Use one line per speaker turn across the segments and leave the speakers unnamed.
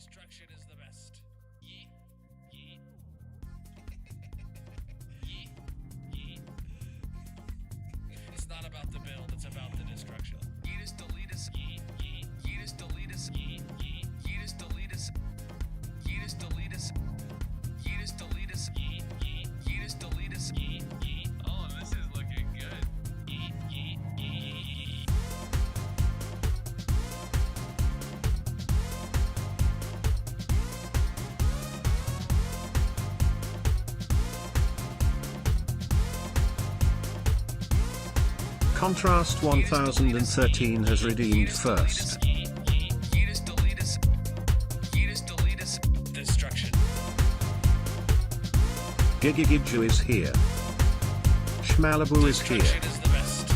Destruction is the best. Yeet, yeet, yeet, yeet. It's not about the build, it's about the destruction. Yeet us, delete us, yeet, yeet. Yeet us, delete us, yeet, yeet. Yeet us, delete us. Yeet us, delete us. Yeet us, delete us, yeet, yeet. Yeet us, delete us, yeet, yeet. Oh, this is looking good. Yeet, yeet, yeet.
Contrast 1013 has redeemed first.
Destruction.
Gigigiju is here. Shmalabu is here.
Destruction is the best.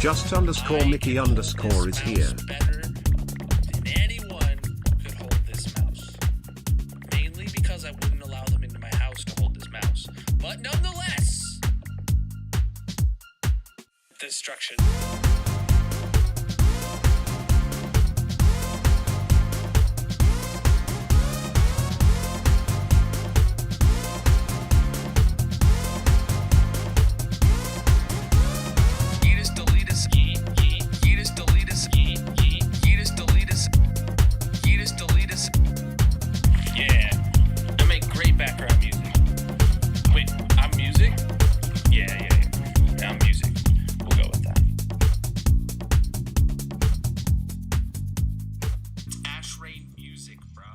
Just underscore Mickey underscore is here.
Better than anyone could hold this mouse. Mainly because I wouldn't allow them into my house to hold this mouse. But nonetheless, destruction. Yeet us, delete us, yeet, yeet. Yeet us, delete us, yeet, yeet. Yeet us, delete us. Yeet us, delete us. Yeah, I make great background music. Wait, I'm music? Yeah, I'm music. We'll go with that. Ash Rain music, bro.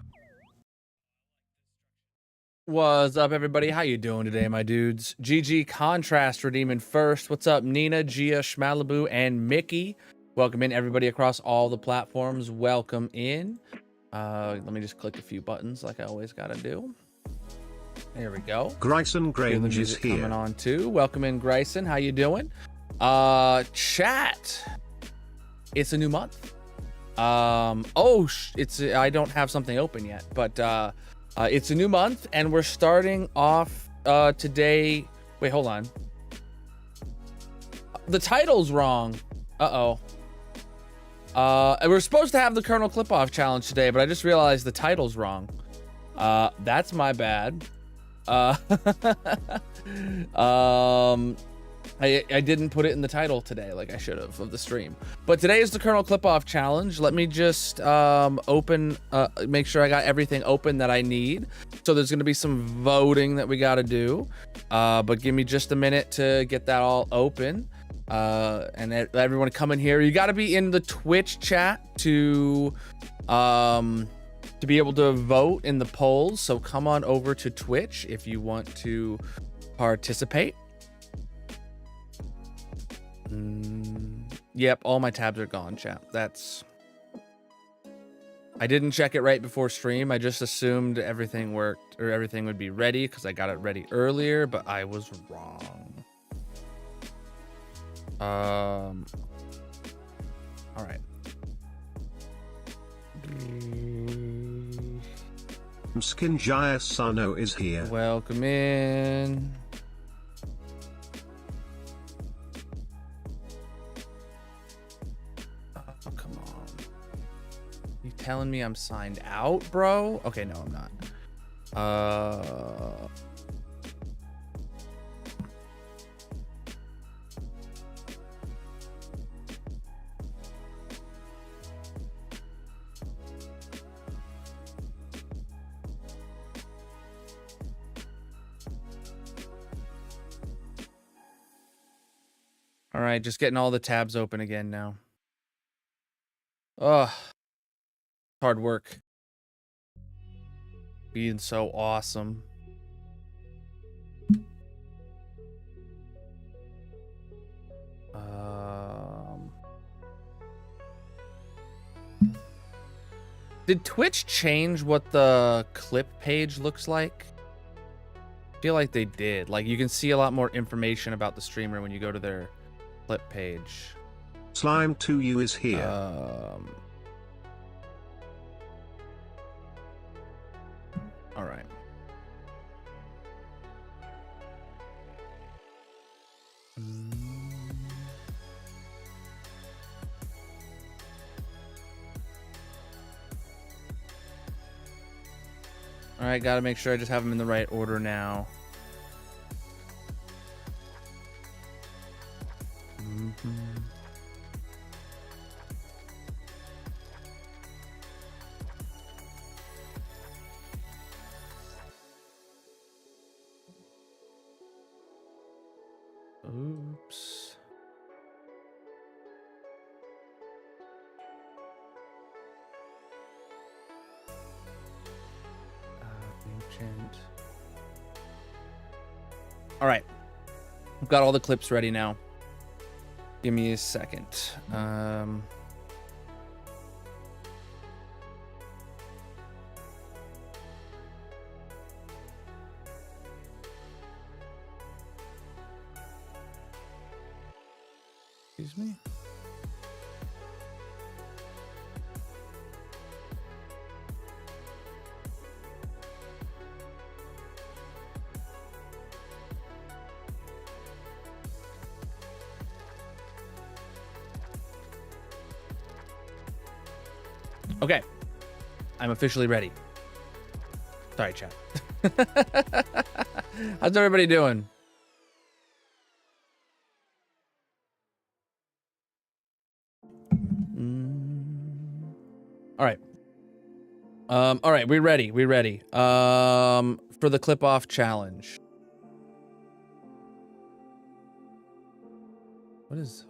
What's up, everybody? How you doing today, my dudes? GG Contrast redeeming first. What's up, Nina, Gia, Shmalabu, and Mickey? Welcome in, everybody, across all the platforms. Welcome in. Let me just click a few buttons like I always gotta do. There we go.
Grayson
Feel the
Grange is
music coming
here.
on too. Welcome in, Grayson. How you doing? Chat. It's a new month. I don't have something open yet, but it's a new month, and we're starting off today. Wait, hold on. The title's wrong. Uh-oh. We're supposed to have the Colonel Clip-Off Challenge today, but I just realized the title's wrong. That's my bad. I didn't put it in the title today like I should have of the stream. But today is the Colonel Clip-Off Challenge. Let me just make sure I got everything open that I need. So there's going to be some voting that we got to do. But give me just a minute to get that all open. And let everyone come in here. You got to be in the Twitch chat to be able to vote in the polls. So come on over to Twitch if you want to participate. Yep, all my tabs are gone, chat. I didn't check it right before stream. I just assumed everything worked or everything would be ready because I got it ready earlier, but I was wrong. All right.
Skinjaya Sano is here.
Welcome in. Oh, come on. You telling me I'm signed out, bro? Okay, no, I'm not. All right, just getting all the tabs open again now. Ugh. Hard work. Being so awesome. Did Twitch change what the clip page looks like? I feel like they did. Like, you can see a lot more information about the streamer when you go to their clip page.
Slime2U is here.
All right. All right, gotta make sure I just have them in the right order now. Oops. Ancient. All right. I've got all the clips ready now. Give me a second. Excuse me. Okay. I'm officially ready. Sorry, chat. How's everybody doing? All right. All right, we're ready. We're ready. For the clip off challenge.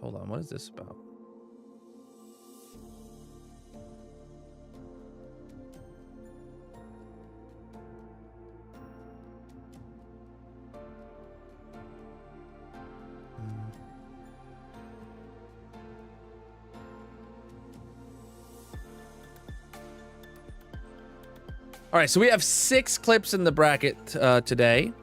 Hold on, what is this about? All right, so we have 6 clips in the bracket today.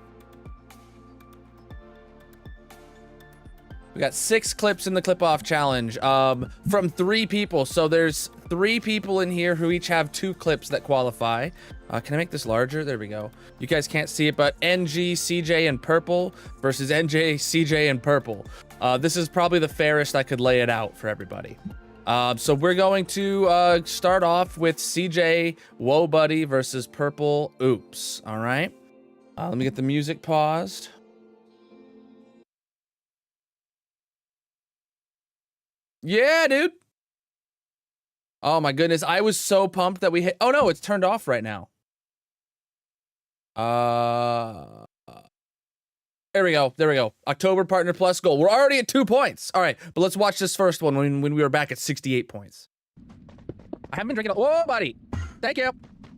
We got 6 clips in the clip off challenge from 3 people. So there's 3 people in here who each have 2 clips that qualify. Can I make this larger? There we go. You guys can't see it, but NG, CJ, and Purple versus NJ, CJ, and Purple. This is probably the fairest I could lay it out for everybody. So we're going to start off with CJ Whoa Buddy versus Purple Oops. All right. Let me get the music paused. Yeah, dude. Oh my goodness. I was so pumped that we hit. Oh no, it's turned off right now. There we go. There we go. October Partner Plus goal. We're already at 2 points. All right, but let's watch this first one when we were back at 68 points. I haven't been drinking. Whoa, buddy. Thank you.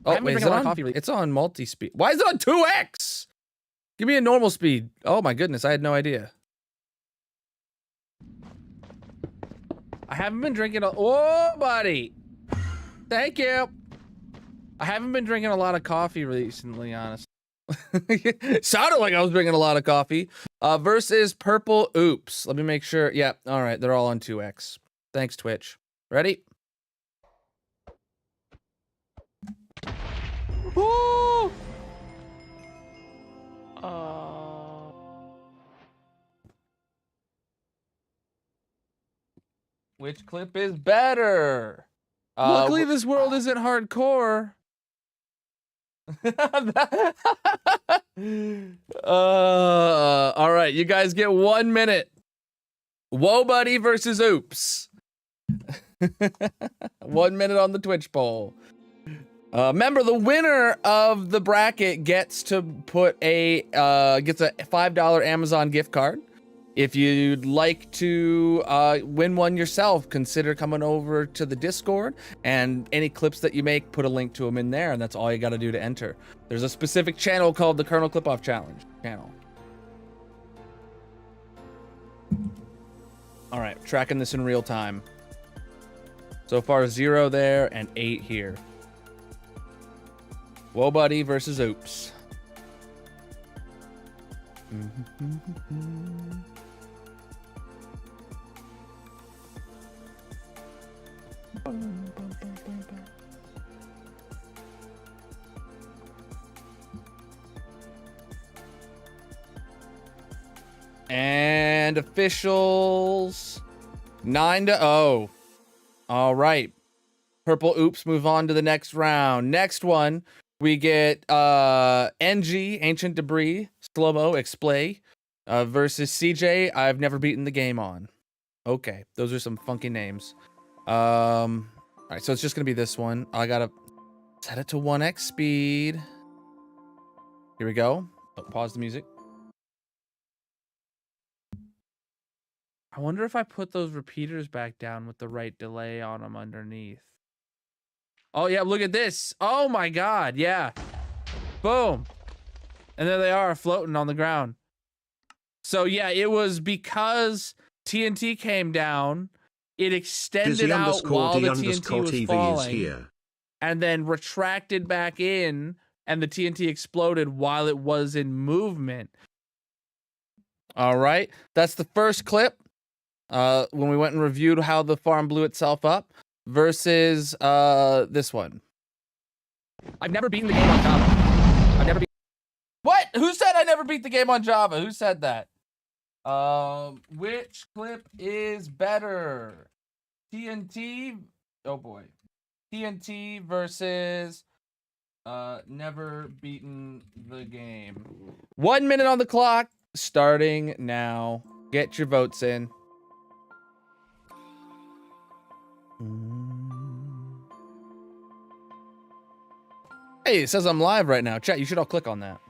Oh, wait, is it on coffee? It's on multi-speed. Why is it on 2x? Give me a normal speed. Oh my goodness, I had no idea. I haven't been drinking. Whoa, buddy. Thank you. I haven't been drinking a lot of coffee recently, honestly. Sounded like I was drinking a lot of coffee. Versus Purple Oops. Let me make sure. Yeah, all right. They're all on 2x. Thanks, Twitch. Ready? Woo! Which clip is better? Luckily, this world isn't hardcore. All right, you guys get 1 minute. Whoa Buddy versus Oops. 1 minute on the Twitch poll. Remember, the winner of the bracket gets to put gets a $5 Amazon gift card. If you'd like to win one yourself, consider coming over to the Discord, and any clips that you make, put a link to them in there, and that's all you got to do to enter. There's a specific channel called the Colonel Clip-Off Challenge channel. All right, tracking this in real time. So far, 0 there and 8 here. Whoa Buddy versus Oops. And officials 9-0. All right. Purple Oops move on to the next round. Next one, We get NG, Ancient Debris, Slow-Mo, Explay, versus CJ, I've never beaten the game on. Okay, those are some funky names. All right, so it's just gonna be this one. I gotta set it to 1x speed. Here we go. Oh, pause the music. I wonder if I put those repeaters back down with the right delay on them underneath. Oh yeah, look at this. Oh my God, yeah. Boom. And there they are floating on the ground. So yeah, it was because TNT came down, it extended out while the TNT was falling, and then retracted back in, and the TNT exploded while it was in movement. All right, that's the first clip. When we went and reviewed how the farm blew itself up, versus this one. I've never beaten the game on Java. I've never beat. What? Who said I never beat the game on Java? Who said that? Which clip is better? TNT. Oh boy. TNT versus never beaten the game. 1 minute on the clock, starting now. Get your votes in. Hey, it says I'm live right now. Chat, you should all click on that.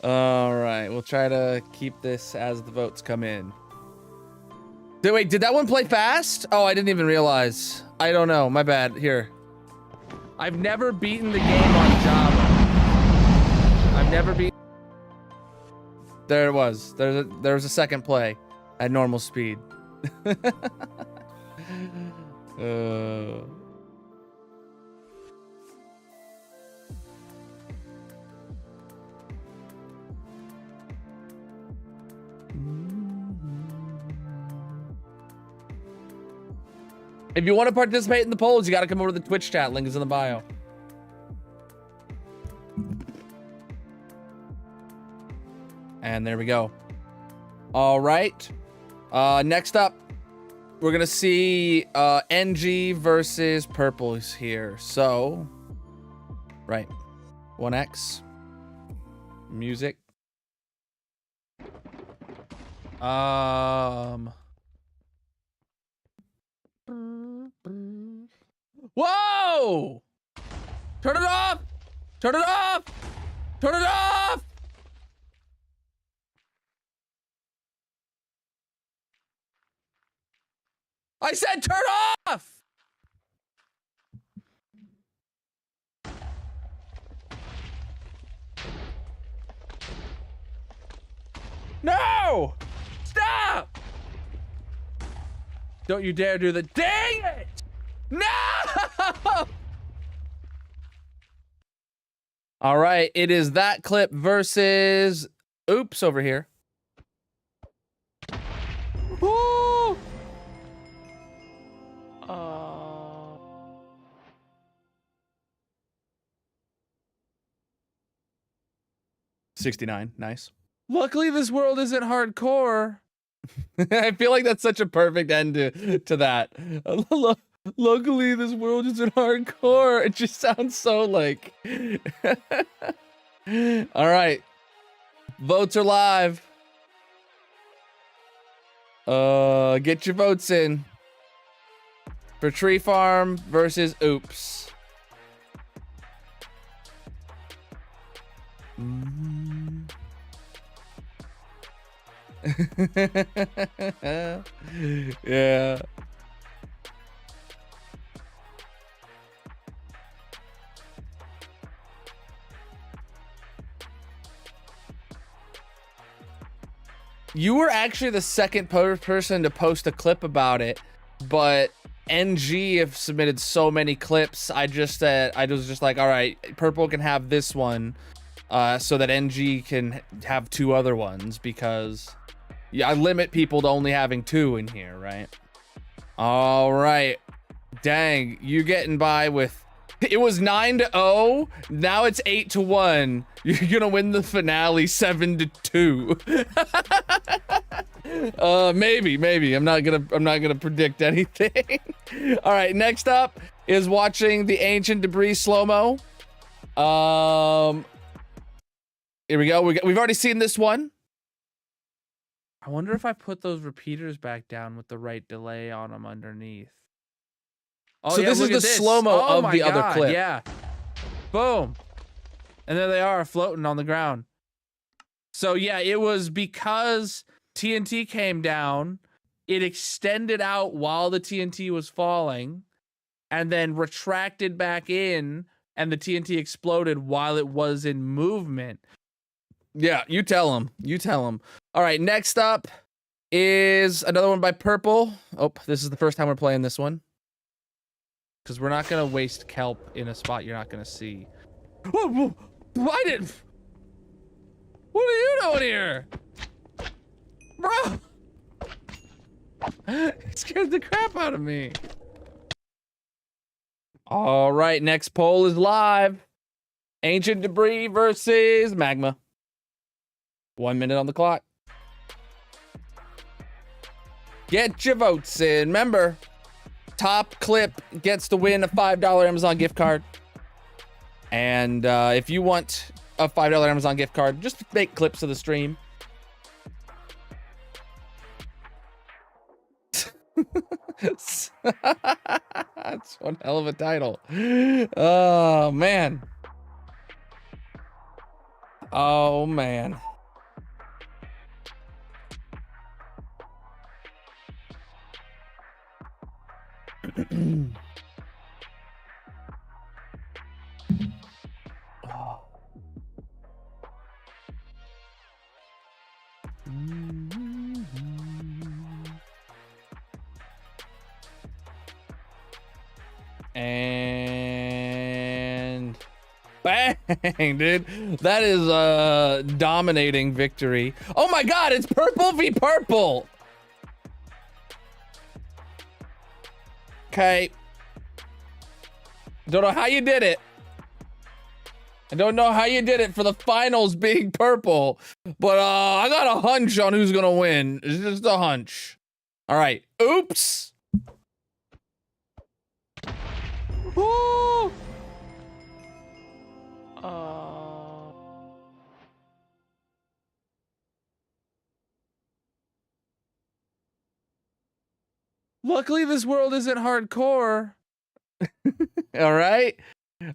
All right, we'll try to keep this as the votes come in. Wait, did that one play fast? Oh, I didn't even realize. I don't know, my bad. Here. I've never beaten the game on Java. I've never beaten. There it was. There was a second play at normal speed. If you want to participate in the polls, you got to come over to the Twitch chat. Link is in the bio. And there we go. All right. Next up, we're going to see NG versus Purples here. So, right. 1x. Music. Whoa! Turn it off! Turn it off! Turn it off! I said turn off! No! Stop! Don't you dare do the dang it! No! All right, it is that clip versus oops over here. Woo! 69, nice. Luckily, this world isn't hardcore. I feel like that's such a perfect end to that. Luckily, this world isn't hardcore. It just sounds so like... All right. Votes are live. Get your votes in. For Tree Farm versus Oops. Yeah. You were actually the second person to post a clip about it, but NG have submitted so many clips. I was just like, all right, Purple can have this one, so that NG can have two other ones, because yeah, I limit people to only having two in here, right? All right, dang, you getting by with. It was 9-0. Now it's 8-1. You're gonna win the finale 7-2. Maybe. I'm not gonna predict anything. All right, next up is watching the ancient debris slow-mo. Here we go. We've already seen this one. I wonder if I put those repeaters back down with the right delay on them underneath. Oh,
So
yeah,
this is
look
the
at
slow-mo of the other clip.
Yeah. Boom. And there they are floating on the ground. So yeah, it was because TNT came down, it extended out while the TNT was falling, and then retracted back in, and the TNT exploded while it was in movement. Yeah, you tell them. You tell them. All right, next up is another one by Purple. Oh, this is the first time we're playing this one. Because we're not going to waste kelp in a spot you're not going to see. Whoa, I didn't... What are you doing here? Bro! It scared the crap out of me. All right, next poll is live. Ancient debris versus magma. 1 minute on the clock. Get your votes in. Remember, top clip gets to win a $5 Amazon gift card. And if you want a $5 Amazon gift card, just make clips of the stream. That's one hell of a title. Oh, man. Oh, man. Oh. And bang, dude. That is a dominating victory. Oh my god, it's purple v purple. Okay. Don't know how you did it. I don't know how you did it for the finals being purple, but I got a hunch on who's gonna win. It's just a hunch. All right. Oops. Woo! Luckily, this world isn't hardcore. All right.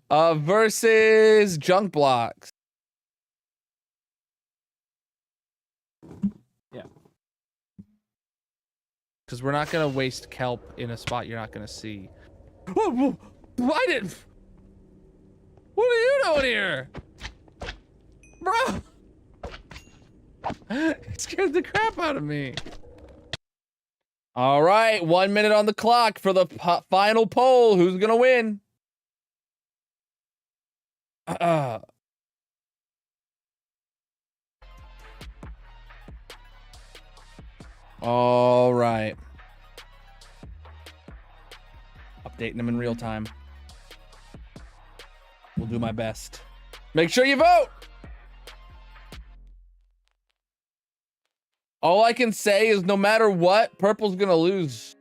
Versus junk blocks. Yeah. Because we're not gonna waste kelp in a spot you're not gonna see. Whoa, I didn't. What are you doing here? Bro! It scared the crap out of me. All right, 1 minute on the clock for the final poll. Who's gonna win? All right. Updating them in real time. We'll do my best. Make sure you vote. All I can say is no matter what, purple's gonna lose.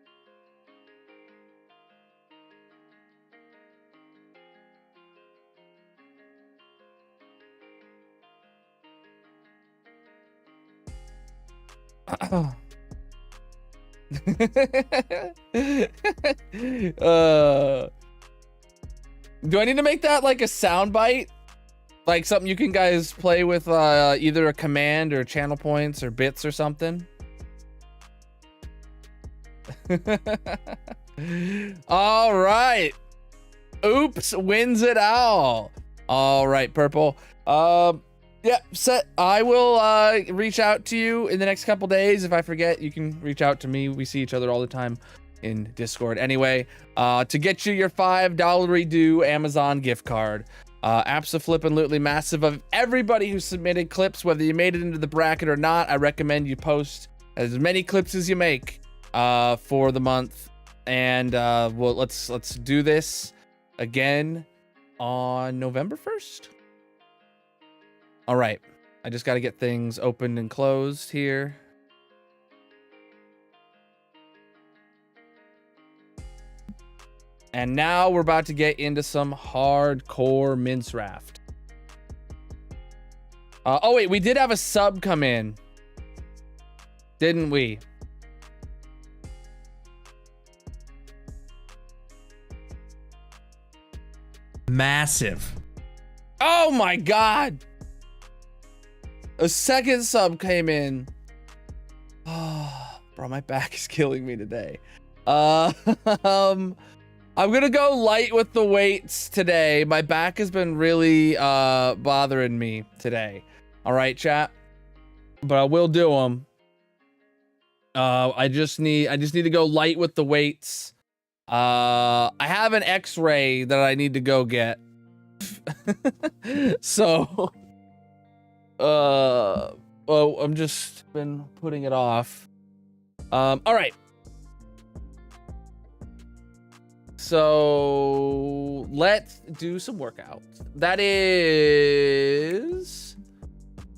Do I need to make that like a sound bite? Like something you can guys play with either a command or channel points or bits or something? All right. Oops wins it all. All right, purple. Yeah, set. I will reach out to you in the next couple days. If I forget, you can reach out to me. We see each other all the time in Discord. Anyway, to get you your $5 due Amazon gift card. Abso-flippin'-lutely massive of everybody who submitted clips, whether you made it into the bracket or not. I recommend you post as many clips as you make for the month. And well, let's do this again on November 1st. All right, I just got to get things opened and closed here. And now we're about to get into some hardcore mince raft. Oh wait, we did have a sub come in, didn't we?
Massive.
Oh my God. A second sub came in. Oh, bro, my back is killing me today. I'm gonna go light with the weights today. My back has been really bothering me today. All right, chat. But I will do them. I just need to go light with the weights. I have an X-ray that I need to go get. So well, I'm just been putting it off. All right. So let's do some workouts. That is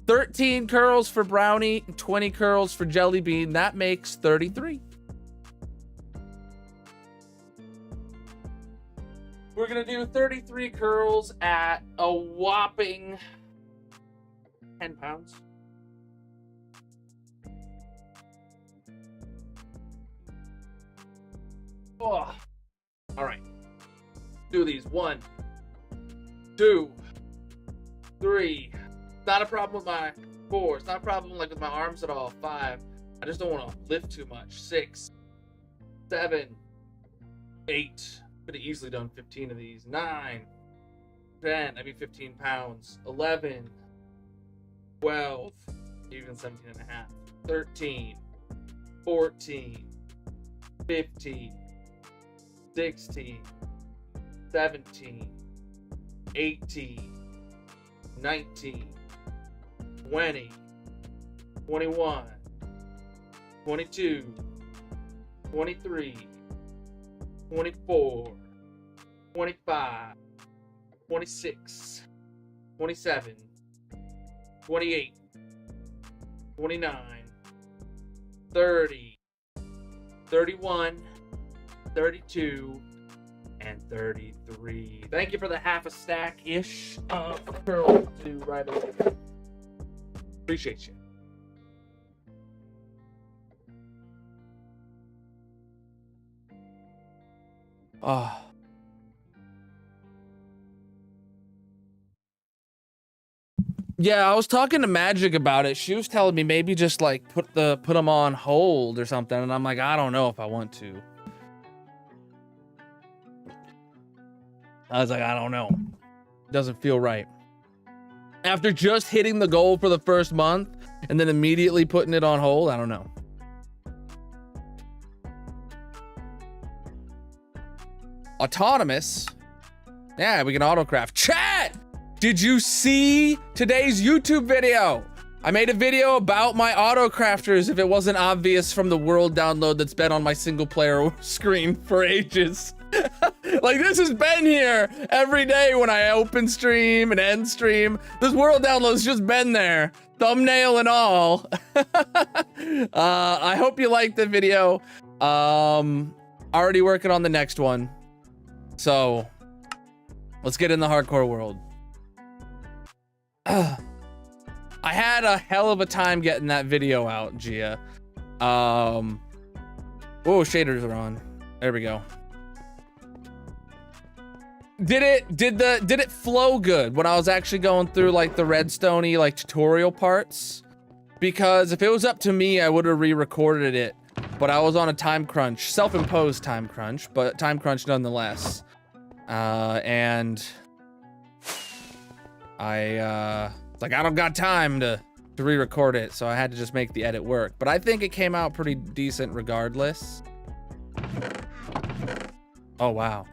13 curls for Brownie, 20 curls for Jelly Bean. That makes 33. We're gonna do 33 curls at a whopping 10 pounds. Oh. All right. Do these. 1, 2, 3. Not a problem with my 4. It's not a problem like with my arms at all. 5. I just don't want to lift too much. 6, 7, 8. Could have easily done 15 of these. 9, 10. That'd be 15 pounds. 11, 12, even 17 and a half. 13, 14, 15, 16, 17, 18, 19, 20, 21, 22, 23, 24, 25, 26, 27, 28, 29, 30, 31, 32, and 33. Thank you for the half a stack-ish of curls to do right away. Appreciate you. Oh. Yeah, I was talking to Magic about it. She was telling me maybe just like put them on hold or something, and I'm like, I don't know if I want to. I was like, I don't know. Doesn't feel right. After just hitting the goal for the first month and then immediately putting it on hold, I don't know. Autonomous. Yeah, we can autocraft. Chat! Did you see today's YouTube video? I made a video about my autocrafters if it wasn't obvious from the world download that's been on my single player screen for ages. Like, this has been here every day when I open stream and end stream. This world download's just been there, thumbnail and all. I hope you liked the video. Already working on the next one. So let's get in the hardcore world. I had a hell of a time getting that video out, Gia. Oh, shaders are on. There we go. Did it flow good when I was actually going through like the redstone-y like tutorial parts? Because if it was up to me, I would have re-recorded it, but I was on a time crunch, self-imposed time crunch, but time crunch nonetheless. And I like, I don't got time to re-record it, so I had to just make the edit work. But I think it came out pretty decent regardless. Oh wow.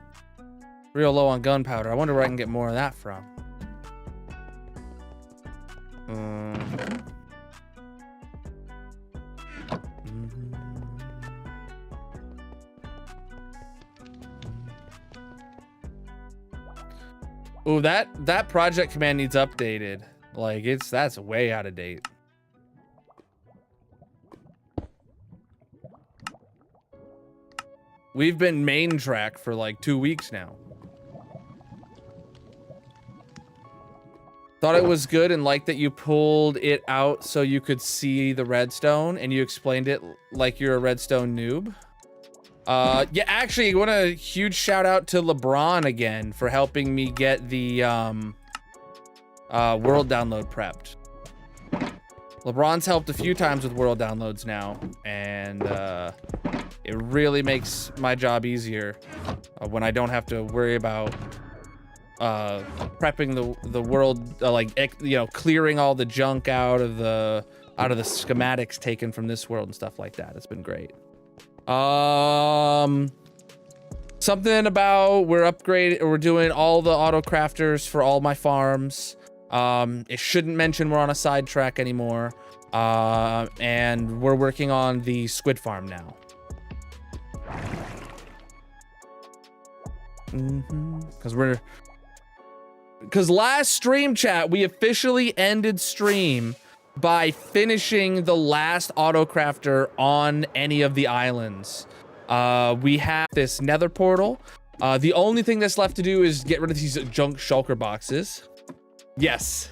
Real low on gunpowder. I wonder where I can get more of that from. Ooh, that project command needs updated. Like, that's way out of date. We've been main track for like 2 weeks now. Thought it was good and liked that you pulled it out so you could see the redstone and you explained it like you're a redstone noob. Yeah, actually, I want a huge shout out to LeBron again for helping me get the world download prepped. LeBron's helped a few times with world downloads now, and it really makes my job easier when I don't have to worry about prepping the world, like, you know, clearing all the junk out of the schematics taken from this world and stuff like that. It's been great. Something about we're doing all the auto crafters for all my farms. It shouldn't mention we're on a sidetrack anymore. And we're working on the squid farm now. Because last stream chat, we officially ended stream by finishing the last auto crafter on any of the islands. We have this nether portal. The only thing that's left to do is get rid of these junk shulker boxes. Yes.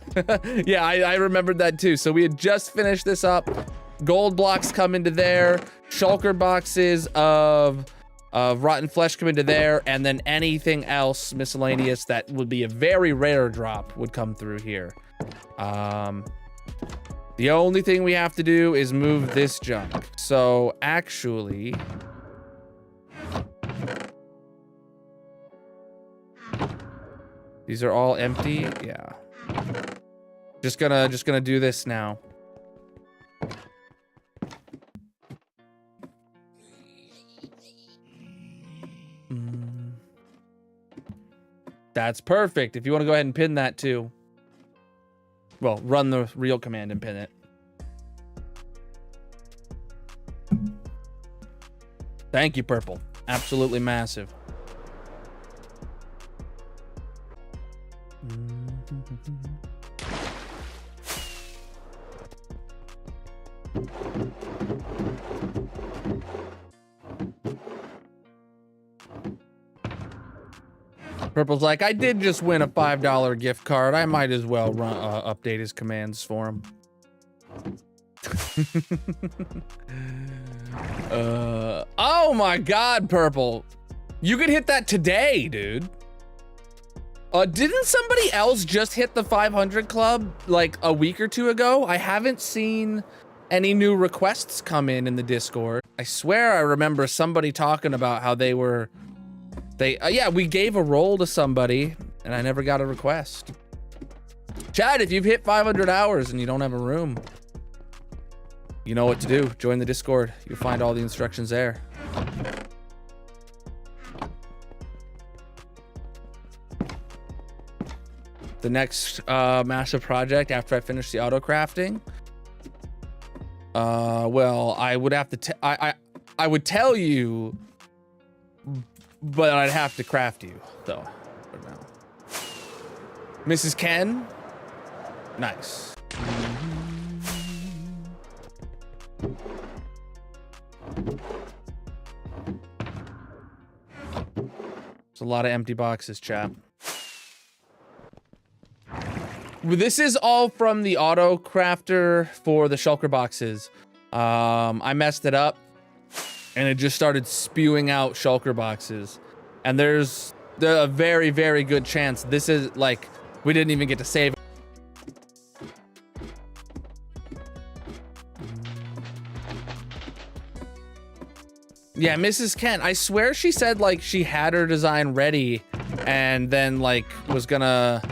Yeah, I remembered that too. So we had just finished this up. Gold blocks come into there. Shulker boxes of rotten flesh come into there, and then anything else miscellaneous that would be a very rare drop would come through here. The only thing we have to do is move this junk. So actually, these are all empty. Yeah. Just gonna do this now. That's perfect. If you want to go ahead and pin that too. Well, run the real command and pin it. Thank you, Purple. Absolutely massive. Purple's like, I did just win a $5 gift card. I might as well update his commands for him. Oh my God, Purple. You could hit that today, dude. Didn't somebody else just hit the 500 club like a week or two ago? I haven't seen any new requests come in the Discord. I swear I remember somebody talking about how they were... yeah, we gave a role to somebody and I never got a request. Chad, if you've hit 500 hours and you don't have a room, you know what to do. Join the Discord. You'll find all the instructions there. The next massive project after I finish the auto crafting. Well, I would have to I would tell you, but I'd have to craft you, though. Mrs. Ken? Nice. There's a lot of empty boxes, chap. This is all from the auto crafter for the shulker boxes. I messed it up and it just started spewing out shulker boxes. And there's a very, very good chance this is like, we didn't even get to save. Yeah, Mrs. Kent, I swear she said like she had her design ready and then like was gonna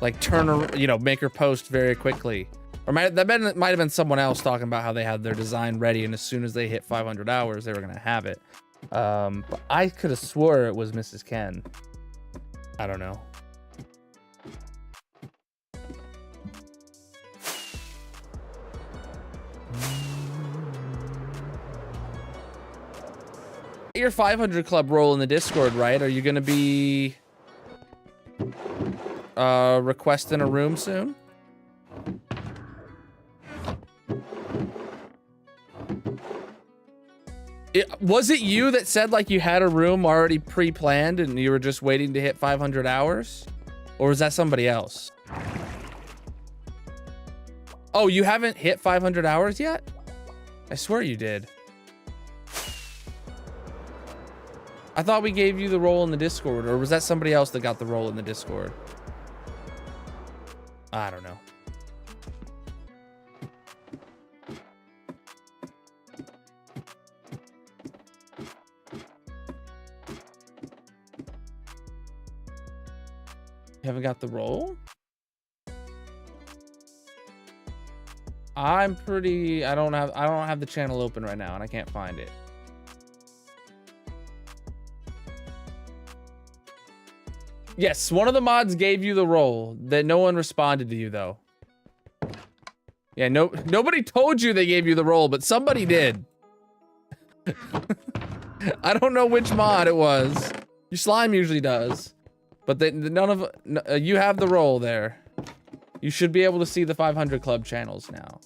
like turn her, you know, make her post very quickly. Or might have been someone else talking about how they had their design ready and as soon as they hit 500 hours, they were gonna have it. But I could have swore it was Mrs. Ken. I don't know. Your 500 club role in the Discord, right? Are you gonna be requesting a room soon? Was it you that said like you had a room already pre-planned and you were just waiting to hit 500 hours? Or was that somebody else? Oh, you haven't hit 500 hours yet? I swear you did. I thought we gave you the role in the Discord, or was that somebody else that got the role in the Discord? I don't know. You haven't got the role? I don't have the channel open right now and I can't find it. Yes, one of the mods gave you the role that no one responded to you though. Yeah, nobody told you they gave you the role, but somebody did. I don't know which mod it was. Your slime usually does. But you have the role there. You should be able to see the 500 club channels now.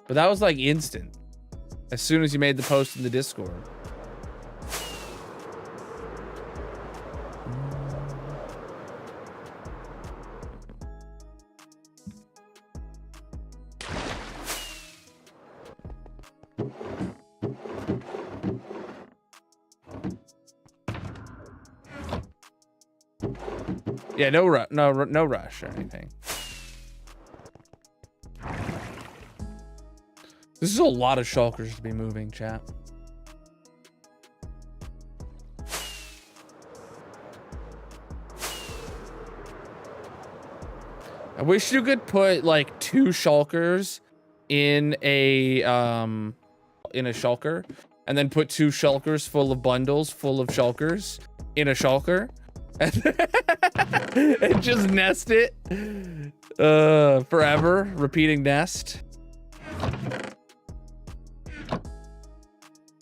But that was like instant. As soon as you made the post in the Discord. Yeah, no rush or anything. This is a lot of shulkers to be moving, chat. I wish you could put like 2 shulkers in a shulker, and then put 2 shulkers full of bundles full of shulkers in a shulker. And just nest it forever, repeating nest.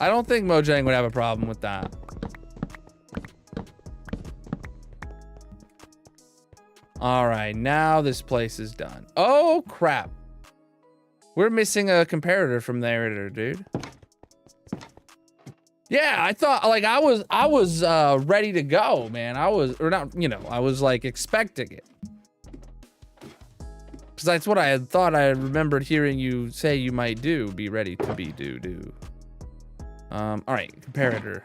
I don't think Mojang would have a problem with that. All right, now this place is done. Oh crap, we're missing a comparator from there, dude. Yeah, I thought like I was ready to go, man. I was like expecting it. Because that's what I had thought I remembered hearing you say you might do. Be ready to be do. All right, comparator.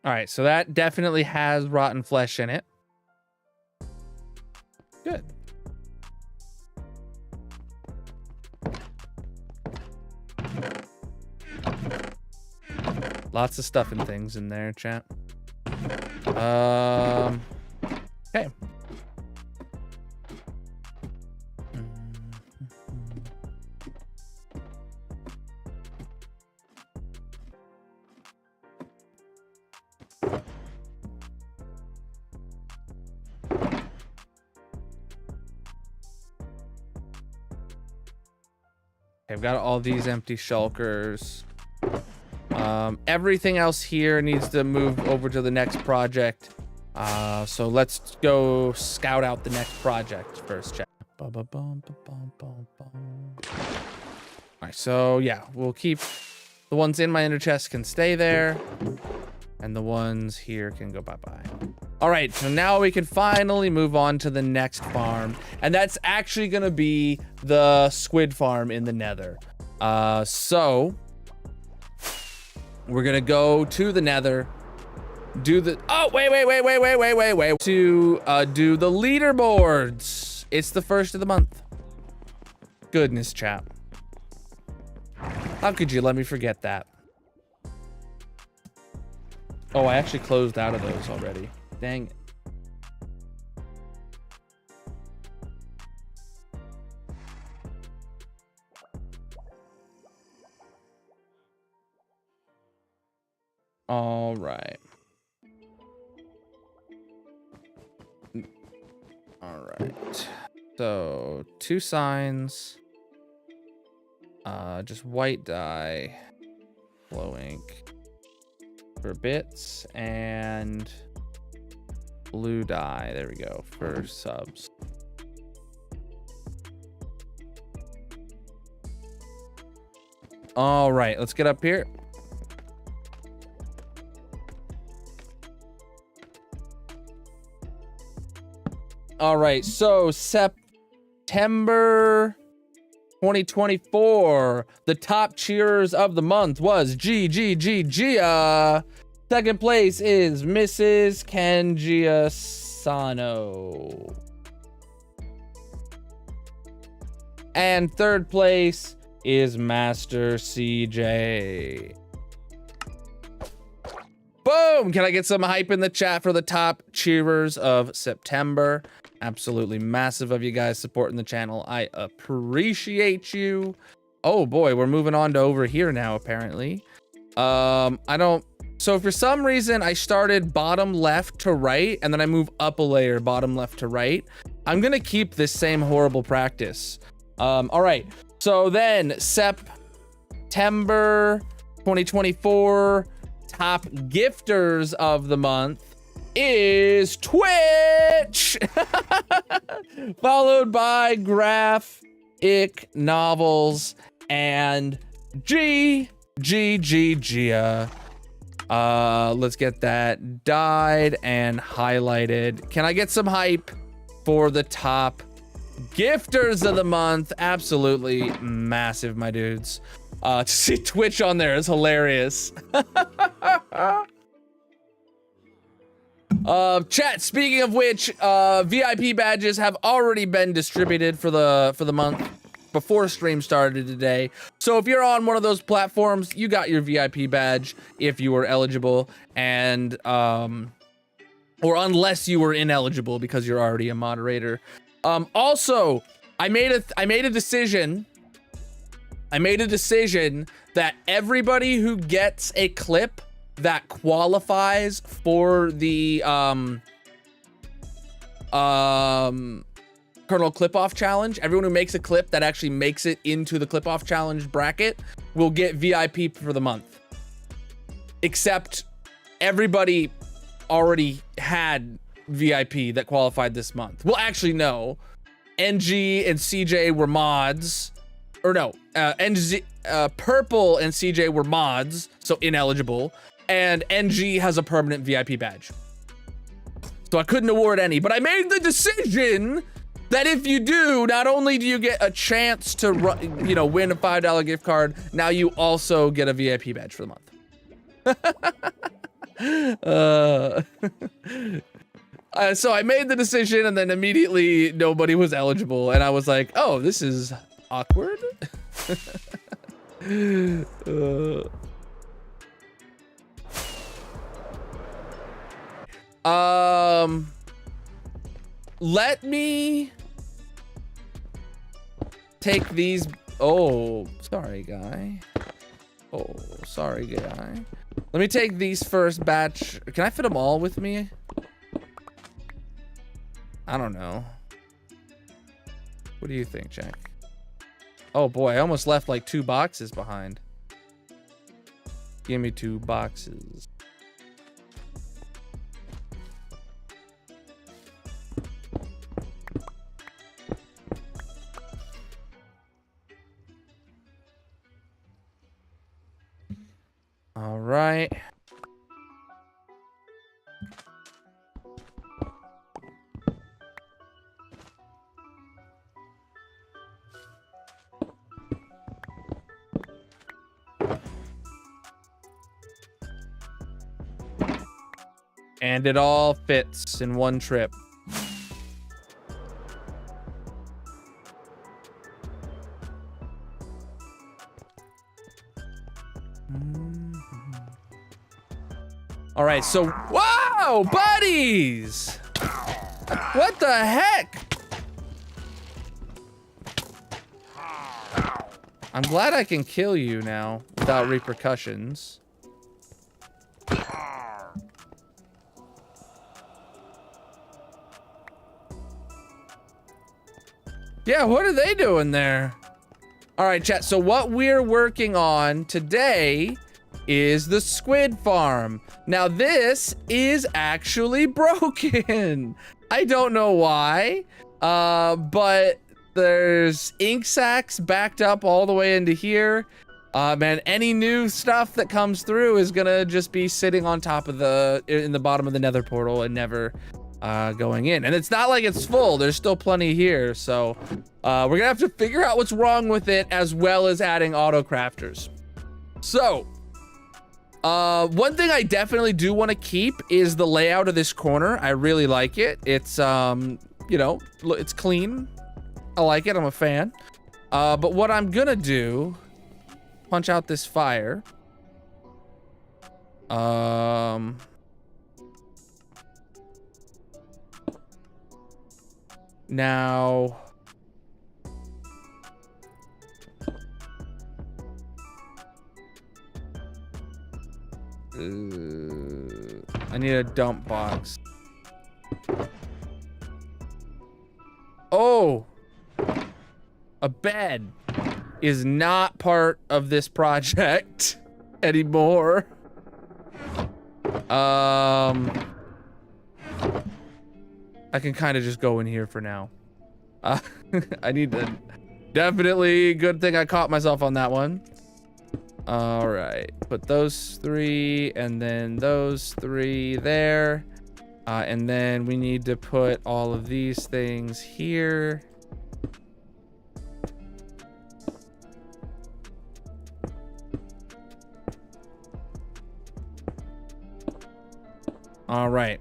All right, so that definitely has rotten flesh in it. Good. Lots of stuff and things in there, chat. Okay. I've got all these empty shulkers. Everything else here needs to move over to the next project. So let's go scout out the next project first, chat. All right, so yeah, we'll keep the ones in my inner chest can stay there, and the ones here can go bye-bye. All right, so now we can finally move on to the next farm, and that's actually gonna be the squid farm in the Nether. So we're gonna go to the Nether, do the wait to do the leaderboards. It's the 1st of the month. Goodness, chat. How could you let me forget that? Oh, I actually closed out of those already. Dang it. All right. So 2 signs. Just white dye, glow ink for bits, and blue dye. There we go for subs. All right, let's get up here. All right, so September 2024, the top cheerers of the month was Gia. Second place is Mrs. Kenjia Sano. And third place is Master CJ. Boom! Can I get some hype in the chat for the top cheerers of September? Absolutely massive of you guys supporting the channel. I appreciate you. Oh boy, we're moving on to over here now, apparently. So for some reason I started bottom left to right and then I move up a layer bottom left to right. I'm gonna keep this same horrible practice. All right, so then September 2024 top gifters of the month is Twitch, followed by Graphic Novels and Gia. Let's get that dyed and highlighted. Can I get some hype for the top gifters of the month? Absolutely massive, my dudes. To see Twitch on there is hilarious. Chat, speaking of which, VIP badges have already been distributed for the month before stream started today. So if you're on one of those platforms, you got your VIP badge if you were eligible, and or unless you were ineligible because you're already a moderator. Also, I made a decision that everybody who gets a clip that qualifies for the Colonel clip-off challenge, everyone who makes a clip that actually makes it into the clip-off challenge bracket will get VIP for the month. Except everybody already had VIP that qualified this month. Well, actually, no. NG and CJ were mods. Or no, Purple and CJ were mods, so ineligible. And NG has a permanent VIP badge. So I couldn't award any, but I made the decision that if you do, not only do you get a chance to win a $5 gift card, now you also get a VIP badge for the month. So I made the decision, and then immediately nobody was eligible, and I was like, oh, this is awkward. Let me take these. Oh, sorry, guy. Oh, sorry, guy. Let me take these first batch. Can I fit them all with me? I don't know. What do you think, Jack? Oh boy, I almost left like 2 boxes behind. Give me 2 boxes. All right. And it all fits in one trip. All right, so, wow, buddies! What the heck? I'm glad I can kill you now without repercussions. Yeah, what are they doing there? All right, chat. So what we're working on today is the squid farm. Now this is actually broken. I don't know why, but there's ink sacs backed up all the way into here. Man, any new stuff that comes through is gonna just be sitting on top of in the bottom of the nether portal and never going in. And it's not like it's full, there's still plenty here. So we're gonna have to figure out what's wrong with it, as well as adding auto crafters. So one thing I definitely do want to keep is the layout of this corner. I really like it. It's you know, it's clean. I like it, I'm a fan. But what I'm gonna do, punch out this fire. Now, I need a dump box. Oh, a bed is not part of this project anymore. I can kind of just go in here for now. I need to definitely, good thing I caught myself on that one. All right, put those 3 and then those 3 there. And then we need to put all of these things here. All right.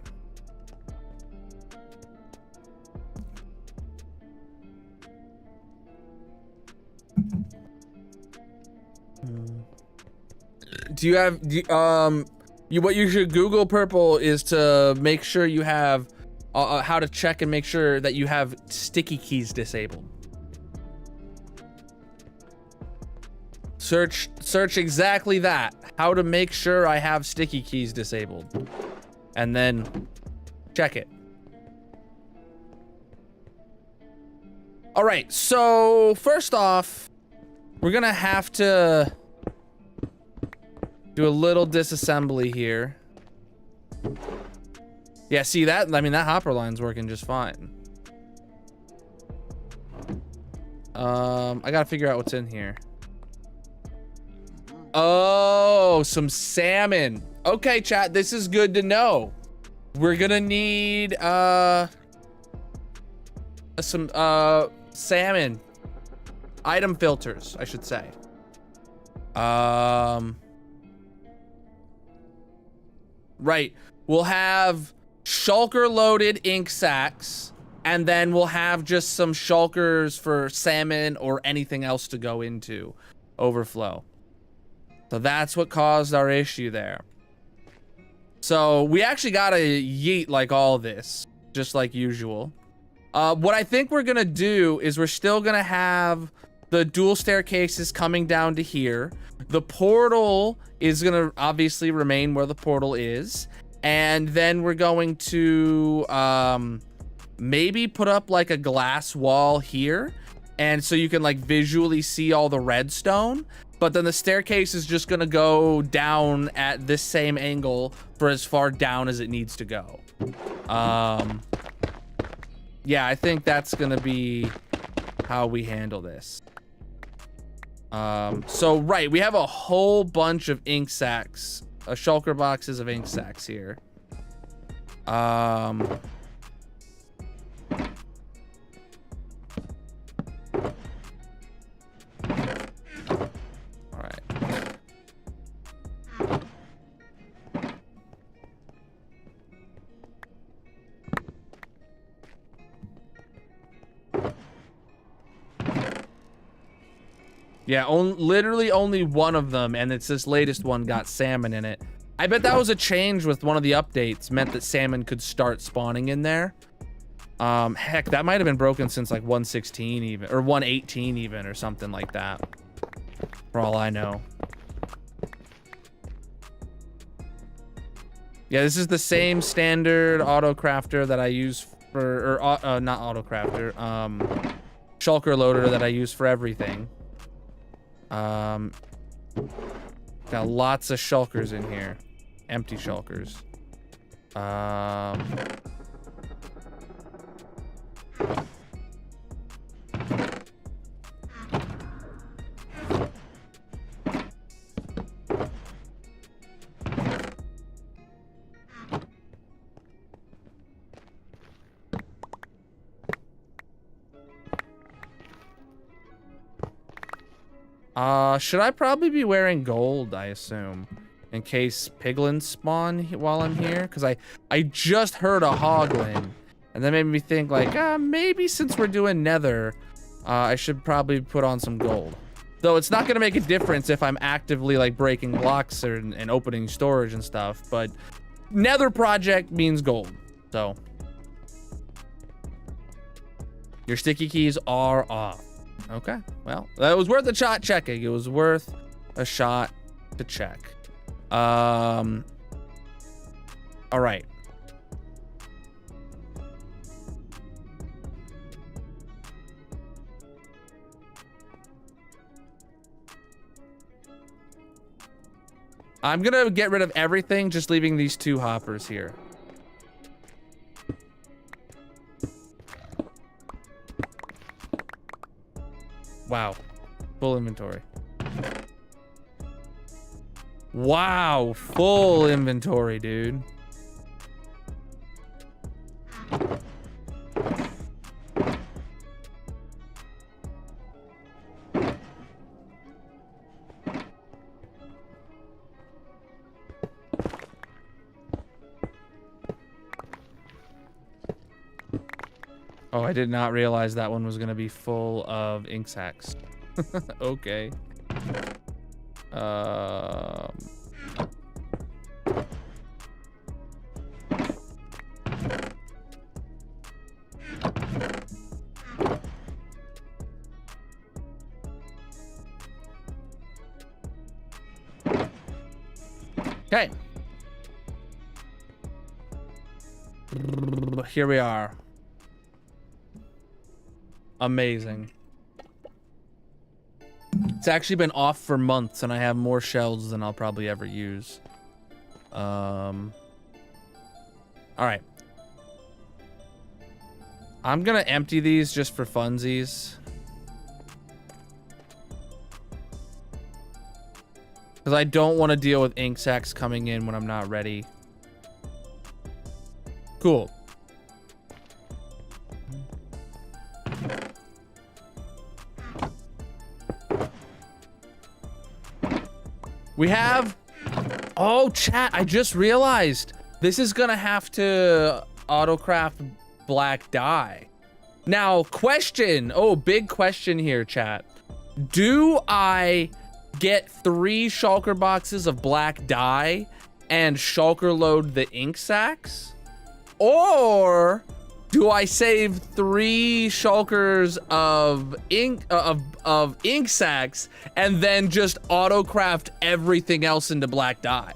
Do you have what you should Google, Purple, is to make sure you have how to check and make sure that you have sticky keys disabled. Search exactly that, how to make sure I have sticky keys disabled, and then check it. All right, so first off, we're gonna have to do a little disassembly here. Yeah, see that? I mean, that hopper line's working just fine. I gotta figure out what's in here. Oh, some salmon. Okay, chat, this is good to know. We're gonna need some salmon item filters, I should say. Right, we'll have shulker loaded ink sacs, and then we'll have just some shulkers for salmon or anything else to go into overflow. So that's what caused our issue there. So we actually gotta yeet like all this, just like usual. What I think we're gonna do is we're still gonna have the dual staircases coming down to here. The portal is gonna obviously remain where the portal is. And then we're going to maybe put up like a glass wall here. And so you can like visually see all the redstone. But then the staircase is just gonna go down at this same angle for as far down as it needs to go. Yeah, I think that's gonna be how we handle this. So right, we have a whole bunch of ink sacs, shulker boxes of ink sacs here. All right. Yeah, literally only one of them, and it's this latest one got salmon in it. I bet that was a change with one of the updates, meant that salmon could start spawning in there. Heck, that might have been broken since like 1.16 even, or 1.18 even, or something like that, for all I know. Yeah, this is the same standard auto crafter that I use for, or not auto crafter, shulker loader that I use for everything. Got lots of shulkers in here. Empty shulkers. Should I probably be wearing gold, I assume, in case piglins spawn while I'm here? Because I just heard a hoglin, and that made me think, like, maybe since we're doing nether, I should probably put on some gold. Though it's not going to make a difference if I'm actively, like, breaking blocks and opening storage and stuff, but nether project means gold, so. Your sticky keys are off. Okay, well, that was worth a shot checking. It was worth a shot to check. All right. I'm gonna get rid of everything, just leaving these 2 hoppers here. Wow, full inventory. Wow, full inventory, dude. Oh, I did not realize that one was gonna be full of ink sacks. Okay. Okay. Here we are. Amazing. It's actually been off for months and I have more shells than I'll probably ever use. All right. I'm gonna empty these just for funsies. Because I don't want to deal with ink sacks coming in when I'm not ready. Cool. We have... Oh, chat, I just realized. This is gonna have to autocraft black dye. Now, question. Oh, big question here, chat. Do I get 3 shulker boxes of black dye and shulker load the ink sacks? Or do I save 3 shulkers of ink sacks and then just autocraft everything else into black dye?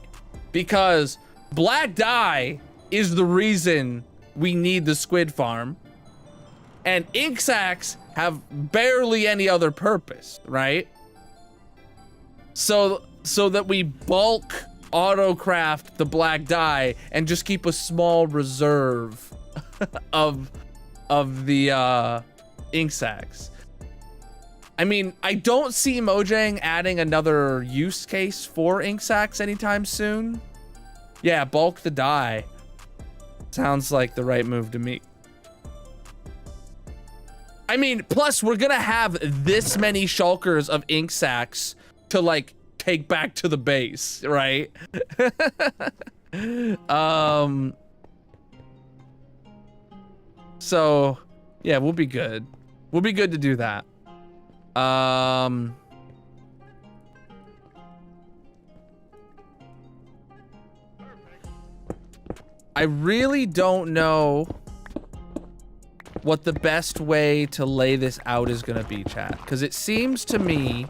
Because black dye is the reason we need the squid farm, and ink sacks have barely any other purpose, right? So that we bulk autocraft the black dye and just keep a small reserve of the ink sacks. I mean, I don't see Mojang adding another use case for ink sacks anytime soon. Yeah, bulk the dye. Sounds like the right move to me. I mean, plus we're gonna have this many shulkers of ink sacks to like take back to the base, right? So yeah, we'll be good. We'll be good to do that. I really don't know what the best way to lay this out is gonna be, chat, because it seems to me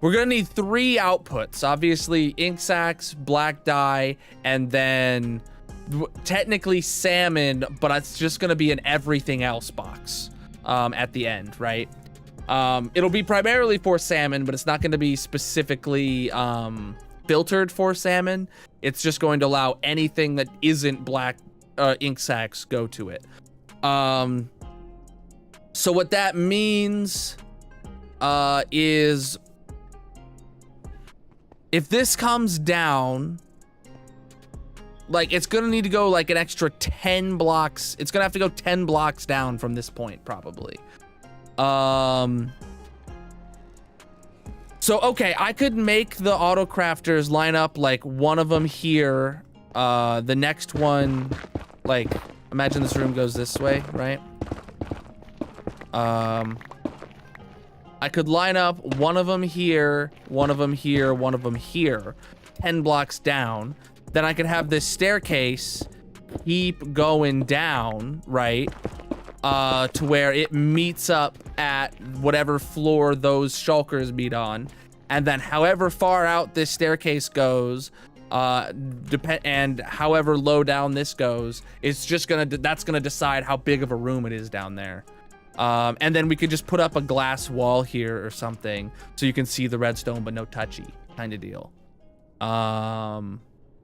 we're gonna need 3 outputs. Obviously, ink sacks, black dye, and then technically salmon, but it's just gonna be an everything else box at the end, right? It'll be primarily for salmon, but it's not gonna be specifically filtered for salmon. It's just going to allow anything that isn't black ink sacs go to it. So what that means is if this comes down, like, it's gonna need to go like an extra 10 blocks. It's gonna have to go 10 blocks down from this point, probably. So, okay, I could make the auto crafters line up like one of them here. The next one, like, imagine this room goes this way, right? I could line up one of them here, one of them here, one of them here, 10 blocks down. Then I could have this staircase keep going down, right? To where it meets up at whatever floor those shulkers meet on. And then however far out this staircase goes, and however low down this goes, it's just that's gonna decide how big of a room it is down there. And then we could just put up a glass wall here or something so you can see the redstone but no touchy kind of deal.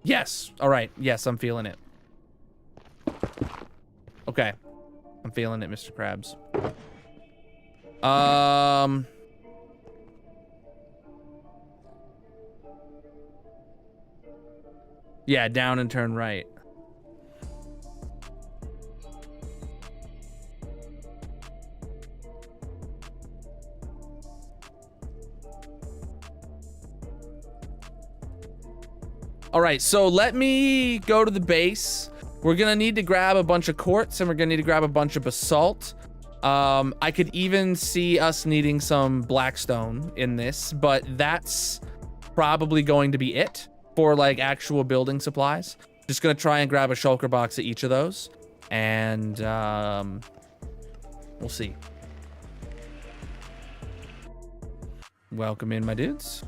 Yes. All right. Yes, I'm feeling it. Okay. I'm feeling it, Mr. Krabs. Yeah, down and turn right. All right, so let me go to the base. We're gonna need to grab a bunch of quartz and we're gonna need to grab a bunch of basalt. I could even see us needing some blackstone in this, but that's probably going to be it for like actual building supplies. Just gonna try and grab a shulker box at each of those, and we'll see. Welcome in, my dudes.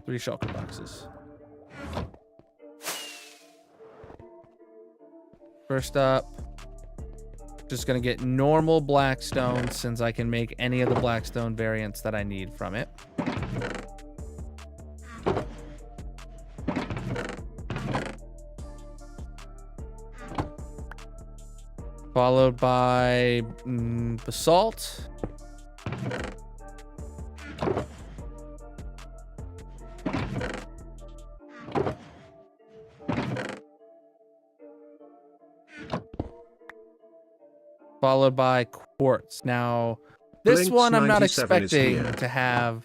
Three shulker boxes. First up, just gonna get normal blackstone since I can make any of the blackstone variants that I need from it. Followed by basalt. Followed by quartz. Now, this
Blinks
one I'm not
97 is
expecting
here.
to have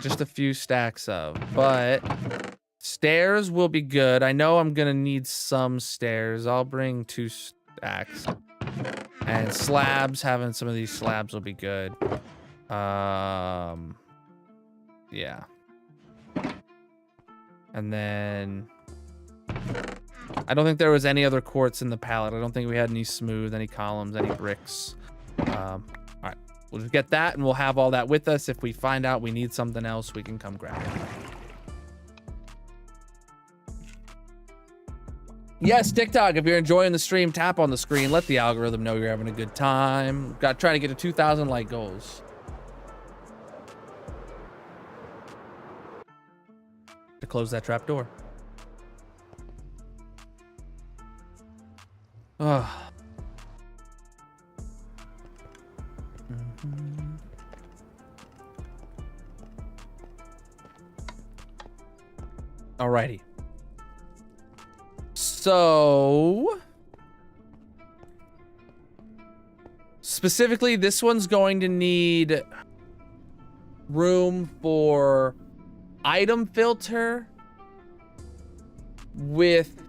just a few stacks of, but stairs will be good. I know I'm gonna need some stairs. I'll bring 2 stacks. And slabs, having some of these slabs will be good. Yeah. And then I don't think there was any other quartz in the pallet. I don't think we had any smooth, any columns, any bricks. All right, we'll just get that and we'll have all that with us. If we find out we need something else, we can come grab it. Yes, TikTok, if you're enjoying the stream, tap on the screen. Let the algorithm know you're having a good time. Got trying to get to 2,000 like goals. To close that trap door. Ugh. Alrighty. So, specifically, this one's going to need room for item filter with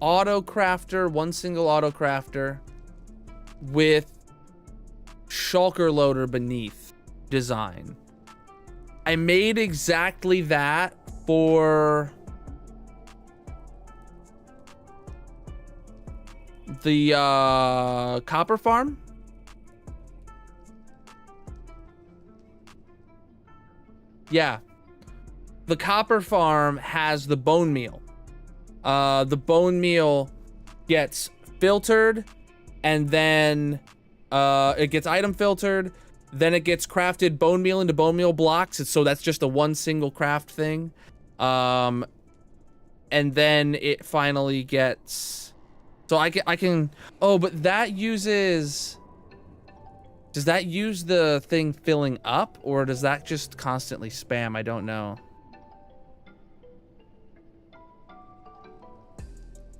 auto crafter, one single auto crafter with shulker loader beneath design. I made exactly that for the copper farm. Yeah. The copper farm has the bone meal. The bone meal gets filtered, and then it gets item filtered, then it gets crafted bone meal into bone meal blocks. So that's just a one single craft thing. And then it finally gets, so I can, oh, but that uses, does that use the thing filling up, or does that just constantly spam? I don't know.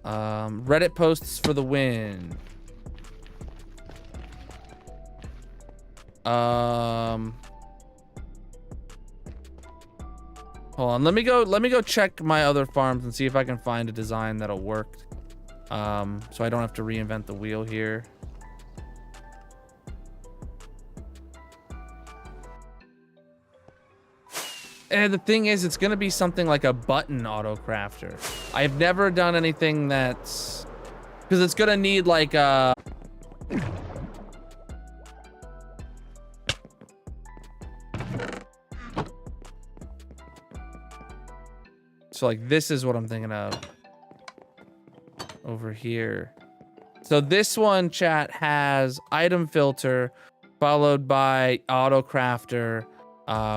Reddit posts for the win. Hold on, let me go check my other farms and see if I can find a design that'll work. So I don't have to reinvent the wheel here. And the thing is, it's gonna be something like a button auto crafter. I've never done anything that's, because it's gonna need like a, so like this is what I'm thinking of over here. So this one, chat, has item filter followed by auto crafter,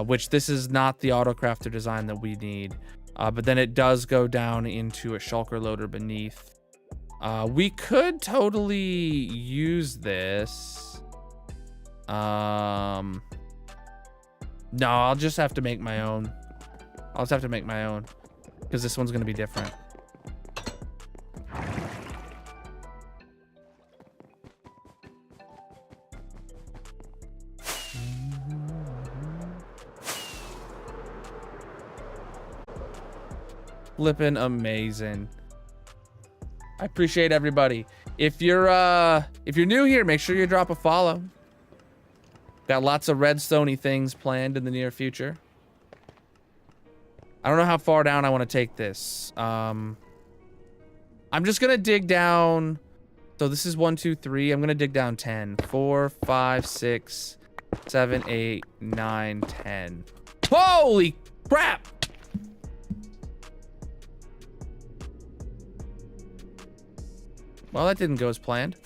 which this is not the auto crafter design that we need. But then it does go down into a shulker loader beneath. We could totally use this. No, I'll just have to make my own. I'll just have to make my own, because this one's gonna be different. Flippin' amazing. I appreciate everybody. If you're new here, make sure you drop a follow. Got lots of redstone-y things planned in the near future. I don't know how far down I want to take this. I'm just gonna dig down. So this is 1, 2, 3. I'm gonna dig down 10. 4, 5, 6, 7, 8, 9, 10. Holy crap! Well, that didn't go as planned.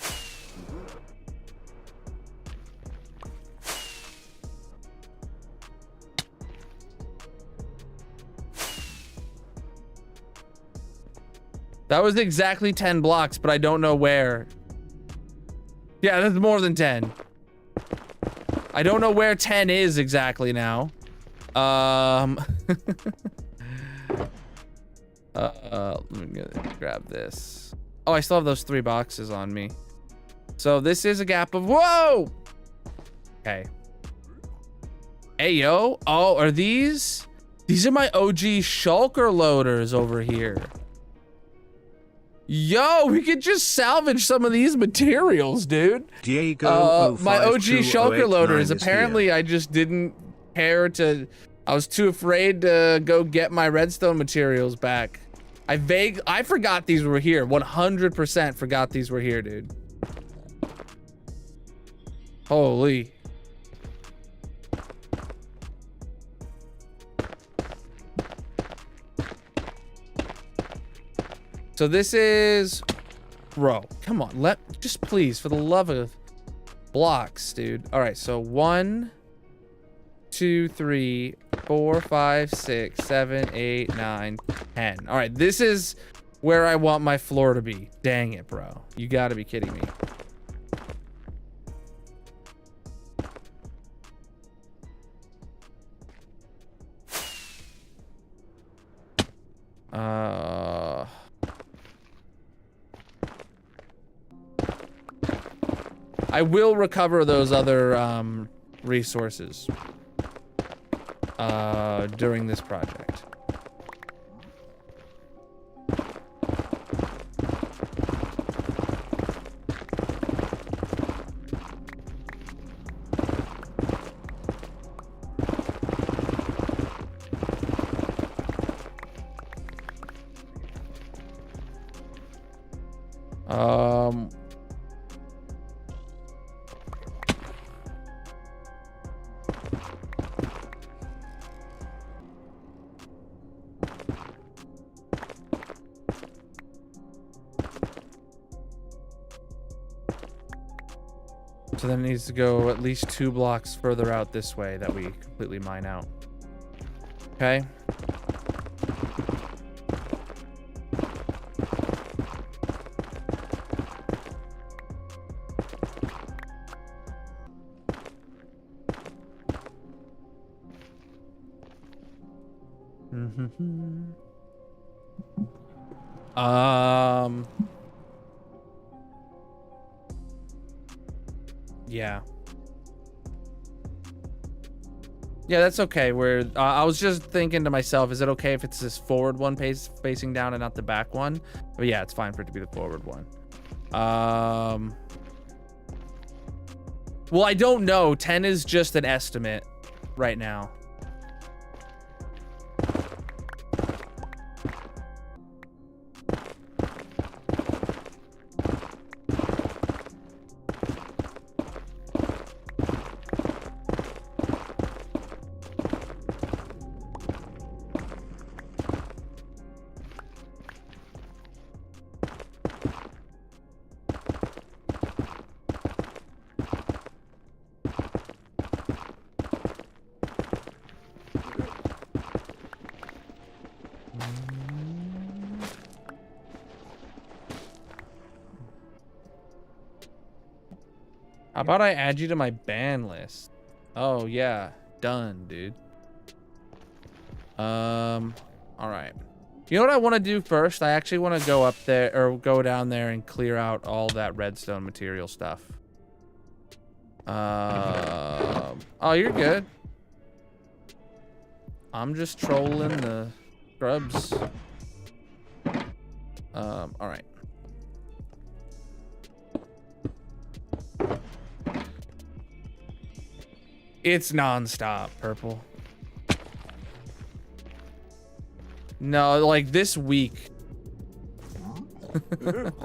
That was exactly 10 blocks, but I don't know where. Yeah, that's more than 10. I don't know where 10 is exactly now. Let me grab this. Oh, I still have those 3 boxes on me. So this is a gap of, whoa! Okay. Hey, yo. Oh, are these? These are my OG shulker loaders over here. Yo, we could just salvage some of these materials, dude.
Diego,
my OG shulker loaders.
is
Apparently,
here.
I just didn't care to. I was too afraid to go get my redstone materials back. I forgot these were here. 100% forgot these were here, dude. Holy. So this is, bro, come on, just please, for the love of blocks, dude. All right, so 1, 2, 3, 4, 5, 6, 7, 8, 9, 10. All right, this is where I want my floor to be. Dang it, bro. You gotta be kidding me. I will recover those other resources during this project. So then it needs to go at least 2 blocks further out this way that we completely mine out. Okay. Yeah. Yeah, that's okay. I was just thinking to myself, is it okay if it's this forward one facing down and not the back one? But yeah, it's fine for it to be the forward one. Well, I don't know. 10 is just an estimate right now. How about I add you to my ban list? Oh yeah, done, dude. All right. You know what I want to do first? I actually want to go up there or go down there and clear out all that redstone material stuff. Oh, you're good. I'm just trolling the scrubs. All right. It's non-stop, Purple. No, like this week. The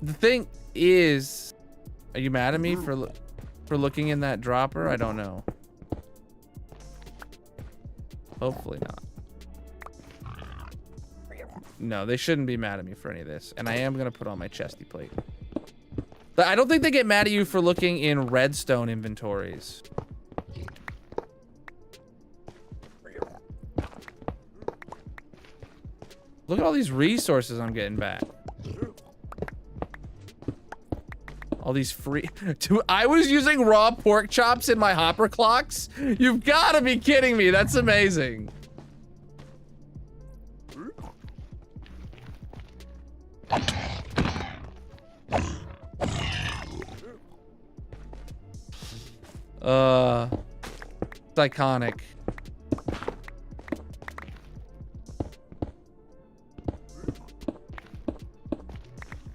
thing is, are you mad at me for looking in that dropper? I don't know. Hopefully not. No, they shouldn't be mad at me for any of this. And I am gonna put on my chesty plate. But I don't think they get mad at you for looking in redstone inventories. Look at all these resources I'm getting back. All these free... Dude, I was using raw pork chops in my hopper clocks? You've got to be kidding me. That's amazing. It's iconic.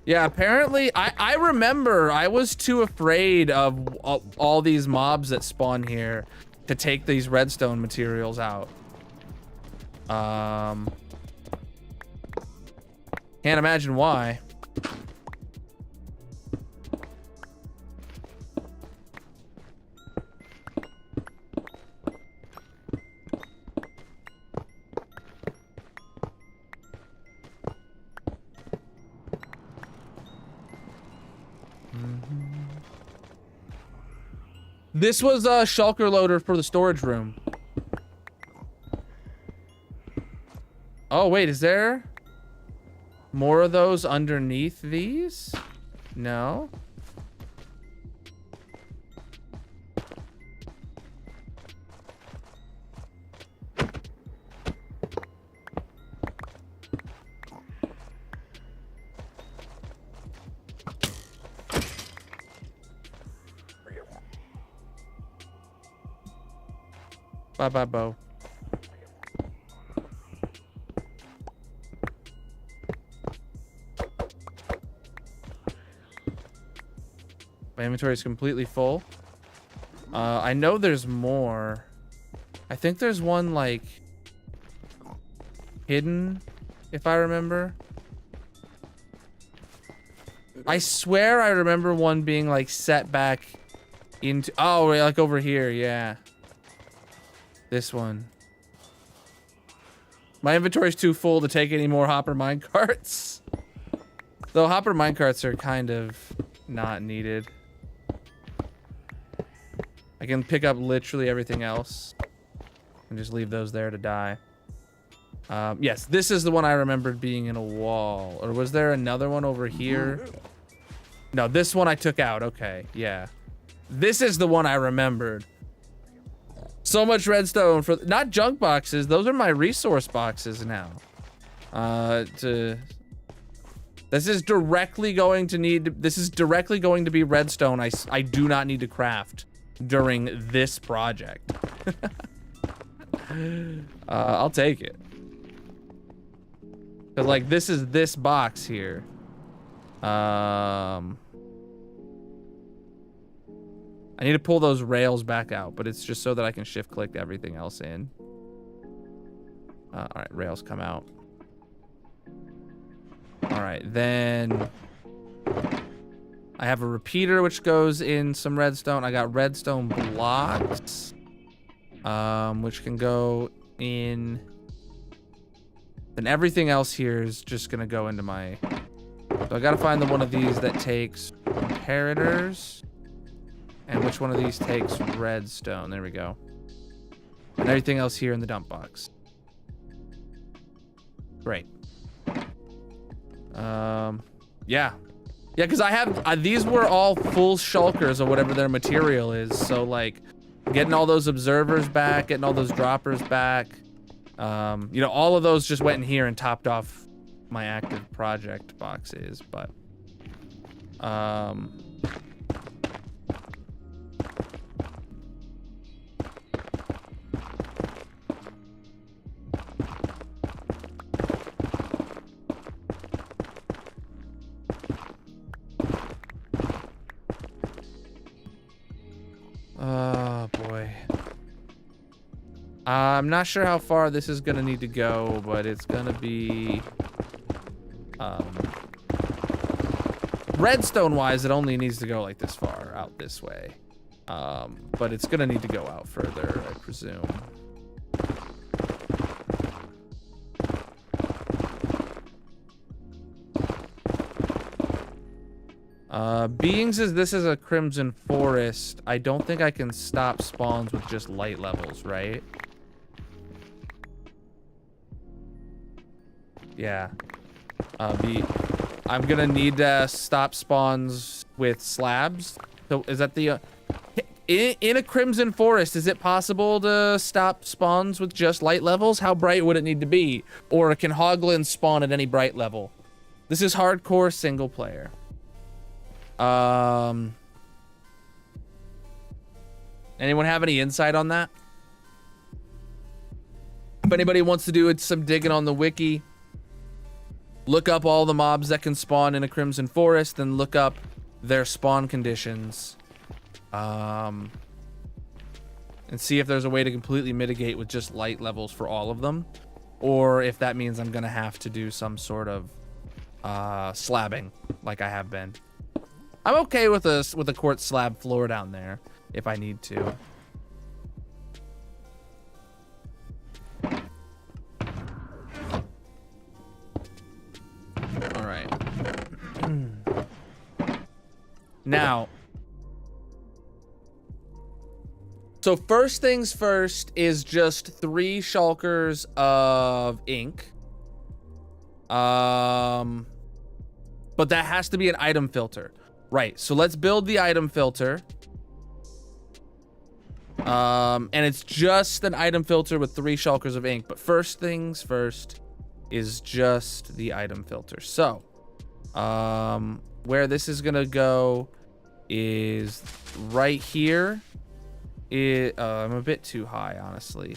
Yeah, apparently, I remember I was too afraid of all these mobs that spawn here to take these redstone materials out. Can't imagine why. This was a shulker loader for the storage room. Oh, wait, is there more of those underneath these? No. Bye-bye, Bo. My inventory is completely full. I know there's more. I think there's one, like, hidden, if I remember. I swear I remember one being, like, set back into... Oh, like over here, yeah. This one. My inventory's too full to take any more hopper minecarts. Though hopper minecarts are kind of not needed. I can pick up literally everything else and just leave those there to die. Yes, this is the one I remembered being in a wall. Or was there another one over here? No, this one I took out. Okay, yeah. This is the one I remembered. So much redstone for not junk boxes. Those are my resource boxes now. This is directly going to be redstone I do not need to craft during this project. I'll take it. Cause like this is this box here. I need to pull those rails back out, but it's just so that I can shift click everything else in. All right, rails come out. All right, then I have a repeater which goes in some redstone. I got redstone blocks, which can go in. Then everything else here is just gonna go into my. So I gotta find the one of these that takes comparators. And which one of these takes redstone? There we go. And everything else here in the dump box. Great. Yeah, because I have these were all full shulkers or whatever their material is. So like, getting all those observers back, getting all those droppers back. You know, all of those just went in here and topped off my active project boxes, but oh boy. I'm not sure how far this is gonna need to go, but it's gonna be redstone wise, it only needs to go like this far out this way. But it's gonna need to go out further, I presume. Being says this is a Crimson Forest. I don't think I can stop spawns with just light levels, right? Yeah. I'm gonna need to stop spawns with slabs. So is that the in a Crimson Forest, is it possible to stop spawns with just light levels? How bright would it need to be? Or can Hoglins spawn at any bright level? This is hardcore single player. Anyone have any insight on that? If anybody wants to do some digging on the wiki, look up all the mobs that can spawn in a Crimson Forest, then look up their spawn conditions. And see if there's a way to completely mitigate with just light levels for all of them. Or if that means I'm gonna have to do some sort of slabbing like I have been. I'm okay with a quartz slab floor down there if I need to. All right. Now, so first things first is just 3 shulkers of ink. But that has to be an item filter. Right, so let's build the item filter. And it's just an item filter with 3 shulkers of ink. But first things first is just the item filter. So, where this is gonna go is right here. I'm a bit too high, honestly.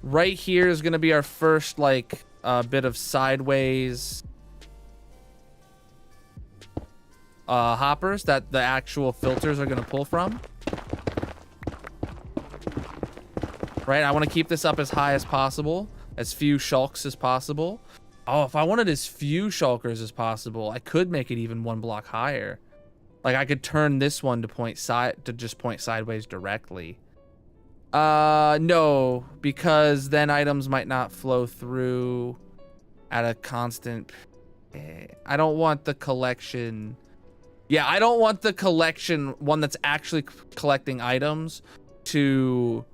Right here is gonna be our first like bit of sideways hoppers that the actual filters are gonna pull from. Right, I want to keep this up as high as possible, as few shulks as possible. Oh, if I wanted as few shulkers as possible, I could make it even 1 block higher. Like I could turn this one to just point sideways directly. No, because then items might not flow through at a constant. I don't want the collection. Yeah, I don't want the collection one that's actually collecting items to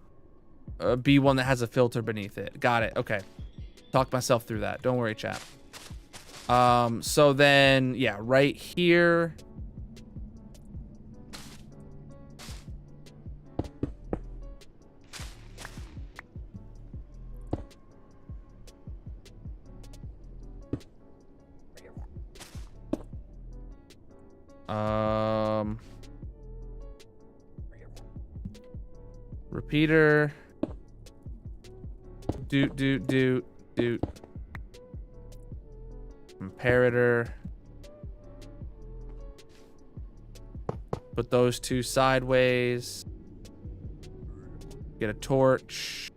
be one that has a filter beneath it. Got it. Okay. Talk myself through that. Don't worry, chat. So then, yeah, right here. Repeater. Doot. Comparator. Put those two sideways. Get a torch.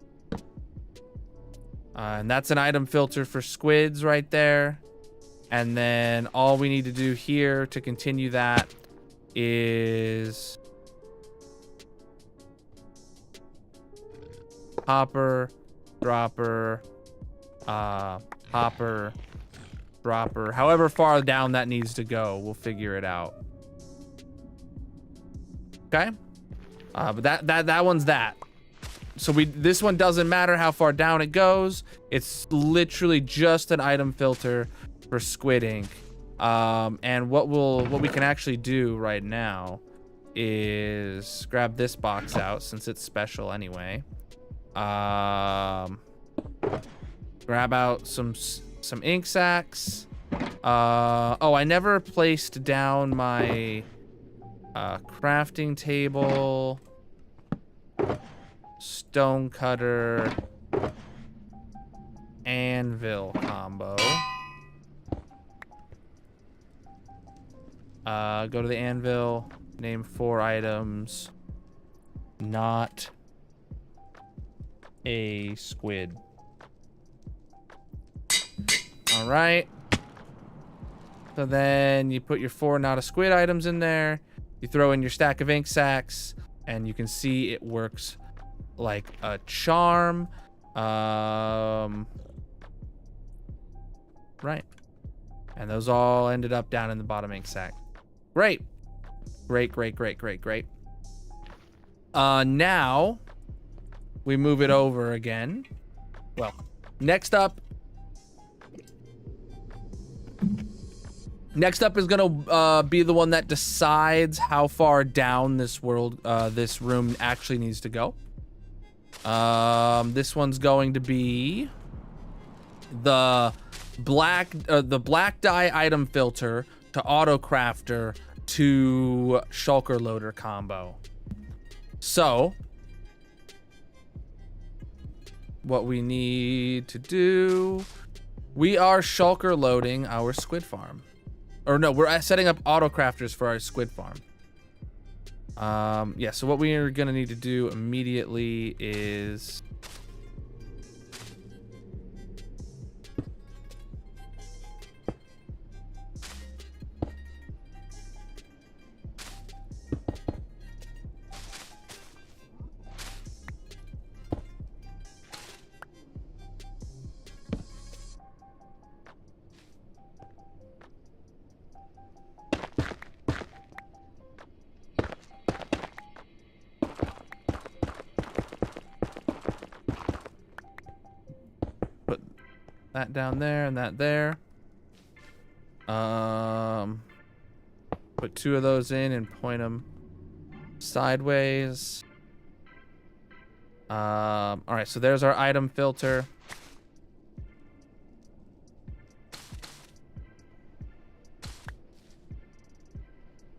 And that's an item filter for squids right there. And then all we need to do here to continue that is hopper, dropper, hopper, dropper. However far down that needs to go, we'll figure it out. Okay. But that one's that. So this one doesn't matter how far down it goes. It's literally just an item filter for Squid Ink. And what we can actually do right now is grab this box out since it's special anyway. Grab out some ink sacs. Oh, I never placed down my crafting table, stone cutter, anvil combo. Go to the anvil, name 4 items, not a squid. All right. So then you put your 4 not a squid items in there. You throw in your stack of ink sacs, and you can see it works like a charm. Right. And those all ended up down in the bottom ink sac. Great. Great. Now we move it over again. Well, next up is gonna be the one that decides how far down this room actually needs to go. This one's going to be the black dye item filter to auto crafter to shulker loader combo. So what we need to do, we are shulker loading our squid farm. Or no, we're setting up auto crafters for our squid farm. Yeah, so what we are gonna need to do immediately is that down there and that there. Put 2 of those in and point them sideways. All right, so there's our item filter.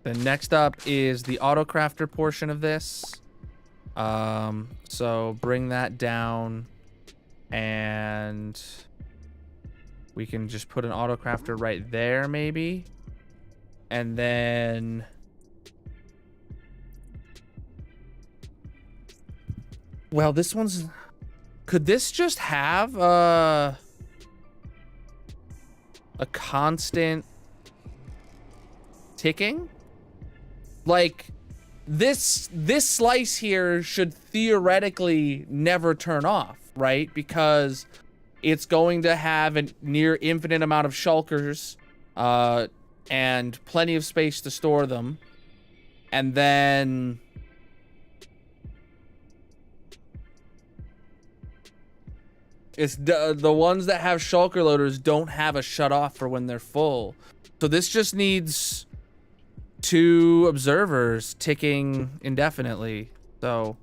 Then next up is the auto crafter portion of this. So bring that down, and we can just put an auto crafter right there, maybe. And then well, this one's, could this just have a constant ticking? Like, this slice here should theoretically never turn off, right? Because it's going to have a near infinite amount of shulkers and plenty of space to store them. And then it's the ones that have shulker loaders don't have a shut off for when they're full. So this just needs 2 observers ticking indefinitely. So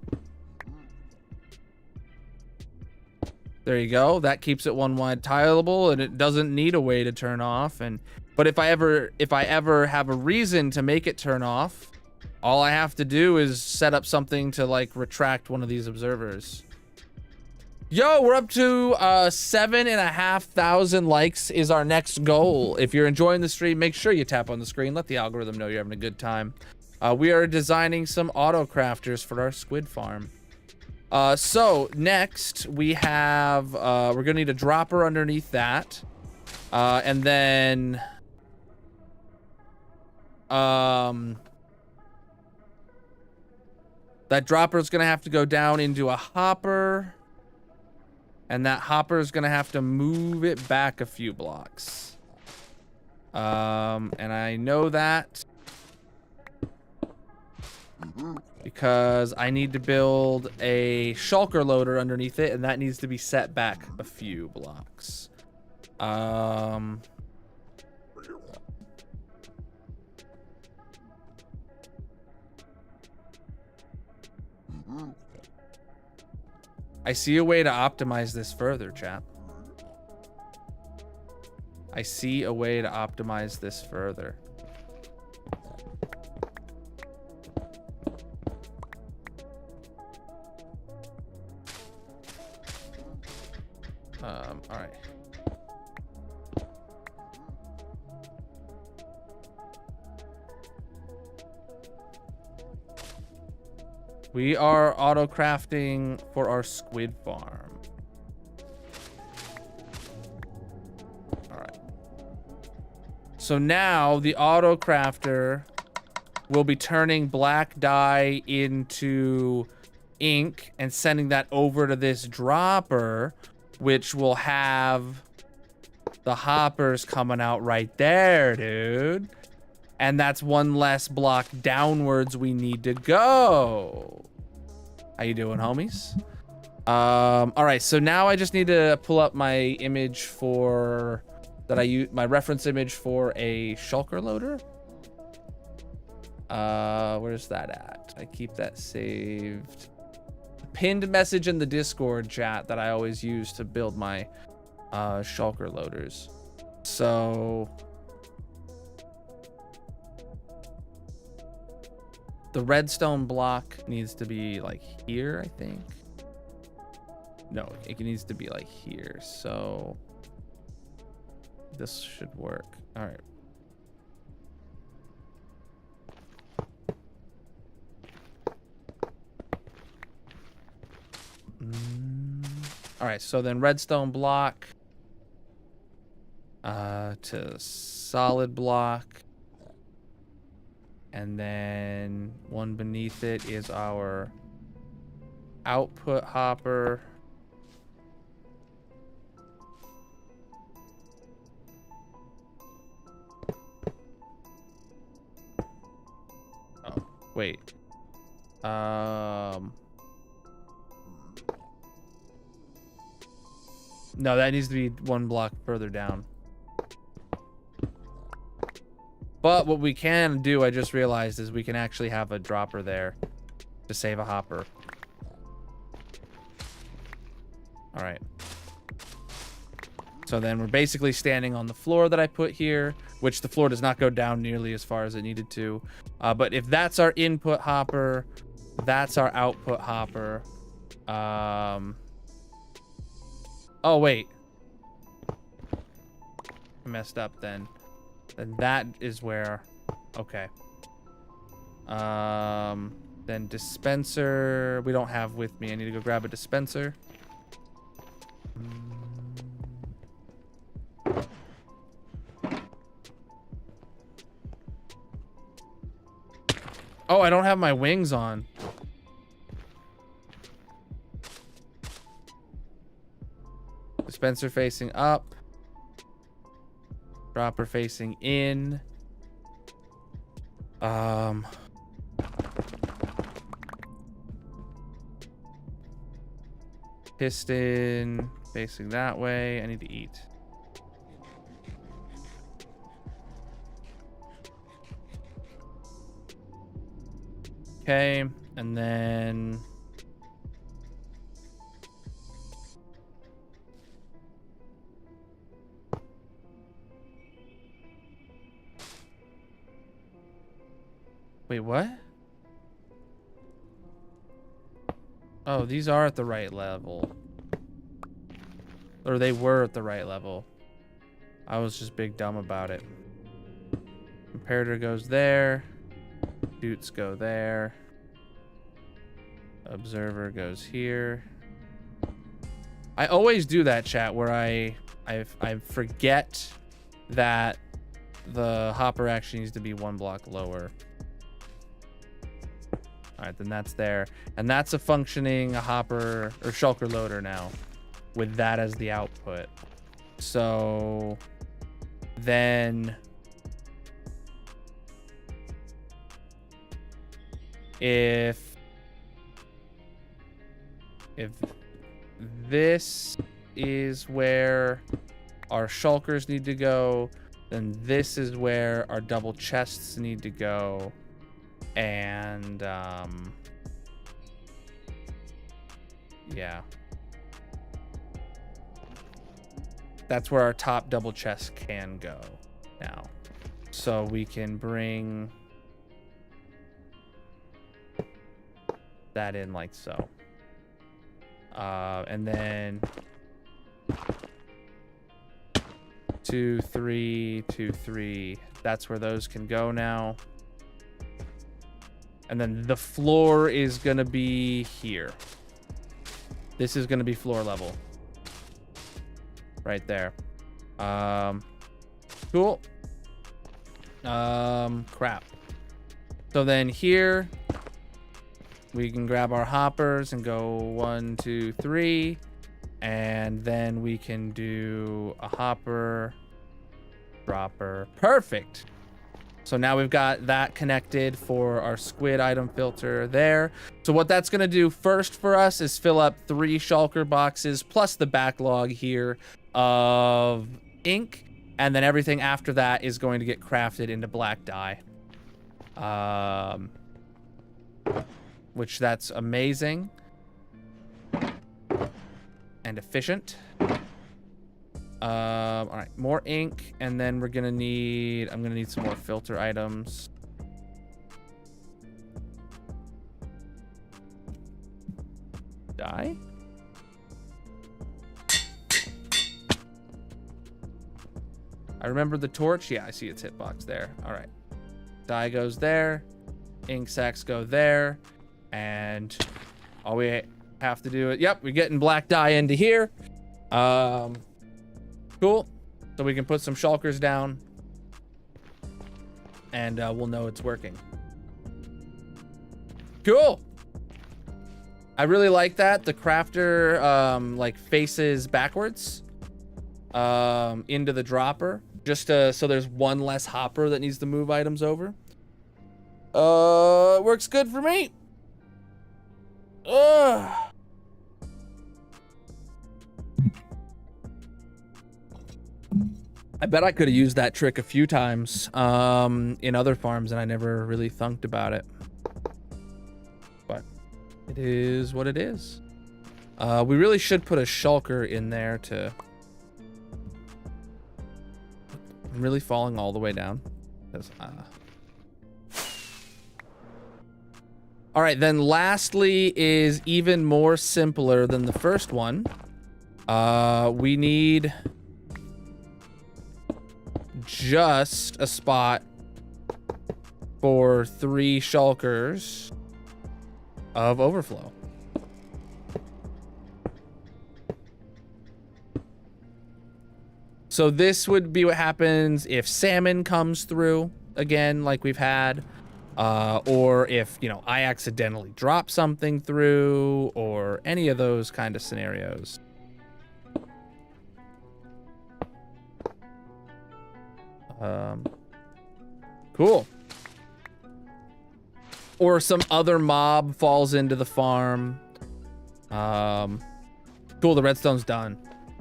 there you go. That keeps it one wide tileable, and it doesn't need a way to turn off. But if I ever have a reason to make it turn off, all I have to do is set up something to like retract one of these observers. Yo, we're up to 7,500 likes is our next goal. If you're enjoying the stream, make sure you tap on the screen. Let the algorithm know you're having a good time. We are designing some auto crafters for our squid farm. So next we have, we're gonna need a dropper underneath that. And then, that dropper is gonna have to go down into a hopper. And that hopper is gonna have to move it back a few blocks. And I know that because I need to build a shulker loader underneath it, and that needs to be set back a few blocks. I see a way to optimize this further, chat. I see a way to optimize this further. All right. We are auto crafting for our squid farm. All right. So now the auto crafter will be turning black dye into ink and sending that over to this dropper, which will have the hoppers coming out right there, dude. And that's one less block downwards we need to go. How you doing, homies? All right, so now I just need to pull up my image for that I use, my reference image for a shulker loader. Where's that at? I keep that saved. Pinned message in the Discord chat that I always use to build my shulker loaders. So the redstone block needs to be like here, I think. No, it needs to be like here. So this should work. All right. All right, so then redstone block to solid block. And then one beneath it is our output hopper. Oh, wait. No, that needs to be one block further down. But what we can do, I just realized, is we can actually have a dropper there to save a hopper. All right. So then we're basically standing on the floor that I put here, which the floor does not go down nearly as far as it needed to. But if that's our input hopper, that's our output hopper. Oh, wait. I messed up then. Then that is where, okay. Then dispenser, we don't have with me. I need to go grab a dispenser. Oh, I don't have my wings on. Dispenser facing up. Dropper facing in. Piston facing that way. I need to eat. Okay, and then wait, what? Oh, these are at the right level. Or they were at the right level. I was just big dumb about it. Comparator goes there. Shoots go there. Observer goes here. I always do that, chat, where I forget that the hopper actually needs to be 1 block lower. All right, then that's there. And that's a functioning hopper or shulker loader now with that as the output. So then if this is where our shulkers need to go, then this is where our double chests need to go. And yeah, that's where our top double chest can go now. So we can bring that in like so. And then 2, 3, 2, 3. That's where those can go now. And then the floor is gonna be here. This is gonna be floor level. Right there. Cool. Crap. So then here we can grab our hoppers and go 1, 2, 3. And then we can do a hopper, dropper. Perfect. So now we've got that connected for our squid item filter there. So what that's gonna do first for us is fill up 3 shulker boxes plus the backlog here of ink. And then everything after that is going to get crafted into black dye. Which that's amazing. And efficient. All right, more ink, and then I'm gonna need some more filter items. Dye? I remember the torch. Yeah, I see its hitbox there. All right, dye goes there, ink sacks go there, and all we have to do it. Yep, we're getting black dye into here. Cool. So we can put some shulkers down and we'll know it's working. Cool. I really like that. The crafter like faces backwards into the dropper, just so there's one less hopper that needs to move items over. Works good for me. I bet I could have used that trick a few times in other farms, and I never really thunked about it. But it is what it is. We really should put a shulker in there to... I'm really falling all the way down. All right, then lastly is even more simpler than the first one. We need just a spot for 3 shulkers of overflow. So this would be what happens if salmon comes through again, like we've had. or if, you know, I accidentally drop something through, or any of those kind of scenarios. Cool. Or some other mob falls into the farm. Cool, the redstone's done.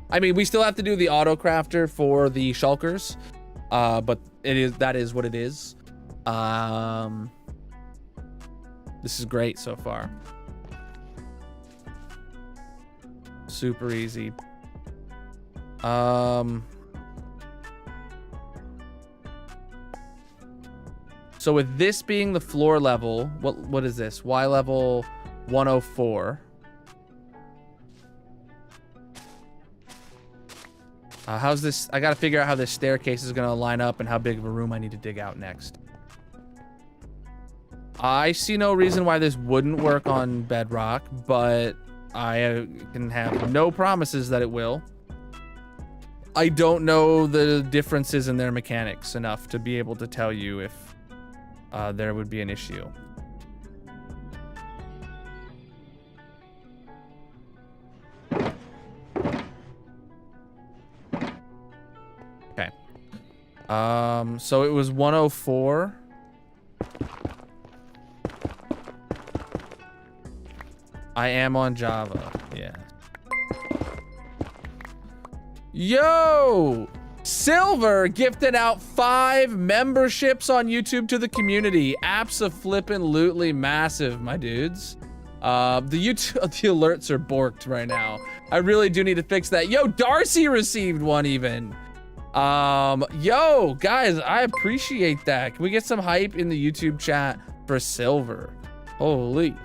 I mean, we still have to do the auto crafter for the shulkers, but that is what it is. This is great so far. Super easy. So with this being the floor level, what is this? Y level 104. How's this? I gotta figure out how this staircase is gonna line up and how big of a room I need to dig out next. I see no reason why this wouldn't work on bedrock, but I can have no promises that it will. I don't know the differences in their mechanics enough to be able to tell you if there would be an issue. Okay. So it was 104. I am on Java. Yeah. Yo! Silver gifted out 5 memberships on YouTube to the community. Abso-flippin'-lutely massive, my dudes. The alerts are borked right now. I really do need to fix that. Yo, Darcy received one even. Yo, guys, I appreciate that. Can we get some hype in the YouTube chat for Silver? Holy.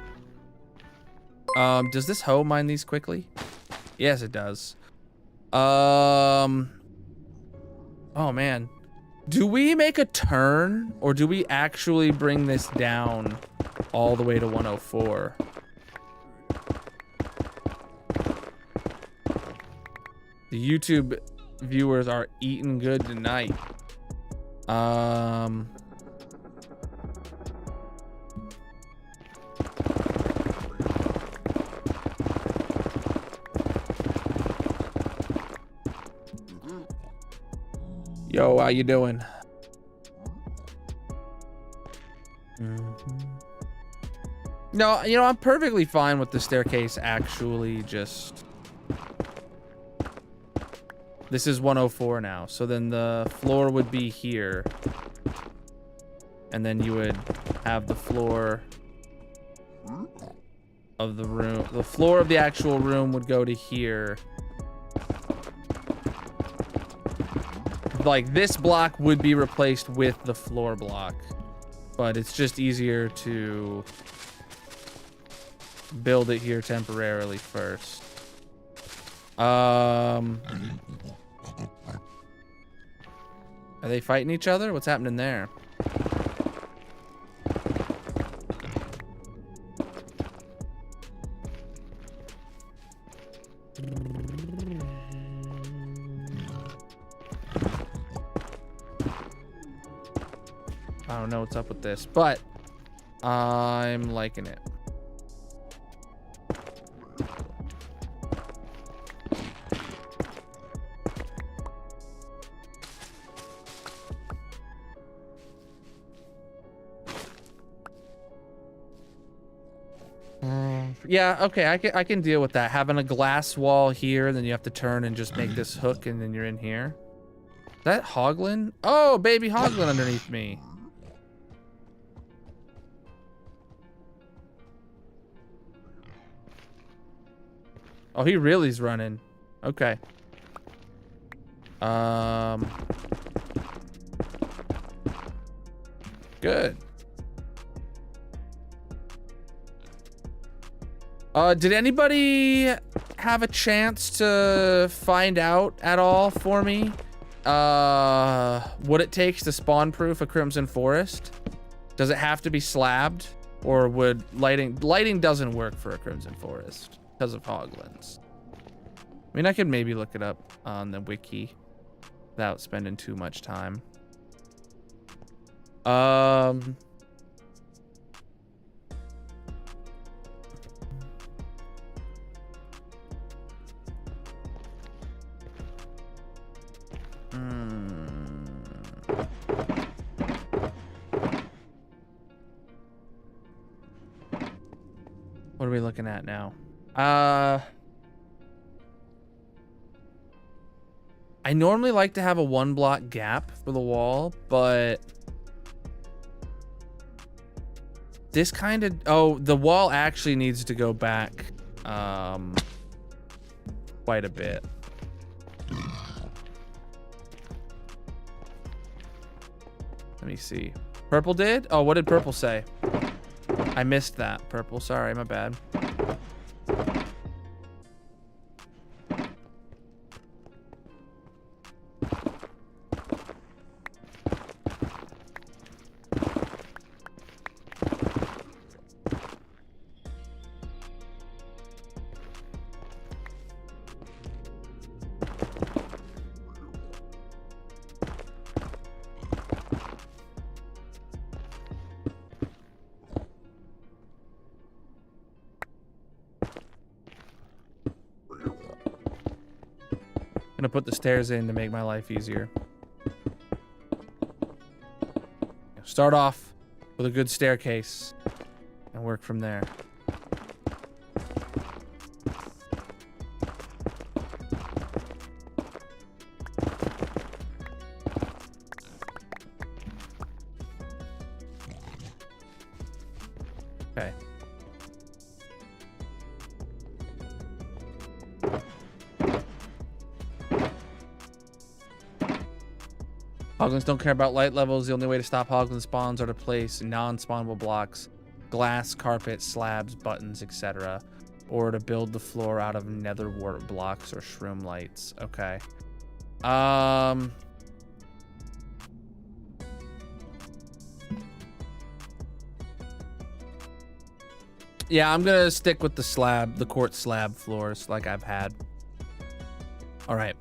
Does this hoe mine these quickly? Yes, it does. Oh man, do we make a turn or do we actually bring this down all the way to 104? The YouTube viewers are eating good tonight. Yo, how you doing? No, you know, I'm perfectly fine with the staircase actually just... This is 104 now, so then the floor would be here. And then you would have the floor of the room. The floor of the actual room would go to here. Like, this block would be replaced with the floor block, but it's just easier to build it here temporarily first. Are they fighting each other? What's happening there? I don't know what's up with this, but I'm liking it. Yeah, okay, I can deal with that. Having a glass wall here, then you have to turn and just make this hook, and then you're in here. Is that Hoglin? Oh, baby Hoglin underneath me. Oh, he really's running. Okay. Good. Did anybody have a chance to find out at all for me what it takes to spawn proof a Crimson Forest? Does it have to be slabbed, or would lighting doesn't work for a Crimson Forest because of Hoglins? I mean, I could maybe look it up on the wiki without spending too much time. What are we looking at now? I normally like to have a 1-block gap for the wall, but this kind of, oh, the wall actually needs to go back quite a bit. Let me see. Purple did? Oh, what did purple say? I missed that. Purple, sorry, my bad. Gonna put the stairs in to make my life easier. Start off with a good staircase and work from there. Okay. Hoglins don't care about light levels. The only way to stop Hoglin spawns are to place non-spawnable blocks, glass, carpet, slabs, buttons, etc. Or to build the floor out of nether wart blocks or shroom lights. Okay. Yeah, I'm gonna stick with the slab, the quartz slab floors like I've had. All right.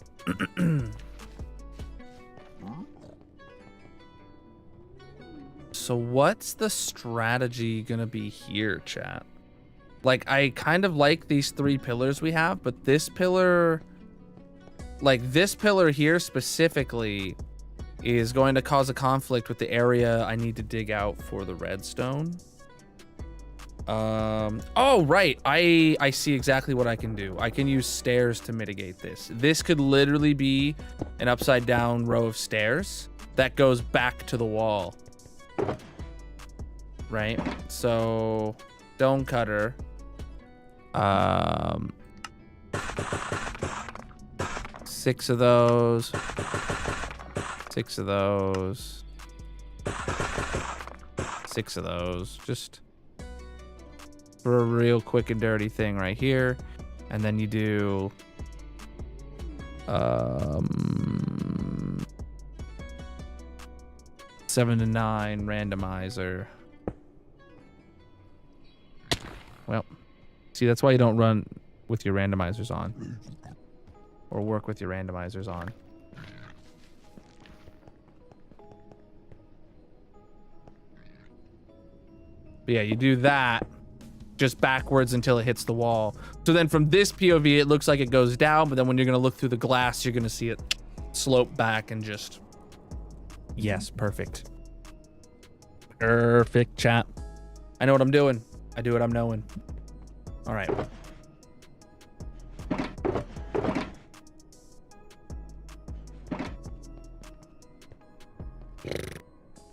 So what's the strategy gonna be here, chat? Like, I kind of like these 3 pillars we have, but this pillar, like this pillar here specifically, is going to cause a conflict with the area I need to dig out for the redstone. Oh, right. I see exactly what I can do. I can use stairs to mitigate this. This could literally be an upside down row of stairs that goes back to the wall. Right? So, stone cutter. 6 of those. 6 of those. 6 of those. Just for a real quick and dirty thing right here. And then you do 7 to 9 randomizer. Well, see, that's why you don't run with your randomizers on, or work with your randomizers on. But yeah, you do that just backwards until it hits the wall. So then from this POV, it looks like it goes down, but then when you're gonna look through the glass, you're gonna see it slope back and just, yes, perfect. Perfect, chat. I know what I'm doing. I do what I'm knowing. All right.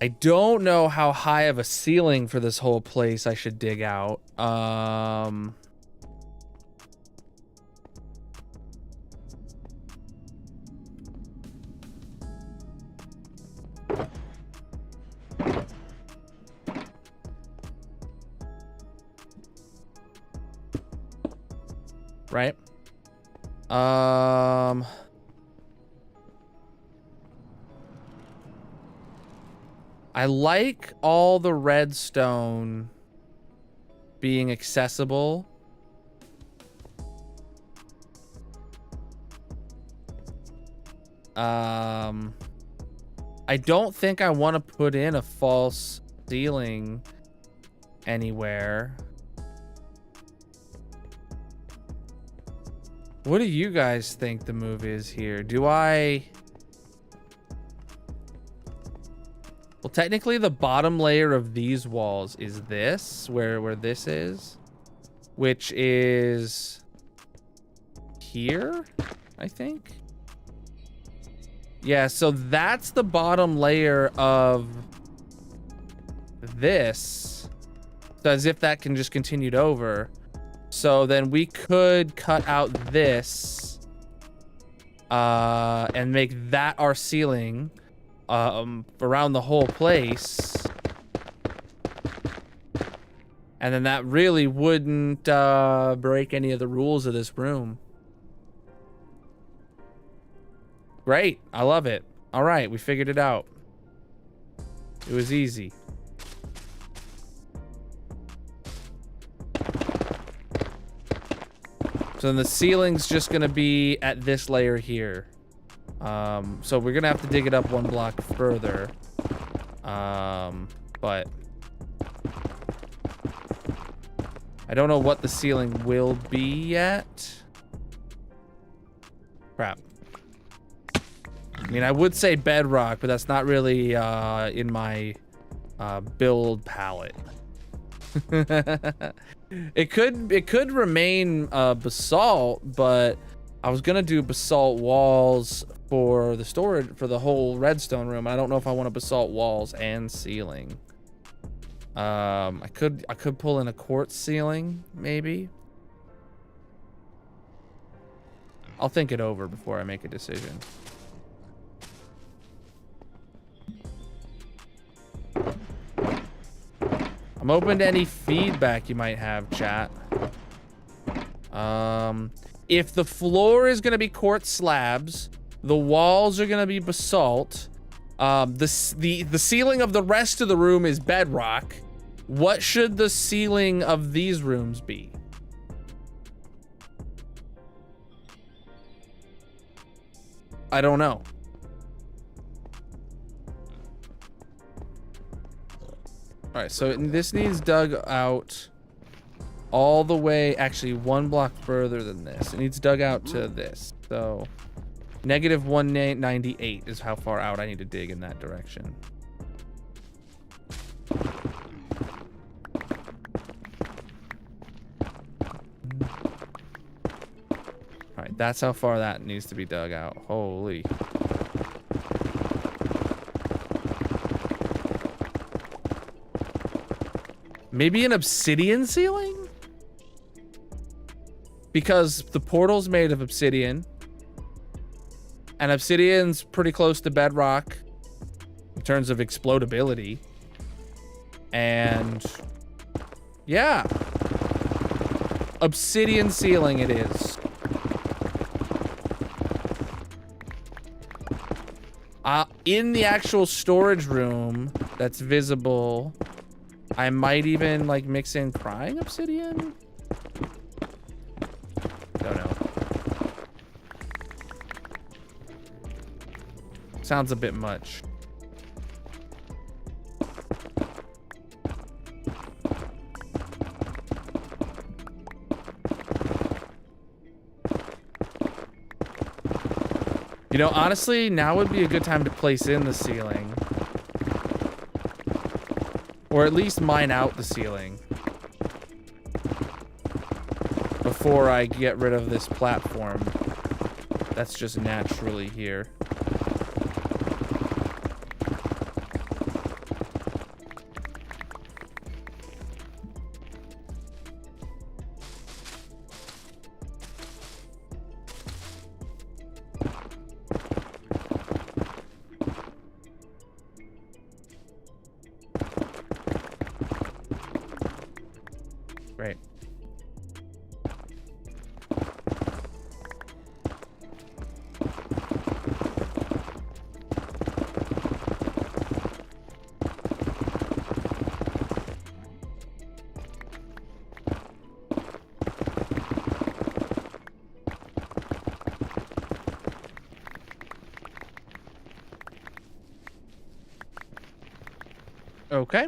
I don't know how high of a ceiling for this whole place I should dig out. Right? I like all the redstone being accessible. I don't think I want to put in a false ceiling anywhere. What do you guys think the move is here? Do I Well, technically the bottom layer of these walls is this, where this is, which is here, I think. Yeah, so that's the bottom layer of this. So as if that can just continued over. So then we could cut out this and make that our ceiling around the whole place. And then that really wouldn't break any of the rules of this room. Great, I love it. All right, we figured it out. It was easy. So then the ceiling's just gonna be at this layer here. So we're gonna have to dig it up one block further. But I don't know what the ceiling will be yet. Crap. I mean, I would say bedrock, but that's not really in my build palette. It could remain basalt, but I was gonna do basalt walls for the storage for the whole redstone room. I don't know if I want to basalt walls and ceiling. I could pull in a quartz ceiling, maybe. I'll think it over before I make a decision. I'm open to any feedback you might have, chat. If the floor is gonna be quartz slabs, the walls are gonna be basalt, the ceiling of the rest of the room is bedrock, what should the ceiling of these rooms be? I don't know. All right, so this needs dug out all the way, actually one block further than this. It needs dug out to this. So negative 198 is how far out I need to dig in that direction. All right, that's how far that needs to be dug out. Holy. Maybe an obsidian ceiling? Because the portal's made of obsidian. And obsidian's pretty close to bedrock in terms of explodability. And yeah. Obsidian ceiling it is. In the actual storage room that's visible, I might even like mix in crying obsidian. Don't know. Sounds a bit much. You know, honestly, now would be a good time to place in the ceiling. Or at least mine out the ceiling. Before I get rid of this platform that's just naturally here. Great. Okay.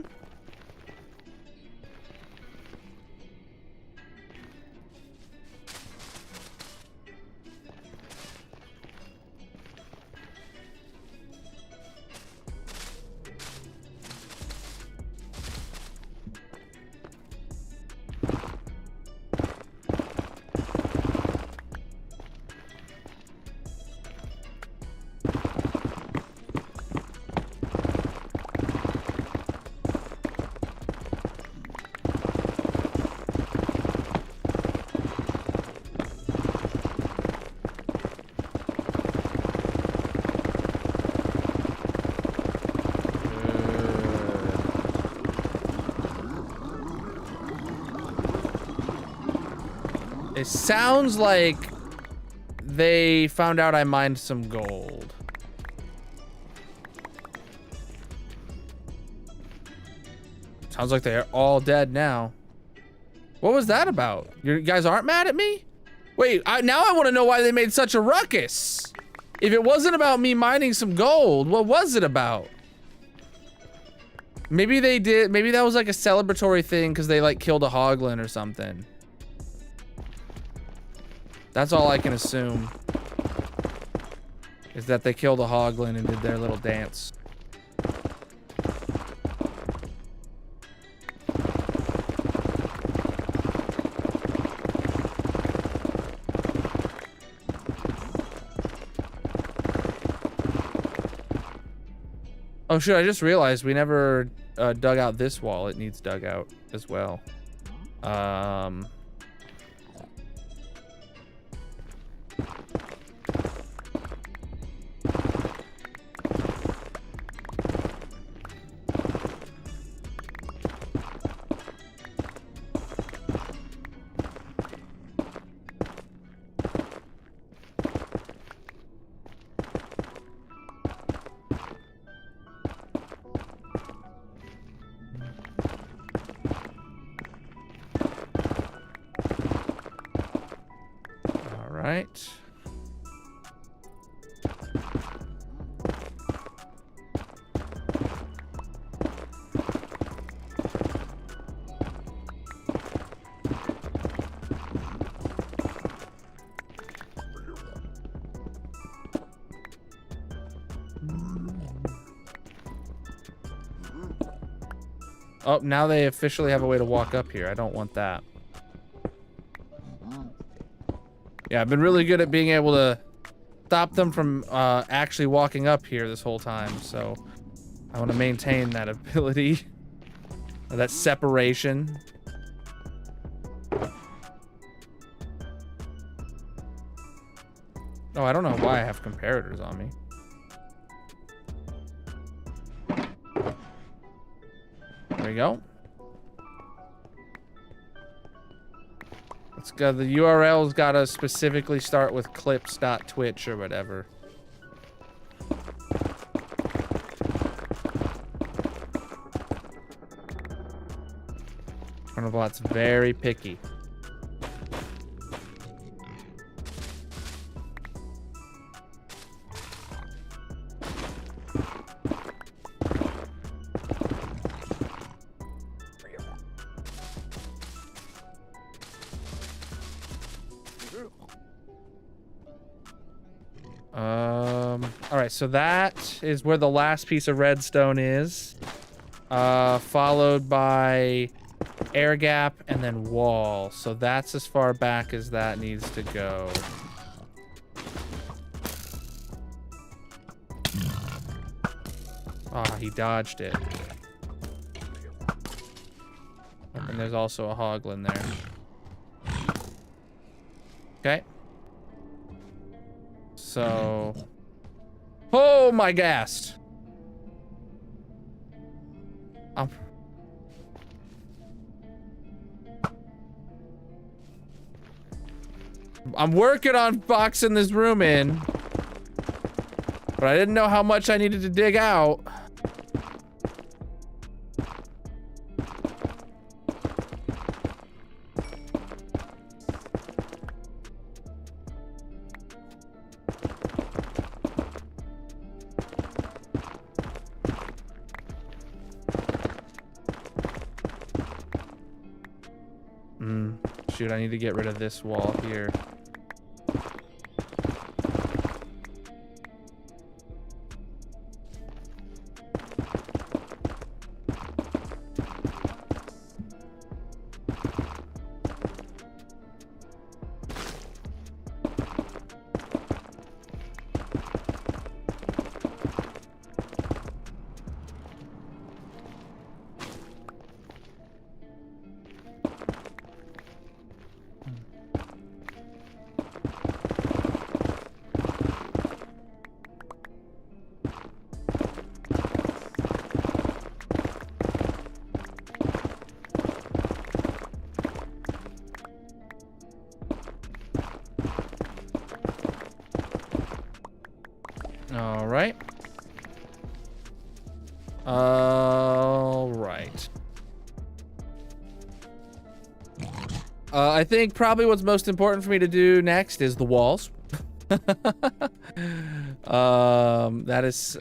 It sounds like they found out I mined some gold. Sounds like they're all dead now. What was that about? You guys aren't mad at me? Wait, now I want to know why they made such a ruckus. If it wasn't about me mining some gold, what was it about? Maybe they did, maybe that was like a celebratory thing because they like killed a hoglin or something. That's all I can assume. Is that they killed a hoglin and did their little dance. Oh shoot, I just realized we never dug out this wall. It needs dug out as well. Right. Oh, now they officially have a way to walk up here. I don't want that. Yeah, I've been really good at being able to stop them from actually walking up here this whole time, so I want to maintain that ability, that separation. Oh, I don't know why I have comparators on me. There we go. Let's go. The URL's gotta specifically start with clips.twitch or whatever. Chronobot's very picky. All right, so that is where the last piece of redstone is, followed by air gap and then wall. So that's as far back as that needs to go. Ah, he dodged it. And then there's also a hoglin there. Okay. So, oh my ghast. I'm working on boxing this room in, but I didn't know how much I needed to dig out. Shoot, I need to get rid of this wall here. All right. I think probably what's most important for me to do next is the walls. That is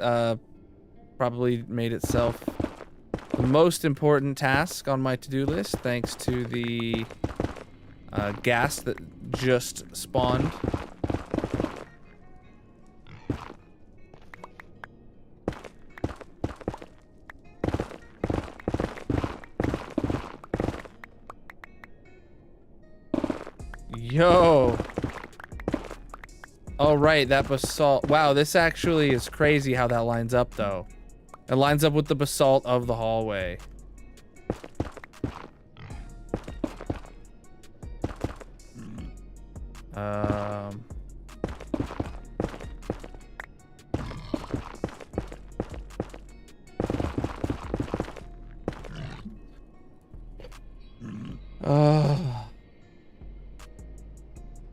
probably made itself the most important task on my to-do list, thanks to the gas that just spawned. Yo. Oh, right, that basalt. Wow, this actually is crazy how that lines up, though. It lines up with the basalt of the hallway.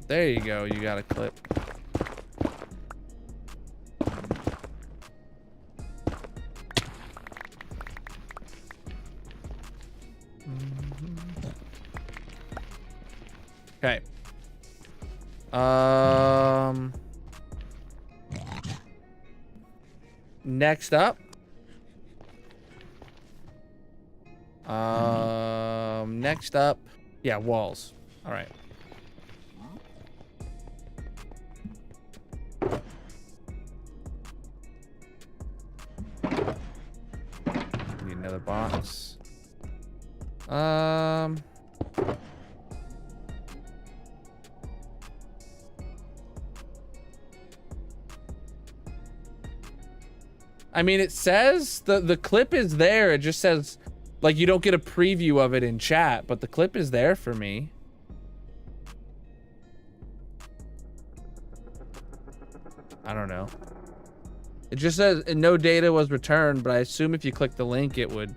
There you go, you got a clip. Okay. Next up. Next up. Yeah, walls. All right. Need another box. I mean, it says the clip is there. It just says, like, you don't get a preview of it in chat, but the clip is there for me. I don't know. It just says no data was returned, but I assume if you click the link, it would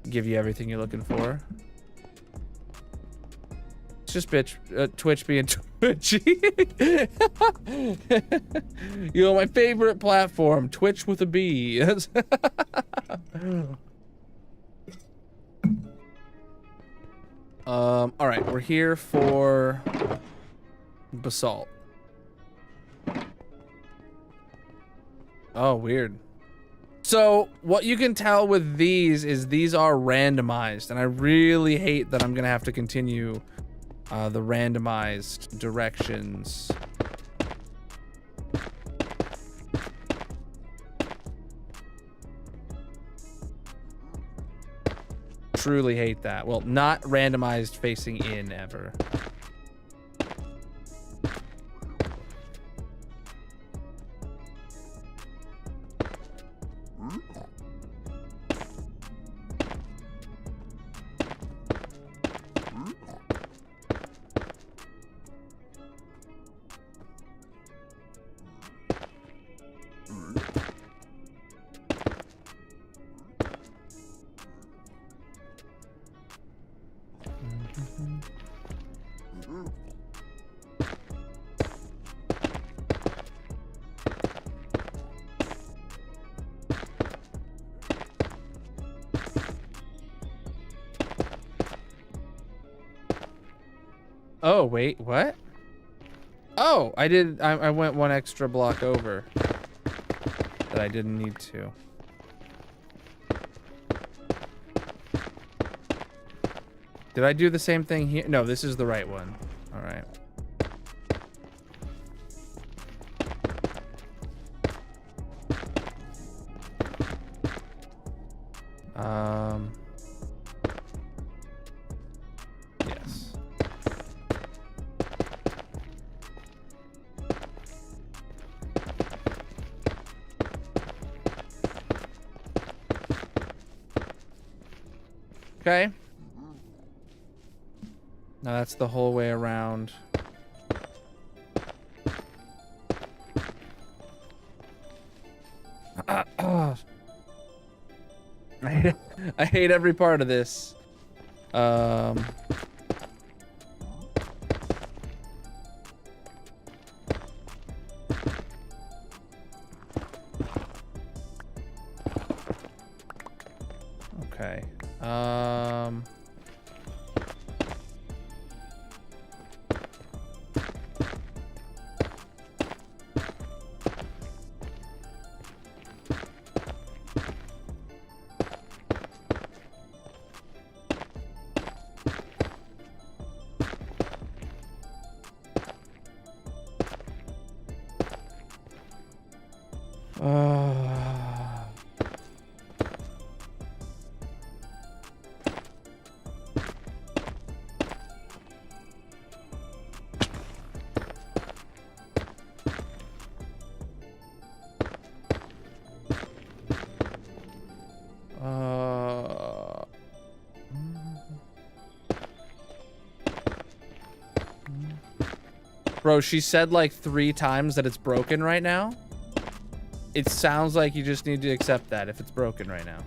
give you everything you're looking for. It's just Twitch being twitchy. You know, my favorite platform, Twitch with a B. All right, we're here for basalt. Oh, weird. So what you can tell with these is these are randomized, and I really hate that I'm gonna have to continue the randomized directions. Truly hate that. Well, not randomized facing in ever. Oh, wait, what? Oh, I went one extra block over that I didn't need to. Did I do the same thing here? No, this is the right one. All right. Yes. Okay. Now that's the whole way around. I hate every part of this. Okay. Bro, she said like 3 times that it's broken right now. It sounds like you just need to accept that if it's broken right now.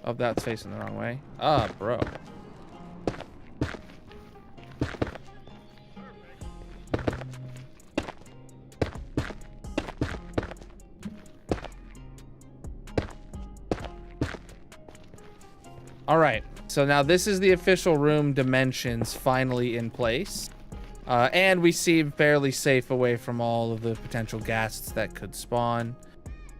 Oh, that's facing the wrong way. Ah, bro. All right, so now this is the official room dimensions finally in place. And we seem fairly safe away from all of the potential ghasts that could spawn.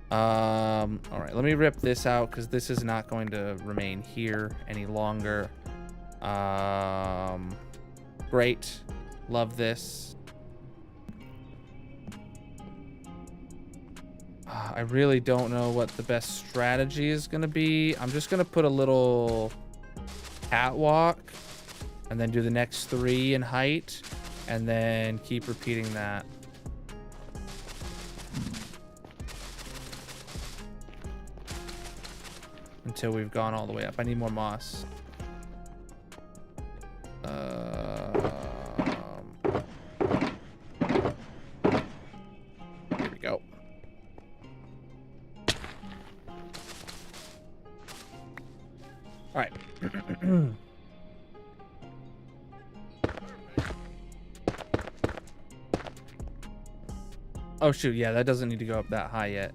All right, let me rip this out because this is not going to remain here any longer. Great. Love this. I really don't know what the best strategy is going to be. I'm just going to put a little catwalk and then do the next 3 in height and then keep repeating that. Until we've gone all the way up. I need more moss. Here we go. All right. Oh shoot, yeah, that doesn't need to go up that high yet.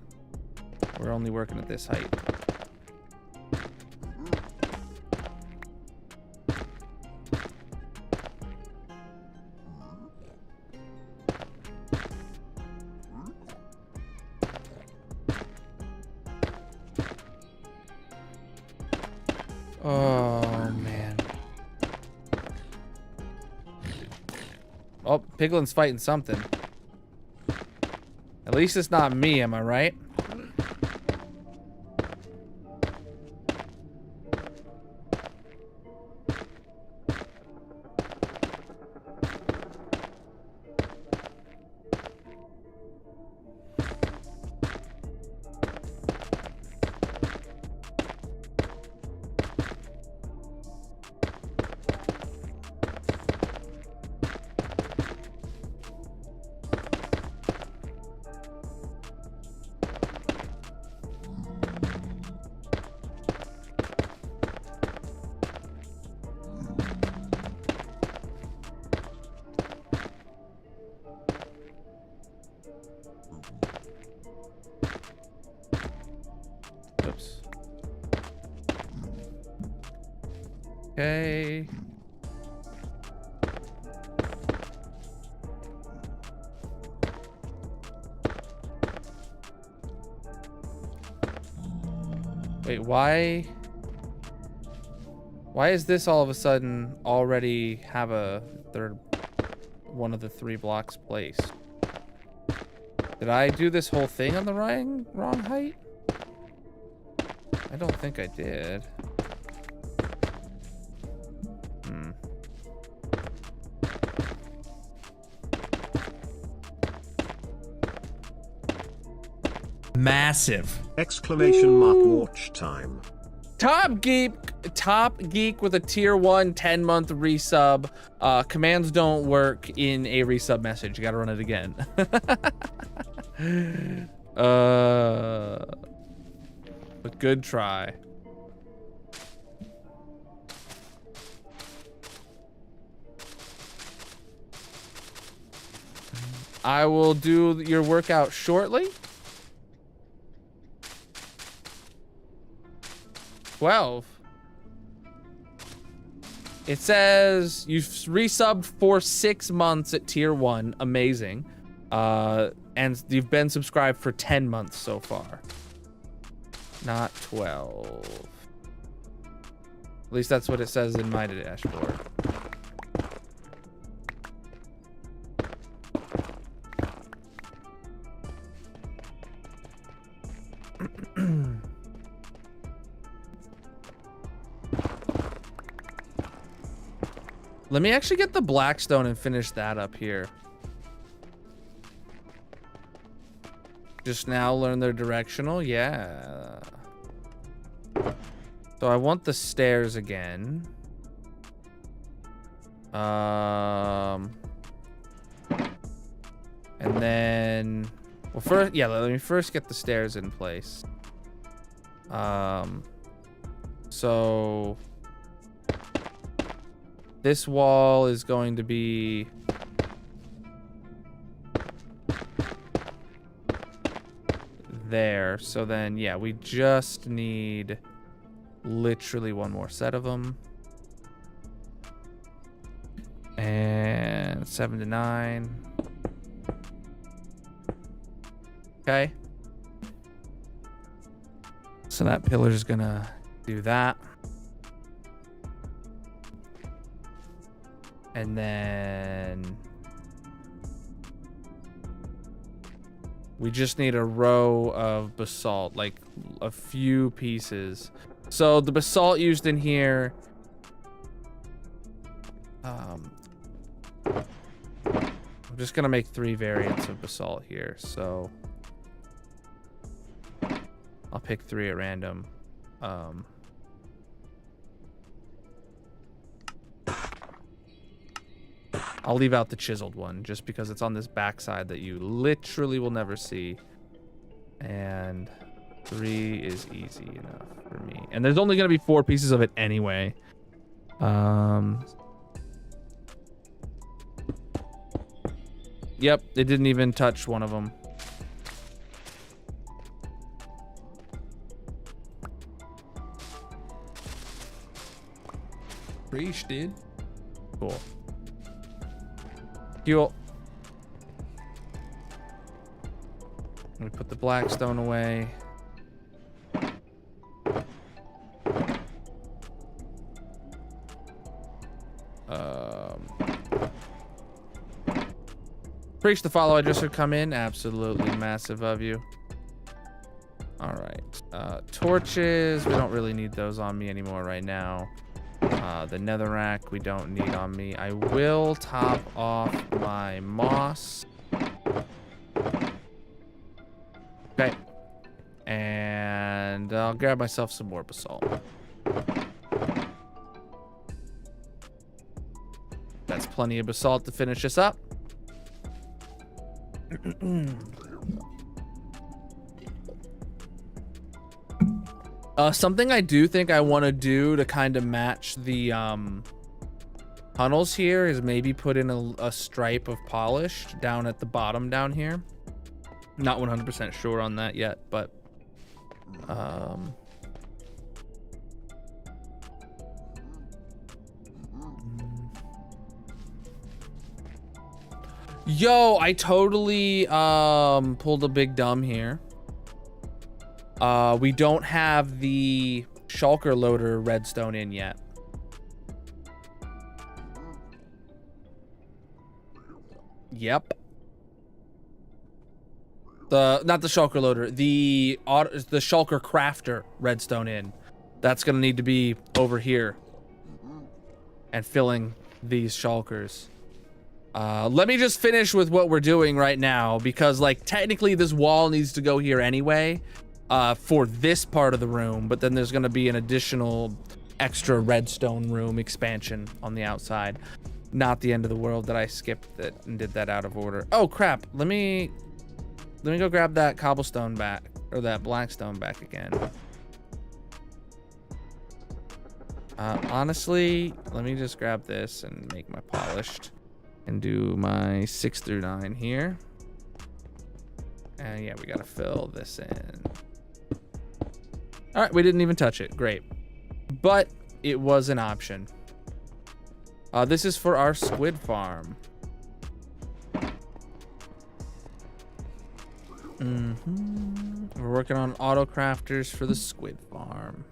We're only working at this height. Oh, man. Oh, Piglin's fighting something. At least it's not me, am I right? Oops. Okay. Wait, why is this all of a sudden already have a third one of the 3 blocks placed? Did I do this whole thing on the wrong height? I don't think I did.
Massive.
Exclamation mark watch time.
Top Geek with a tier 1 10-month resub. Commands don't work in a resub message. You gotta run it again. But good try. I will do your workout shortly. 12. It says you've resubbed for 6 months at tier 1. Amazing. And you've been subscribed for 10 months so far. Not 12. At least that's what it says in my dashboard. Let me actually get the Blackstone and finish that up here. Just now learn their directional, yeah. So I want the stairs again. And then, well, first, yeah, let me first get the stairs in place. So this wall is going to be there. So then, yeah, we just need literally one more set of them. And 7 to 9. Okay. So that pillar's gonna do that. And then we just need a row of basalt, like a few pieces. So the basalt used in here, I'm just gonna make 3 variants of basalt here. So I'll pick 3 at random. I'll leave out the chiseled one just because it's on this backside that you literally will never see. And 3 is easy enough for me. And there's only going to be 4 pieces of it anyway. Yep, it didn't even touch one of them.
Preach, dude.
Cool. Fuel. Let me put the Blackstone away. Preach the follow I just heard come in. Absolutely massive of you. All right. Torches. We don't really need those on me anymore right now. The netherrack we don't need on me. I will top off my moss. Okay. And I'll grab myself some more basalt. That's plenty of basalt to finish this up. Something I do think I want to do to kind of match the tunnels here is maybe put in a stripe of polished down at the bottom down here. Not 100% sure on that yet, but yo, I totally pulled a big dumb here. We don't have the shulker loader redstone in yet. Yep. Not the shulker loader, the shulker crafter redstone in. That's gonna need to be over here and filling these shulkers. Let me just finish with what we're doing right now, because like technically this wall needs to go here anyway, for this part of the room, but then there's gonna be an additional extra redstone room expansion on the outside. Not the end of the world that I skipped that and did that out of order. Oh crap, let me go grab that cobblestone back, or that blackstone back again. Honestly, let me just grab this and make my polished and do my 6 through 9 here. And yeah, we gotta fill this in. All right, we didn't even touch it, great. But it was an option. This is for our squid farm. We're working on auto crafters for the squid farm.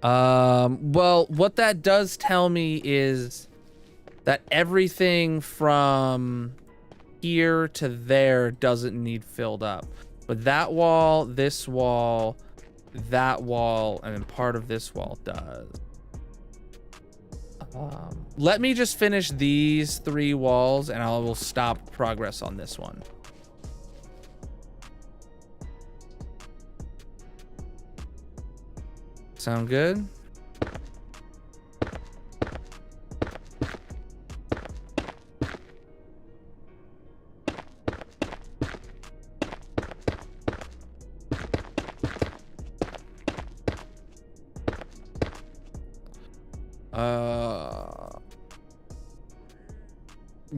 Well, what that does tell me is that everything from here to there doesn't need filled up. But that wall, this wall, that wall, and then part of this wall does. Let me just finish these 3 walls and I will stop progress on this one. Sound good?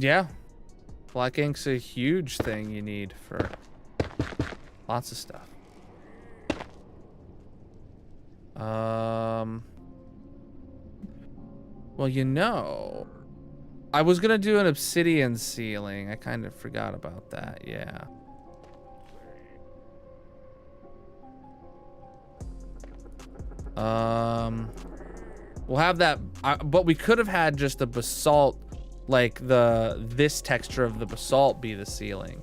Yeah. Black ink's a huge thing you need for lots of stuff. Well, you know, I was gonna do an obsidian ceiling. I kind of forgot about that, yeah. We'll have that, but we could have had just a basalt, like this texture of the basalt be the ceiling.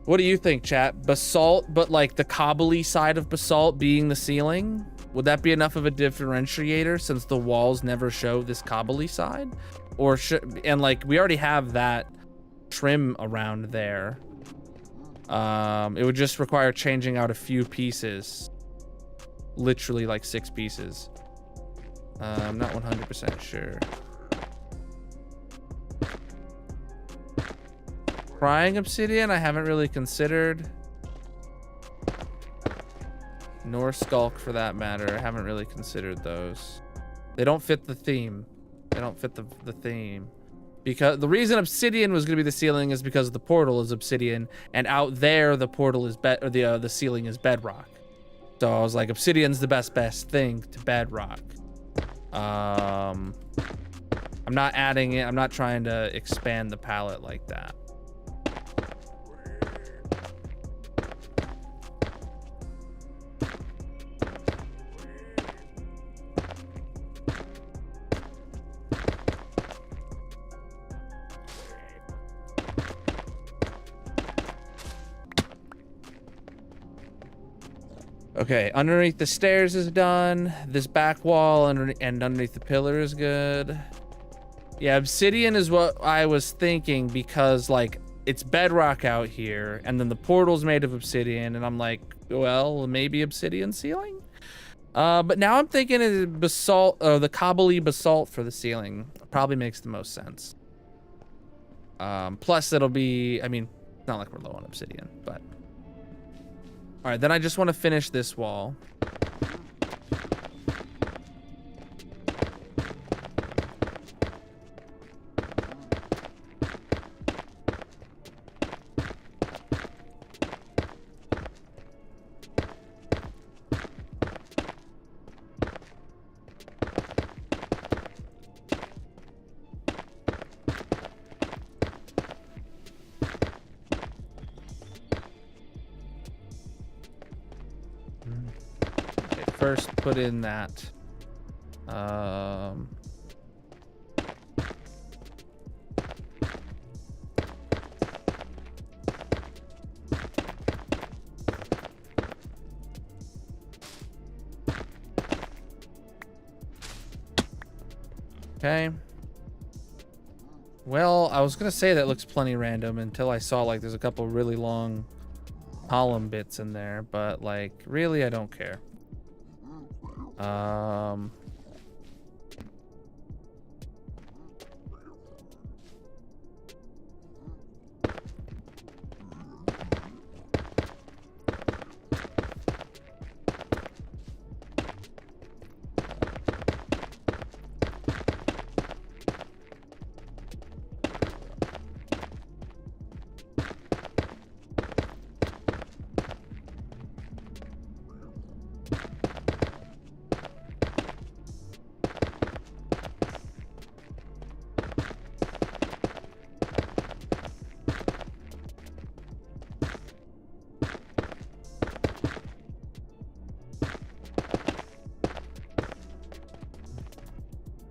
What do you think, chat? Basalt, but like the cobbly side of basalt being the ceiling? Would that be enough of a differentiator since the walls never show this cobbly side? Or should, and like we already have that trim around there. It would just require changing out a few pieces. Literally like 6 pieces. I'm not 100% sure. Prying obsidian, I haven't really considered. Nor skulk for that matter. I haven't really considered those. They don't fit the theme. They don't fit the theme. Because the reason obsidian was going to be the ceiling is because the portal is obsidian, and out there the portal is the ceiling is bedrock. So I was like, obsidian's the best thing to bedrock. I'm not adding it. I'm not trying to expand the palette like that. Okay, underneath the stairs is done. This back wall and underneath the pillar is good. Yeah, obsidian is what I was thinking because like it's bedrock out here and then the portal's made of obsidian and I'm like, well, maybe obsidian ceiling? But now I'm thinking it's basalt, the cobbly basalt for the ceiling probably makes the most sense. Plus it'll be, I mean, it's not like we're low on obsidian, but. All right, then I just want to finish this wall. First put in that Okay. Well, I was gonna say that looks plenty random until I saw like there's a couple really long column bits in there, but like really I don't care.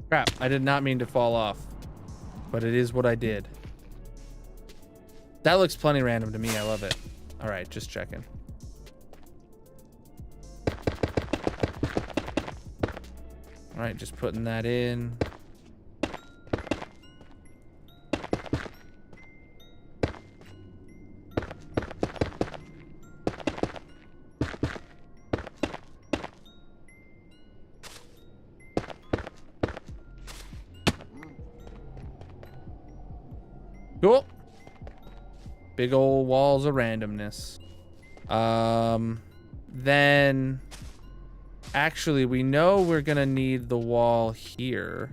Crap, I did not mean to fall off, but it is what I did. That looks plenty random to me. I love it. All right, just checking. All right, just putting that in. Cool. Big old walls of randomness. Then actually we know we're gonna need the wall here.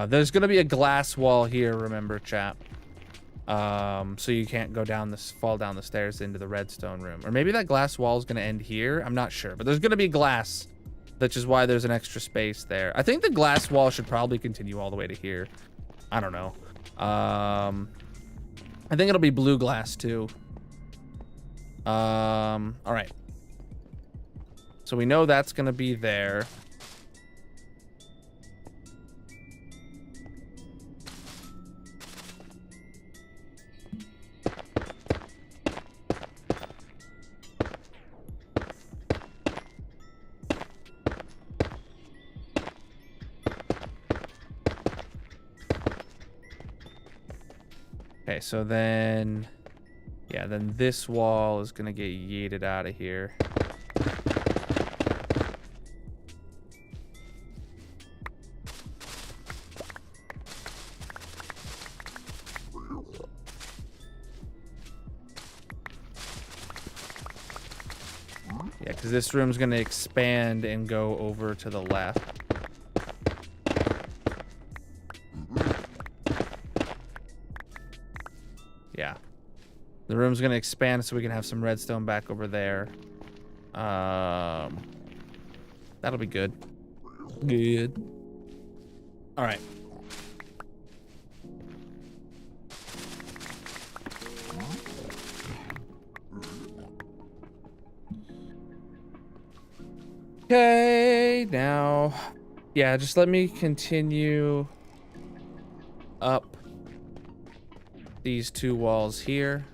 There's gonna be a glass wall here, remember, chat. So you can't go down this, fall down the stairs into the redstone room. Or maybe that glass wall is going to end here. I'm not sure, but there's going to be glass, which is why there's an extra space there. I think the glass wall should probably continue all the way to here. I don't know. I think it'll be blue glass too. All right. So we know that's going to be there. Okay, so then, yeah, then this wall is gonna get yeeted out of here. Yeah, because this room's gonna expand and go over to the left. Yeah, the room's gonna expand so we can have some redstone back over there. That'll be good. Good. All right. Okay, now, yeah, just let me continue up these two walls here.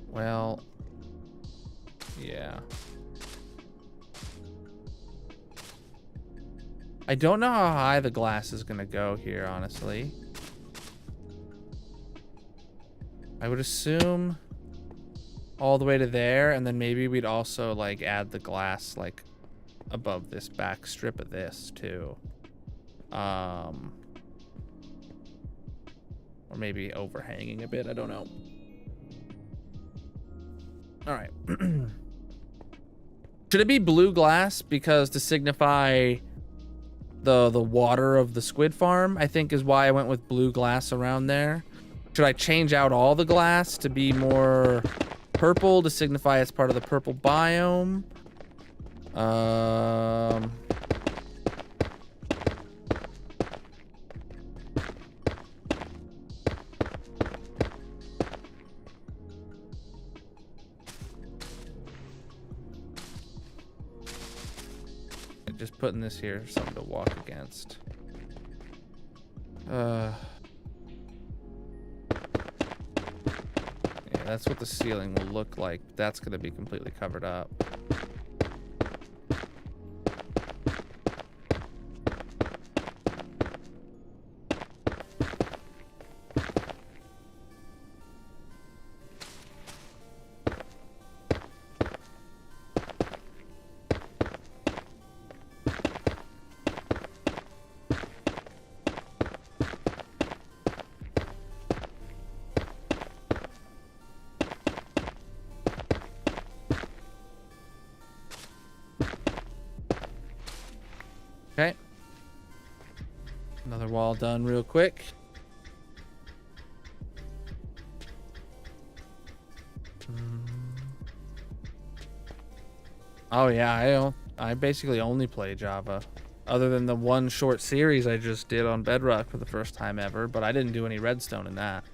Well, yeah. I don't know how high the glass is gonna go here, honestly. I would assume all the way to there, and then maybe we'd also like add the glass like above this back strip of this too. Or maybe overhanging a bit, I don't know. All right. Should it be blue glass because to signify the water of the squid farm, I think is why I went with blue glass around there. Should I change out all the glass to be more purple to signify it's part of the purple biome? just putting this here, something to walk against. Yeah, that's what the ceiling will look like. That's gonna be completely covered up. Okay. Another wall done real quick. Oh yeah, I basically only play Java. Other than the one short series I just did on Bedrock for the first time ever, but I didn't do any redstone in that.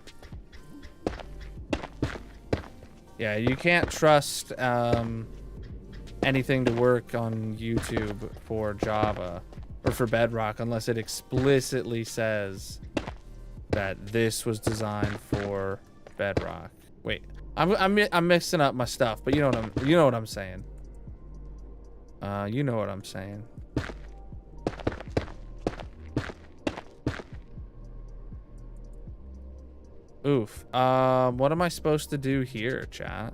Yeah, you can't trust anything to work on YouTube for Java or for Bedrock unless it explicitly says that this was designed for Bedrock. Wait, I'm mixing up my stuff, but you know what I'm saying. You know what I'm saying. Oof. What am I supposed to do here, chat?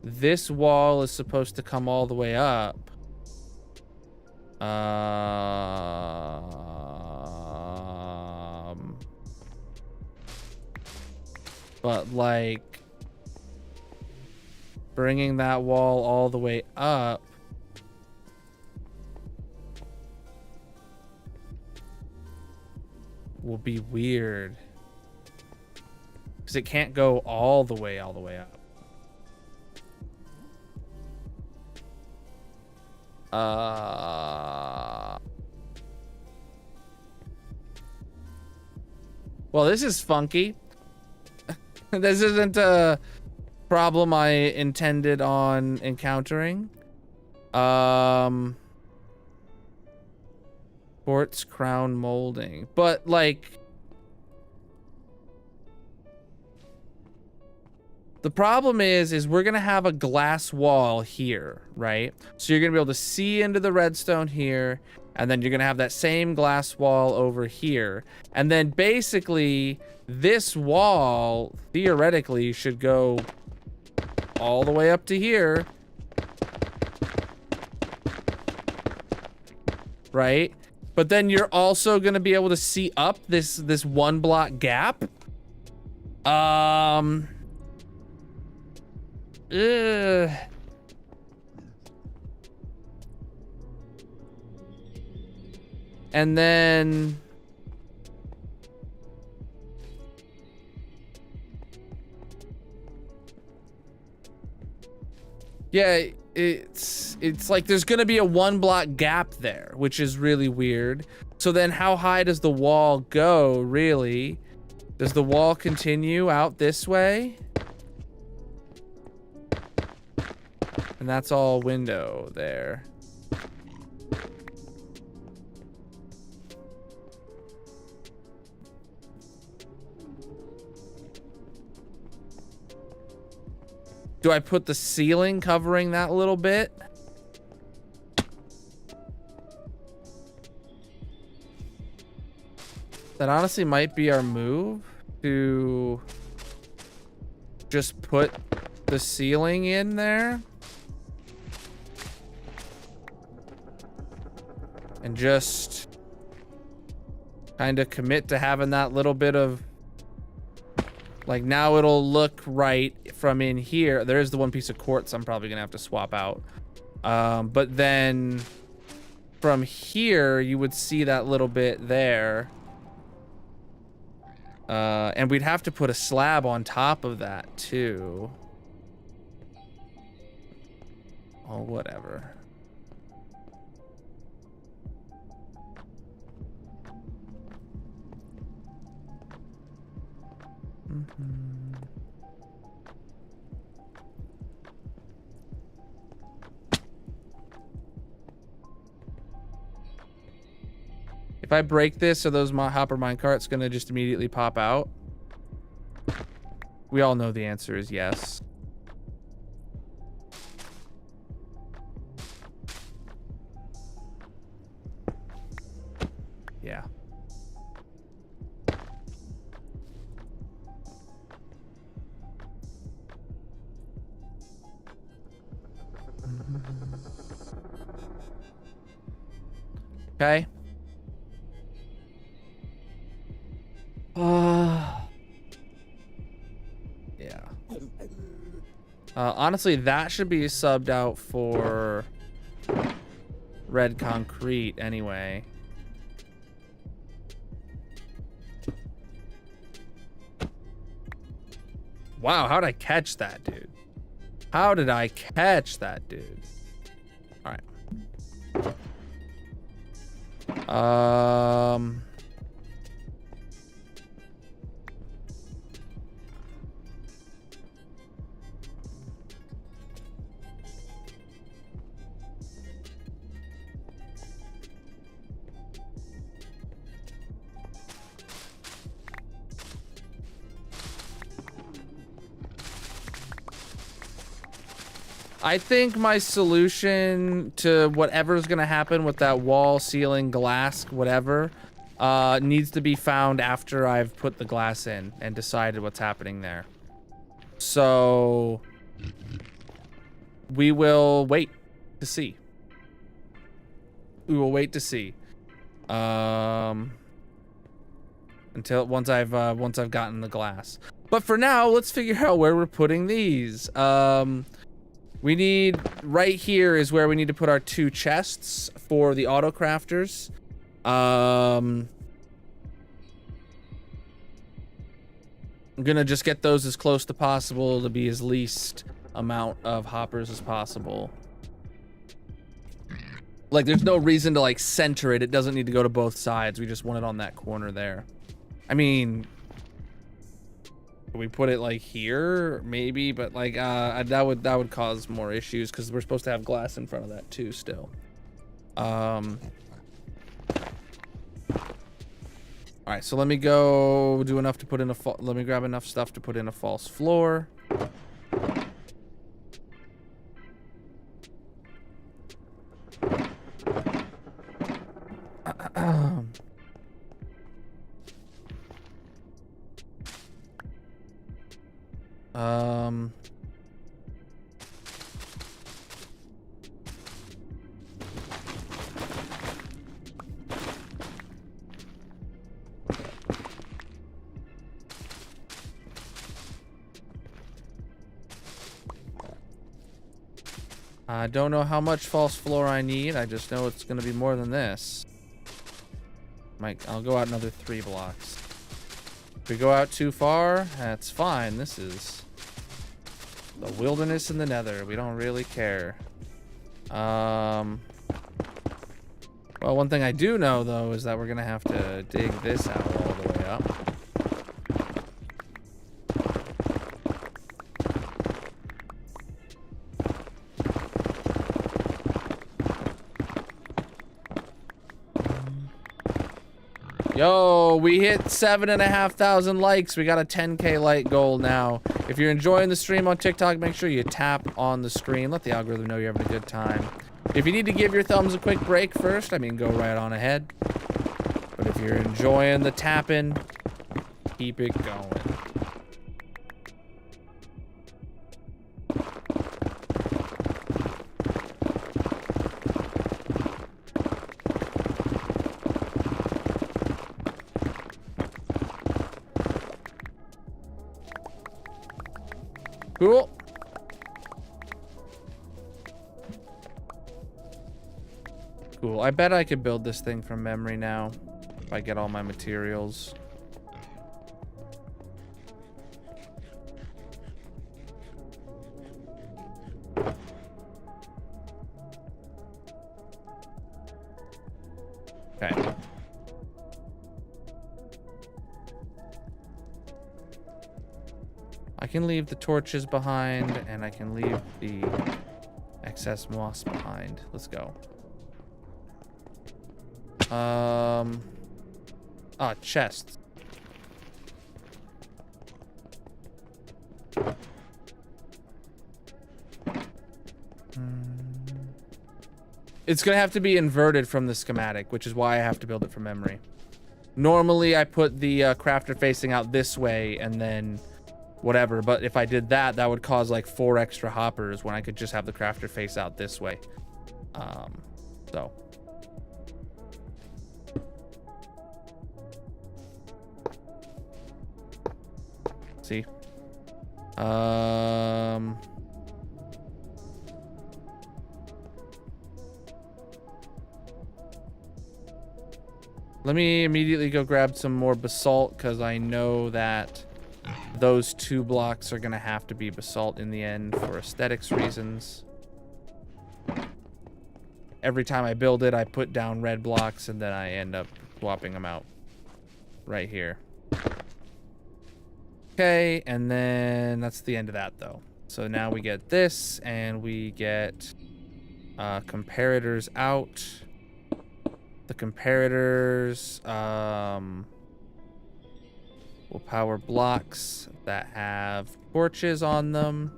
This wall is supposed to come all the way up. But like bringing that wall all the way up will be weird. Because it can't go all the way up. Well, this is funky. This isn't a problem I intended on encountering. Quartz crown molding. But like the problem is we're gonna have a glass wall here, right? So you're gonna be able to see into the redstone here, and then you're gonna have that same glass wall over here. And then basically this wall theoretically should go all the way up to here. Right? But then you're also gonna be able to see up this one block gap. Ugh. And then yeah, it's like there's gonna be a one block gap there, which is really weird. So then how high does the wall go, really? Does the wall continue out this way? And that's all window there. Do I put the ceiling covering that a little bit? That honestly might be our move, to just put the ceiling in there. And just kind of commit to having that little bit of, like, now it'll look right from in here. There is the one piece of quartz I'm probably gonna have to swap out. But then from here, you would see that little bit there. And we'd have to put a slab on top of that too. Oh, whatever. If I break this, are those hopper minecarts gonna just immediately pop out? We all know the answer is yes. Yeah. Okay. Yeah. Honestly, that should be subbed out for red concrete anyway. Wow, how did I catch that, dude? How did I catch that, dude? All right. I think my solution to whatever's gonna happen with that wall, ceiling, glass, whatever, needs to be found after I've put the glass in and decided what's happening there. So we will wait to see. We will wait to see. Until once I've gotten the glass. But for now, let's figure out where we're putting these. We need, right here is where we need to put our 2 chests for the auto crafters. I'm gonna just get those as close to possible to be as least amount of hoppers as possible. Like, there's no reason to like center it. It doesn't need to go to both sides. We just want it on that corner there. I mean, we put it like here maybe, but like that would cause more issues because we're supposed to have glass in front of that too still. All right, so let me go do enough to put in a let me grab enough stuff to put in a false floor. I don't know how much false floor I need. I just know it's going to be more than this. I'll go out another 3 blocks. If we go out too far, that's fine. This is the wilderness in the nether. We don't really care. Well, one thing I do know, though, is that we're going to have to dig this out all the way up. Yo, we hit 7,500 likes. We got a 10K like goal now. If you're enjoying the stream on TikTok, make sure you tap on the screen. Let the algorithm know you're having a good time. If you need to give your thumbs a quick break first, I mean, go right on ahead. But if you're enjoying the tapping, keep it going. Cool. Cool. I bet I could build this thing from memory now if I get all my materials. Okay. I can leave the torches behind, and I can leave the excess moss behind. Let's go. Ah, chests. It's gonna have to be inverted from the schematic, which is why I have to build it from memory. Normally, I put the crafter facing out this way and then whatever, but if I did that, that would cause like 4 extra hoppers when I could just have the crafter face out this way. So. See? Let me immediately go grab some more basalt, because I know that those 2 blocks are going to have to be basalt in the end for aesthetics reasons. Every time I build it, I put down red blocks, and then I end up swapping them out right here. Okay, and then that's the end of that, though. So now we get this, and we get comparators out. The comparators will power blocks that have torches on them.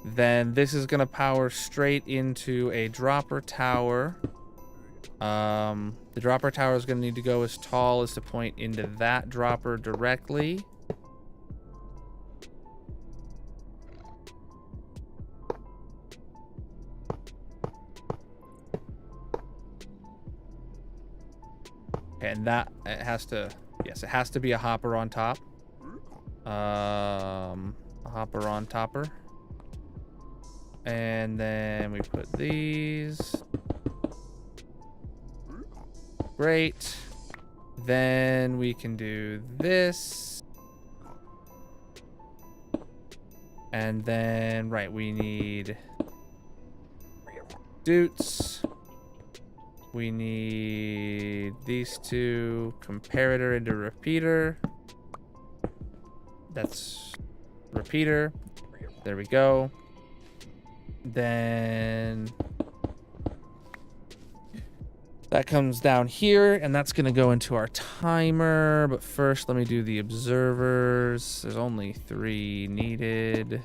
Then this is gonna power straight into a dropper tower. The dropper tower is gonna need to go as tall as to point into that dropper directly. And that, it has to, yes, it has to be a hopper on top. A hopper on topper. And then we put these. Great. Then we can do this. And then, right, we need doots. We need these 2, comparator into repeater. That's repeater. There we go. Then that comes down here, and that's gonna go into our timer. But first, let me do the observers. There's only 3 needed.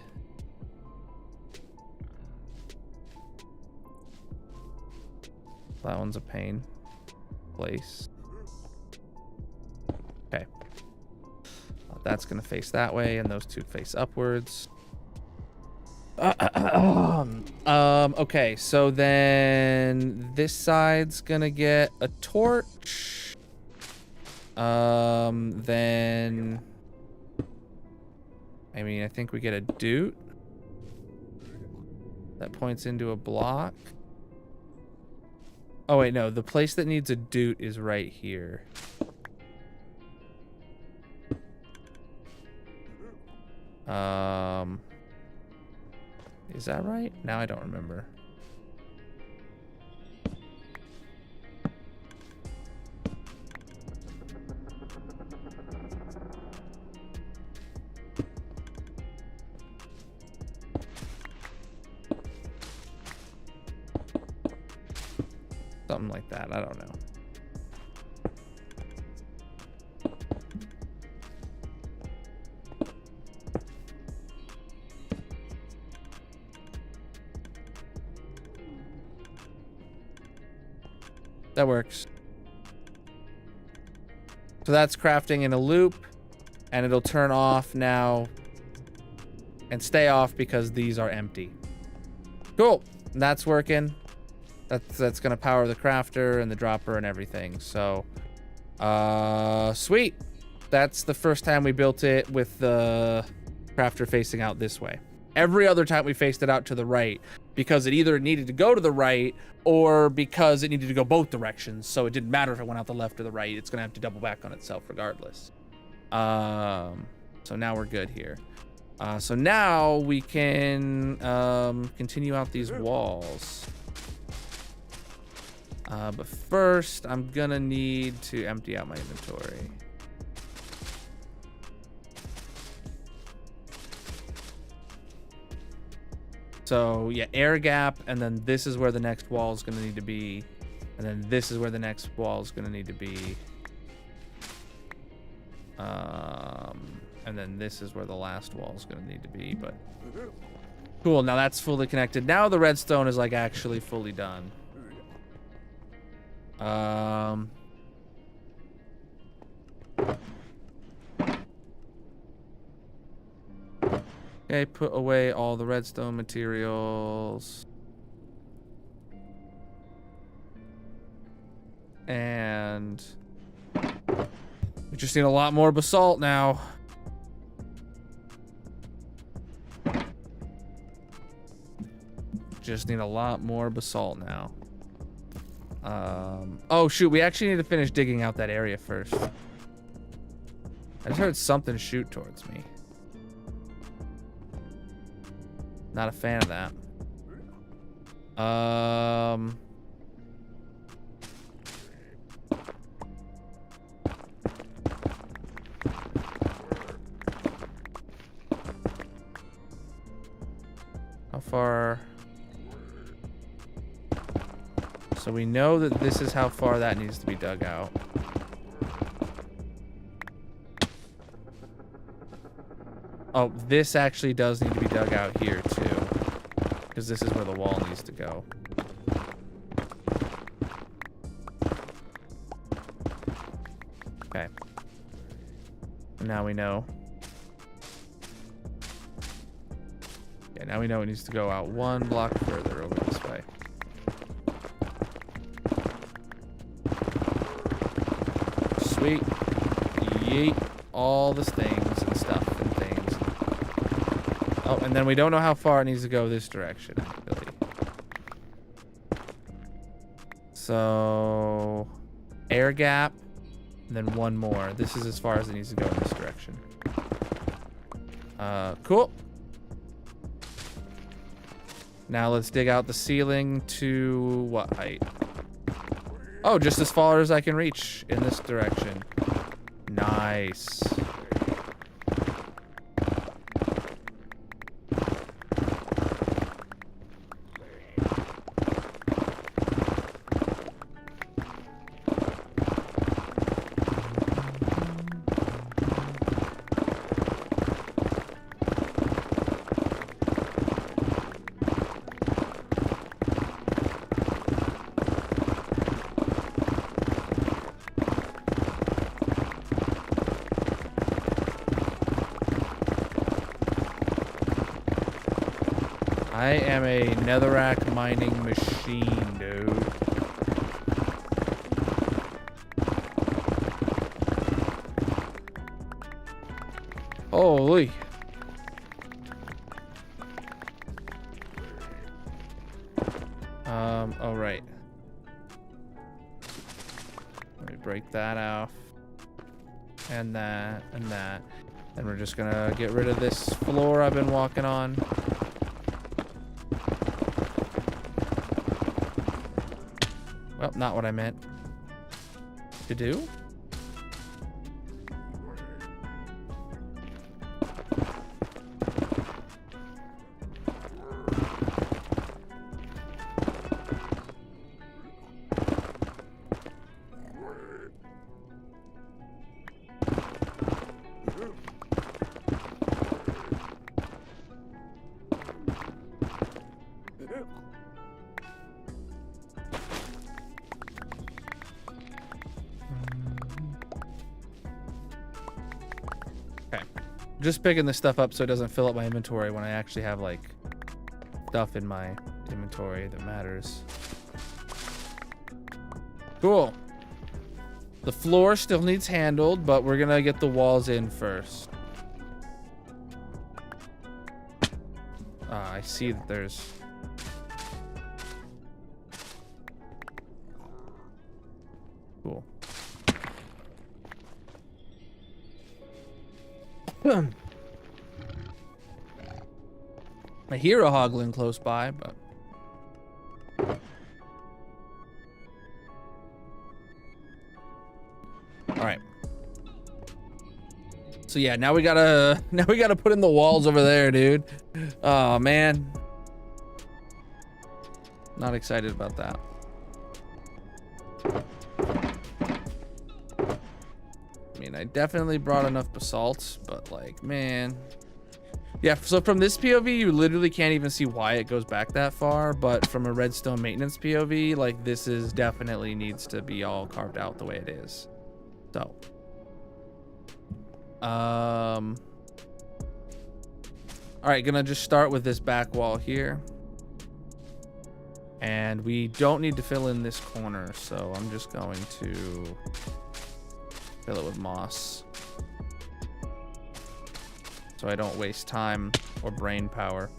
That one's a pain. Place. Okay. That's gonna face that way, and those 2 face upwards. Okay, so then this side's gonna get a torch. Then I mean, I think we get a doot that points into a block. Oh wait, no, the place that needs a doot is right here. Is that right? Now I don't remember. Something like that, I don't know. That works. So that's crafting in a loop, and it'll turn off now and stay off because these are empty. Cool, that's working. That's gonna power the crafter and the dropper and everything. So, sweet. That's the first time we built it with the crafter facing out this way. Every other time we faced it out to the right because it either needed to go to the right or because it needed to go both directions. So it didn't matter if it went out the left or the right. It's gonna have to double back on itself regardless. So now we're good here. So now we can continue out these walls. But first, I'm gonna need to empty out my inventory. So yeah, air gap, and then this is where the next wall is going to need to be. And then this is where the next wall is going to need to be. And then this is where the last wall is going to need to be, but cool. Now that's fully connected. Now the redstone is like actually fully done. Okay, put away all the redstone materials. And we just need a lot more basalt now. Just need a lot more basalt now. Oh shoot, we actually need to finish digging out that area first. I just heard something shoot towards me. Not a fan of that. How far? So we know that this is how far that needs to be dug out. Oh, this actually does need to be dug out here too, because this is where the wall needs to go. Okay. And now we know. Yeah, now we know it needs to go out one block further over this way. Sweet. Yeet all the things and stuff and things. Oh, and then we don't know how far it needs to go this direction, actually. So, air gap, and then one more. This is as far as it needs to go in this direction. Cool. Now let's dig out the ceiling to what height? Oh, just as far as I can reach in this direction. Nice. I am a netherrack mining machine, dude. Holy. Oh, right. Let me break that off. And that, and that. And we're just gonna get rid of this floor I've been walking on. Well, not what I meant to do. Just picking this stuff up so it doesn't fill up my inventory when I actually have like stuff in my inventory that matters. Cool. The floor still needs handled, but we're gonna get the walls in first. I see that there's... Cool. I hear a hoglin close by, but... Alright. So yeah, now we gotta put in the walls over there, dude. Oh man. Not excited about that. I mean, I definitely brought enough basalt, but like, man. Yeah, so from this POV, you literally can't even see why it goes back that far, but from a redstone maintenance POV, like this is definitely needs to be all carved out the way it is. So, all right, gonna just start with this back wall here. And we don't need to fill in this corner, so I'm just going to fill it with moss, so I don't waste time or brain power.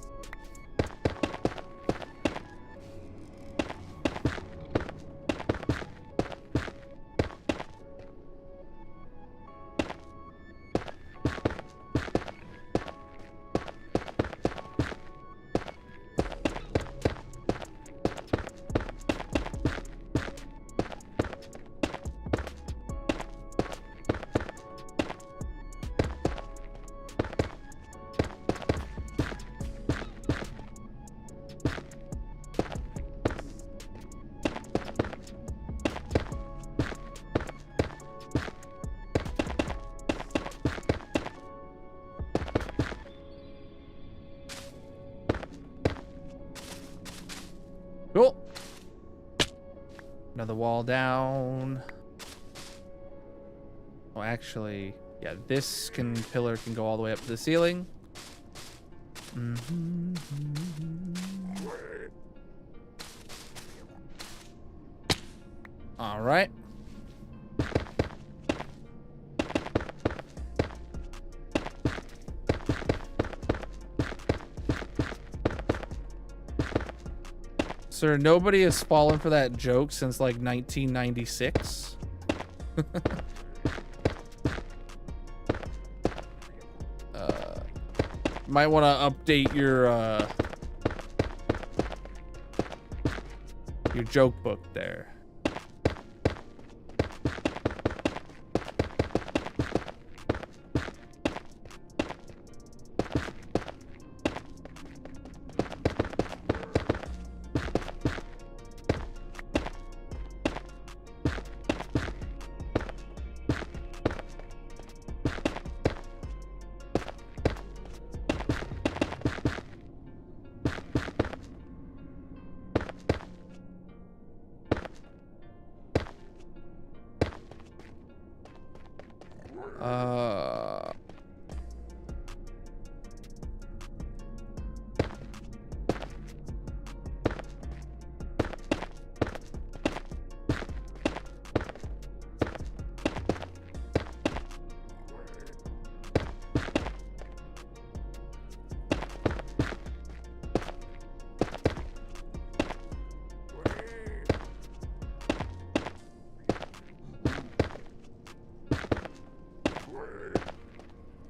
Cool. Another wall down. Well, actually, yeah, this pillar can go all the way up to the ceiling. All right. Sir, nobody has fallen for that joke since like 1996. Might want to update your joke book there.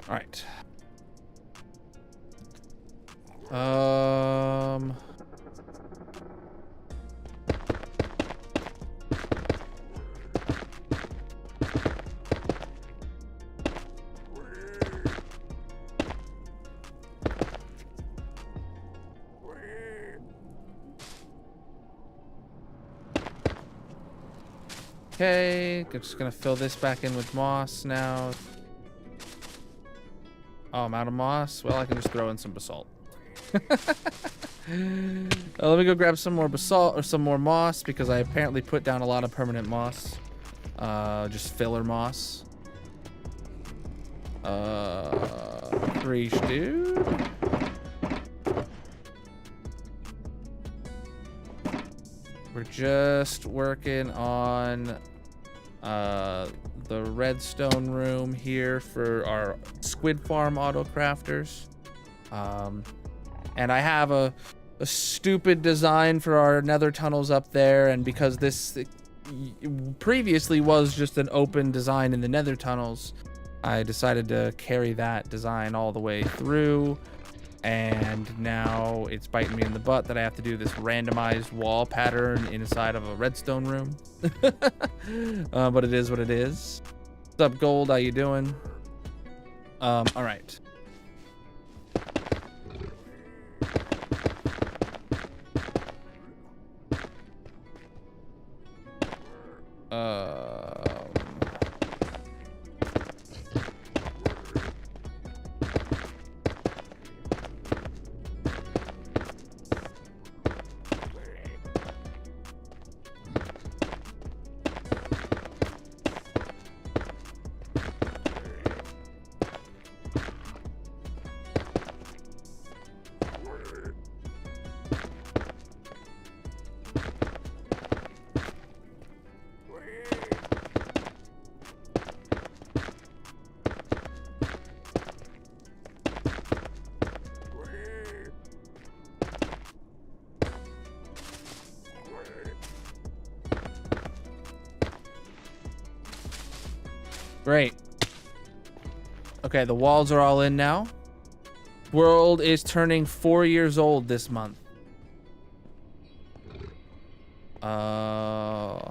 All right. Okay, I'm just gonna fill this back in with moss now. Oh, I'm out of moss. Well, I can just throw in some basalt. Let me go grab some more basalt or some more moss because I apparently put down a lot of permanent moss. Just filler moss. Preach, dude. We're just working on the redstone room here for our squid farm auto crafters. And I have a stupid design for our nether tunnels up there, and because this previously was just an open design in the nether tunnels, I decided to carry that design all the way through, and now it's biting me in the butt that I have to do this randomized wall pattern inside of a redstone room. But it is what it is. What's up, Gold? How you doing? All right. Great. Okay, the walls are all in now. World is turning 4 years old this month. Huh.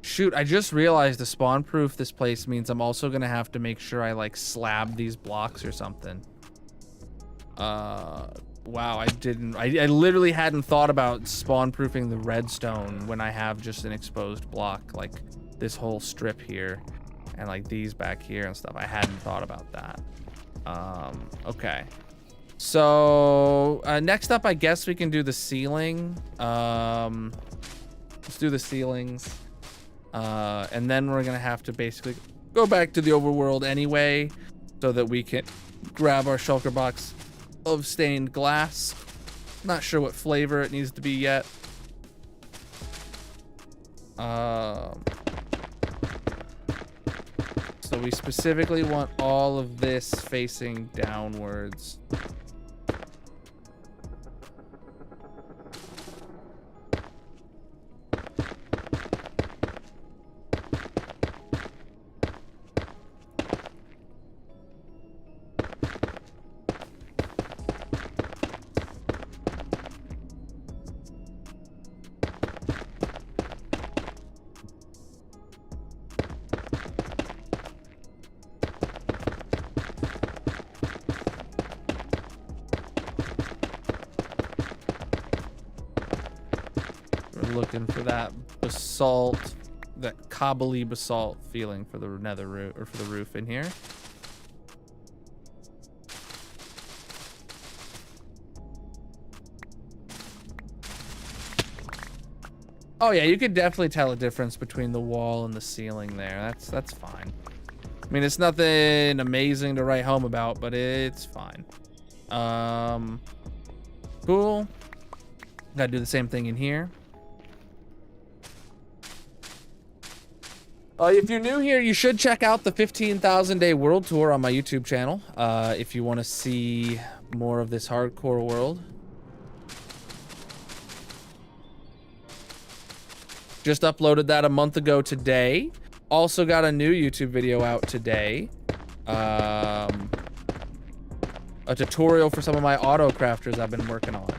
Shoot, I just realized the spawn proof this place means I'm also gonna have to make sure I like slab these blocks or something. Wow, I literally hadn't thought about spawn proofing the redstone when I have just an exposed block, like this whole strip here and like these back here and stuff. I hadn't thought about that. Okay. So next up, I guess we can do the ceiling. Let's do the ceilings. And then we're gonna have to basically go back to the overworld anyway, so that we can grab our shulker box of stained glass. Not sure what flavor it needs to be yet. So we specifically want all of this facing downwards. Looking for that basalt, that cobbly basalt feeling for the nether roof, or for the roof in here. Oh yeah, you could definitely tell a difference between the wall and the ceiling there. That's fine. I mean, it's nothing amazing to write home about, but it's fine. Cool. Gotta do the same thing in here. If you're new here, you should check out the 15,000 day world tour on my YouTube channel. If you want to see more of this hardcore world. Just uploaded that a month ago today. Also got a new YouTube video out today. A tutorial for some of my auto crafters I've been working on.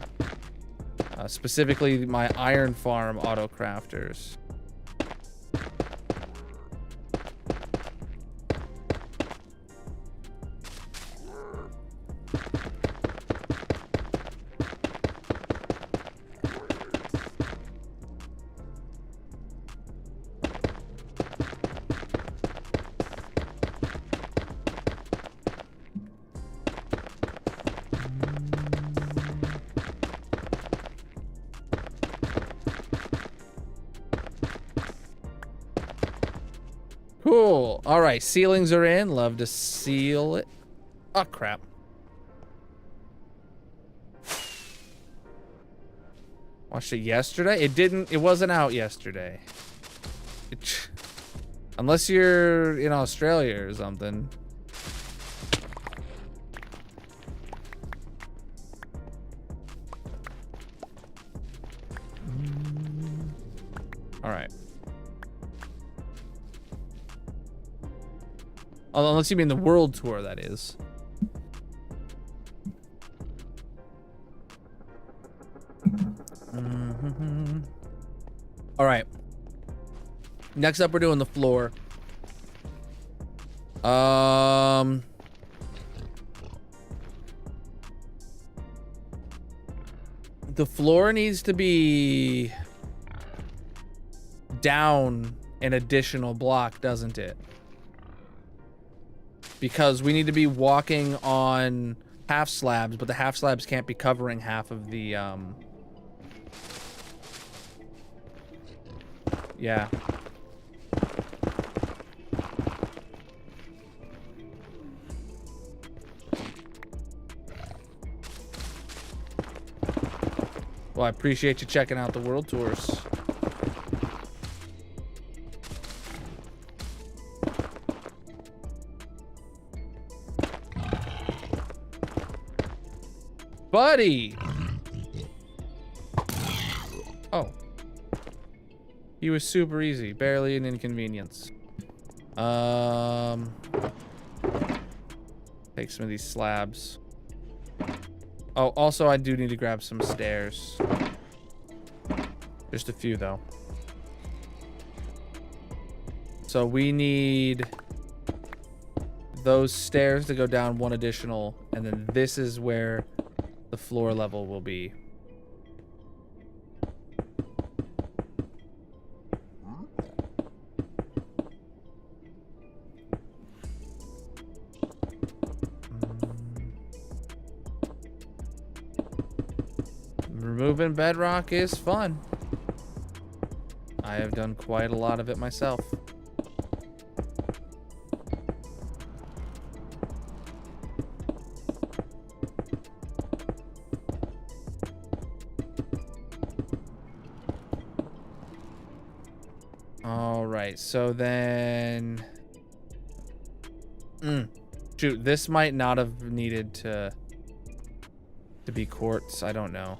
Specifically my iron farm auto crafters. Cool. All right, ceilings are in. Love to seal it. Oh, crap. Watched it yesterday? It wasn't out yesterday. Unless you're in Australia or something. All right. Unless you mean the world tour, that is. All right. Next up, we're doing the floor. The floor needs to be down an additional block, doesn't it? Because we need to be walking on half slabs, but the half slabs can't be covering half of the, yeah. Well, I appreciate you checking out the world tours. Buddy. He was super easy, barely an inconvenience. Take some of these slabs. Oh, also I do need to grab some stairs. Just a few though. So we need those stairs to go down one additional, and then this is where the floor level will be. Removing bedrock is fun. I have done quite a lot of it myself. All right, so then... Shoot, this might not have needed to be quartz. I don't know.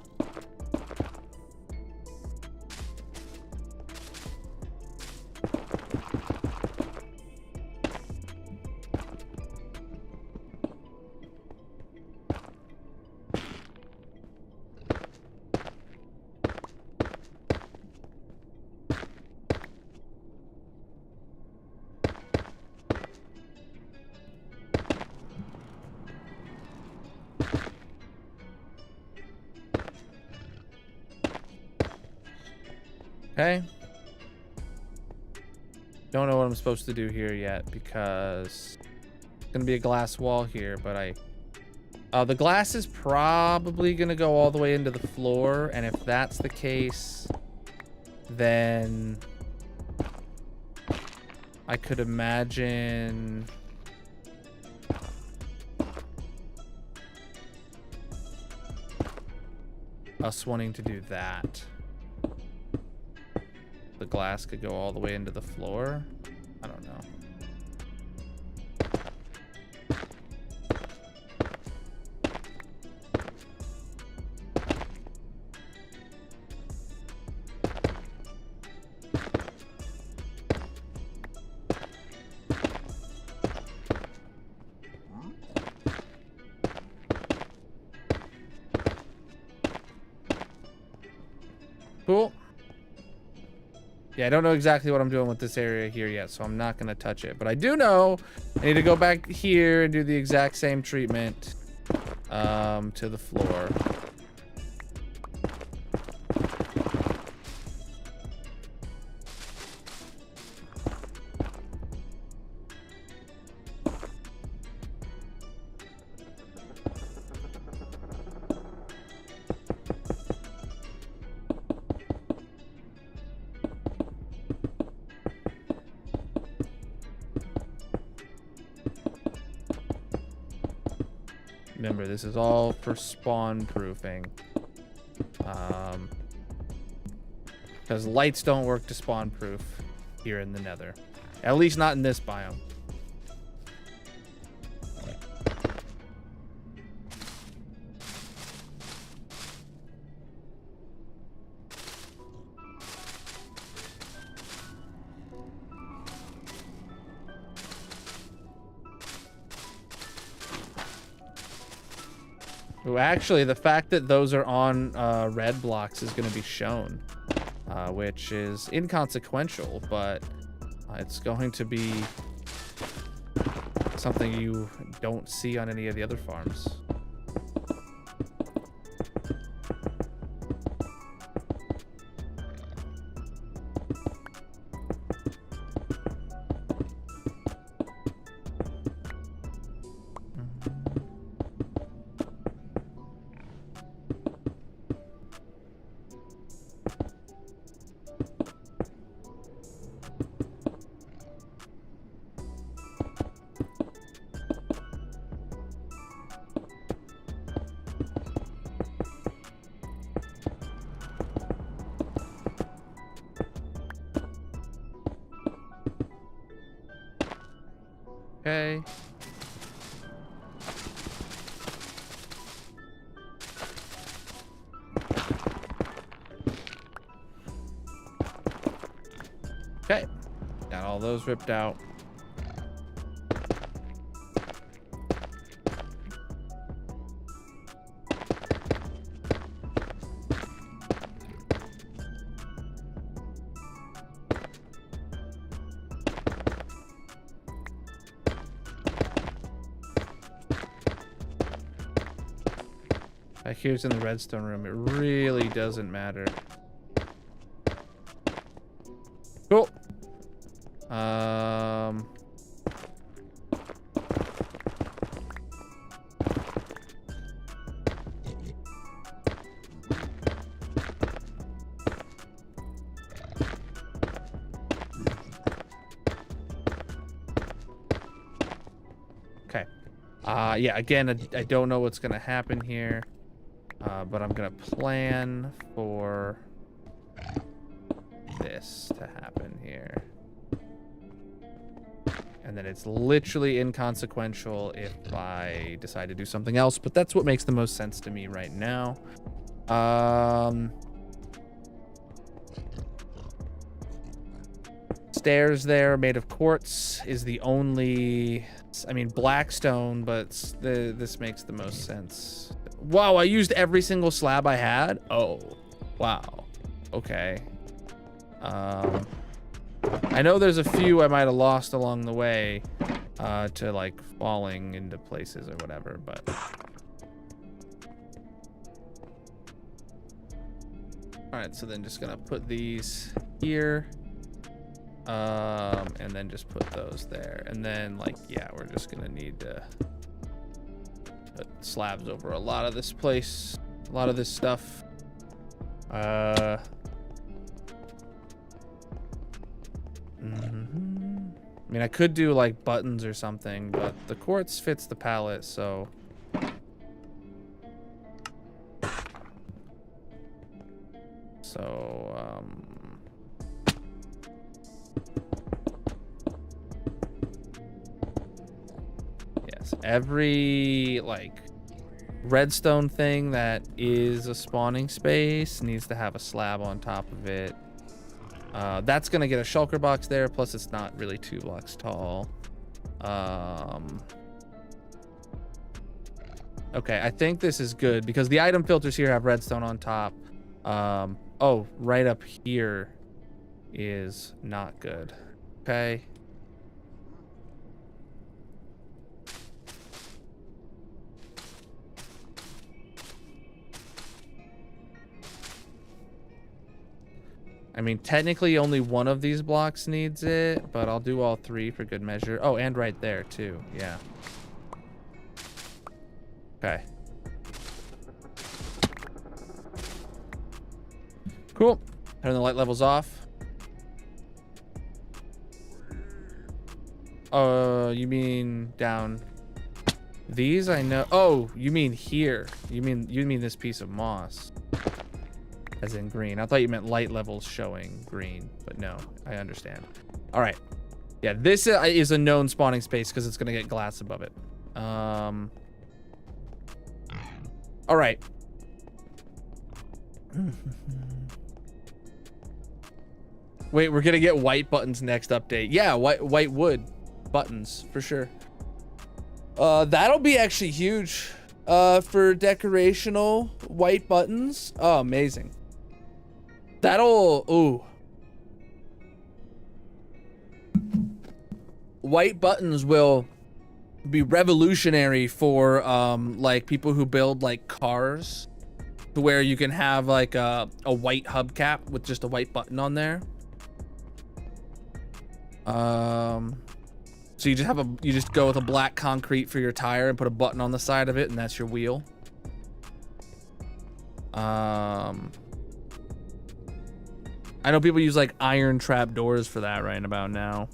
Okay. Don't know what I'm supposed to do here yet because it's gonna be a glass wall here, but the glass is probably gonna go all the way into the floor, and if that's the case, then I could imagine us wanting to do that. The glass could go all the way into the floor. I don't know. Cool. Yeah, I don't know exactly what I'm doing with this area here yet, so I'm not going to touch it. But I do know I need to go back here and do the exact same treatment to the floor. Remember, this is all for spawn proofing. Because lights don't work to spawn proof here in the Nether. At least not in this biome. Ooh, actually, the fact that those are on red blocks is going to be shown, which is inconsequential, but it's going to be something you don't see on any of the other farms. Okay. all those ripped out. Back here's in the redstone room. It really doesn't matter. Cool. Okay. Yeah, again, I don't know what's gonna happen here. But I'm gonna plan for this to happen here. And then it's literally inconsequential if I decide to do something else, but that's what makes the most sense to me right now. Stairs there made of quartz is the only, I mean, blackstone, but this makes the most sense. Wow, I used every single slab I had? Oh, wow. Okay. I know there's a few I might have lost along the way to like falling into places or whatever, but... Alright, so then just gonna put these here. And then just put those there. And then, like, yeah, we're just gonna need to put slabs over a lot of this place, a lot of this stuff. I mean, I could do like buttons or something, but the quartz fits the palette, so. Yes, every like redstone thing that is a spawning space needs to have a slab on top of it. That's gonna get a shulker box there, plus it's not really 2 blocks tall. Okay, I think this is good because the item filters here have redstone on top. Oh, right up here is not good. Okay. I mean, technically only one of these blocks needs it, but I'll do all 3 for good measure. Oh, and right there too. Yeah. Okay. Cool. Turn the light levels off. You mean down these? I know. Oh, you mean here. You mean this piece of moss. As in green. I thought you meant light levels showing green, but no, I understand. All right. Yeah, this is a known spawning space because it's going to get glass above it. All right. Wait, we're going to get white buttons next update. Yeah, white wood buttons for sure. That'll be actually huge for decorational white buttons. Oh, amazing. That'll, ooh. White buttons will be revolutionary for like people who build like cars, to where you can have like a white hubcap with just a white button on there. So you just go with a black concrete for your tire and put a button on the side of it, and that's your wheel. I know people use like iron trap doors for that right about now.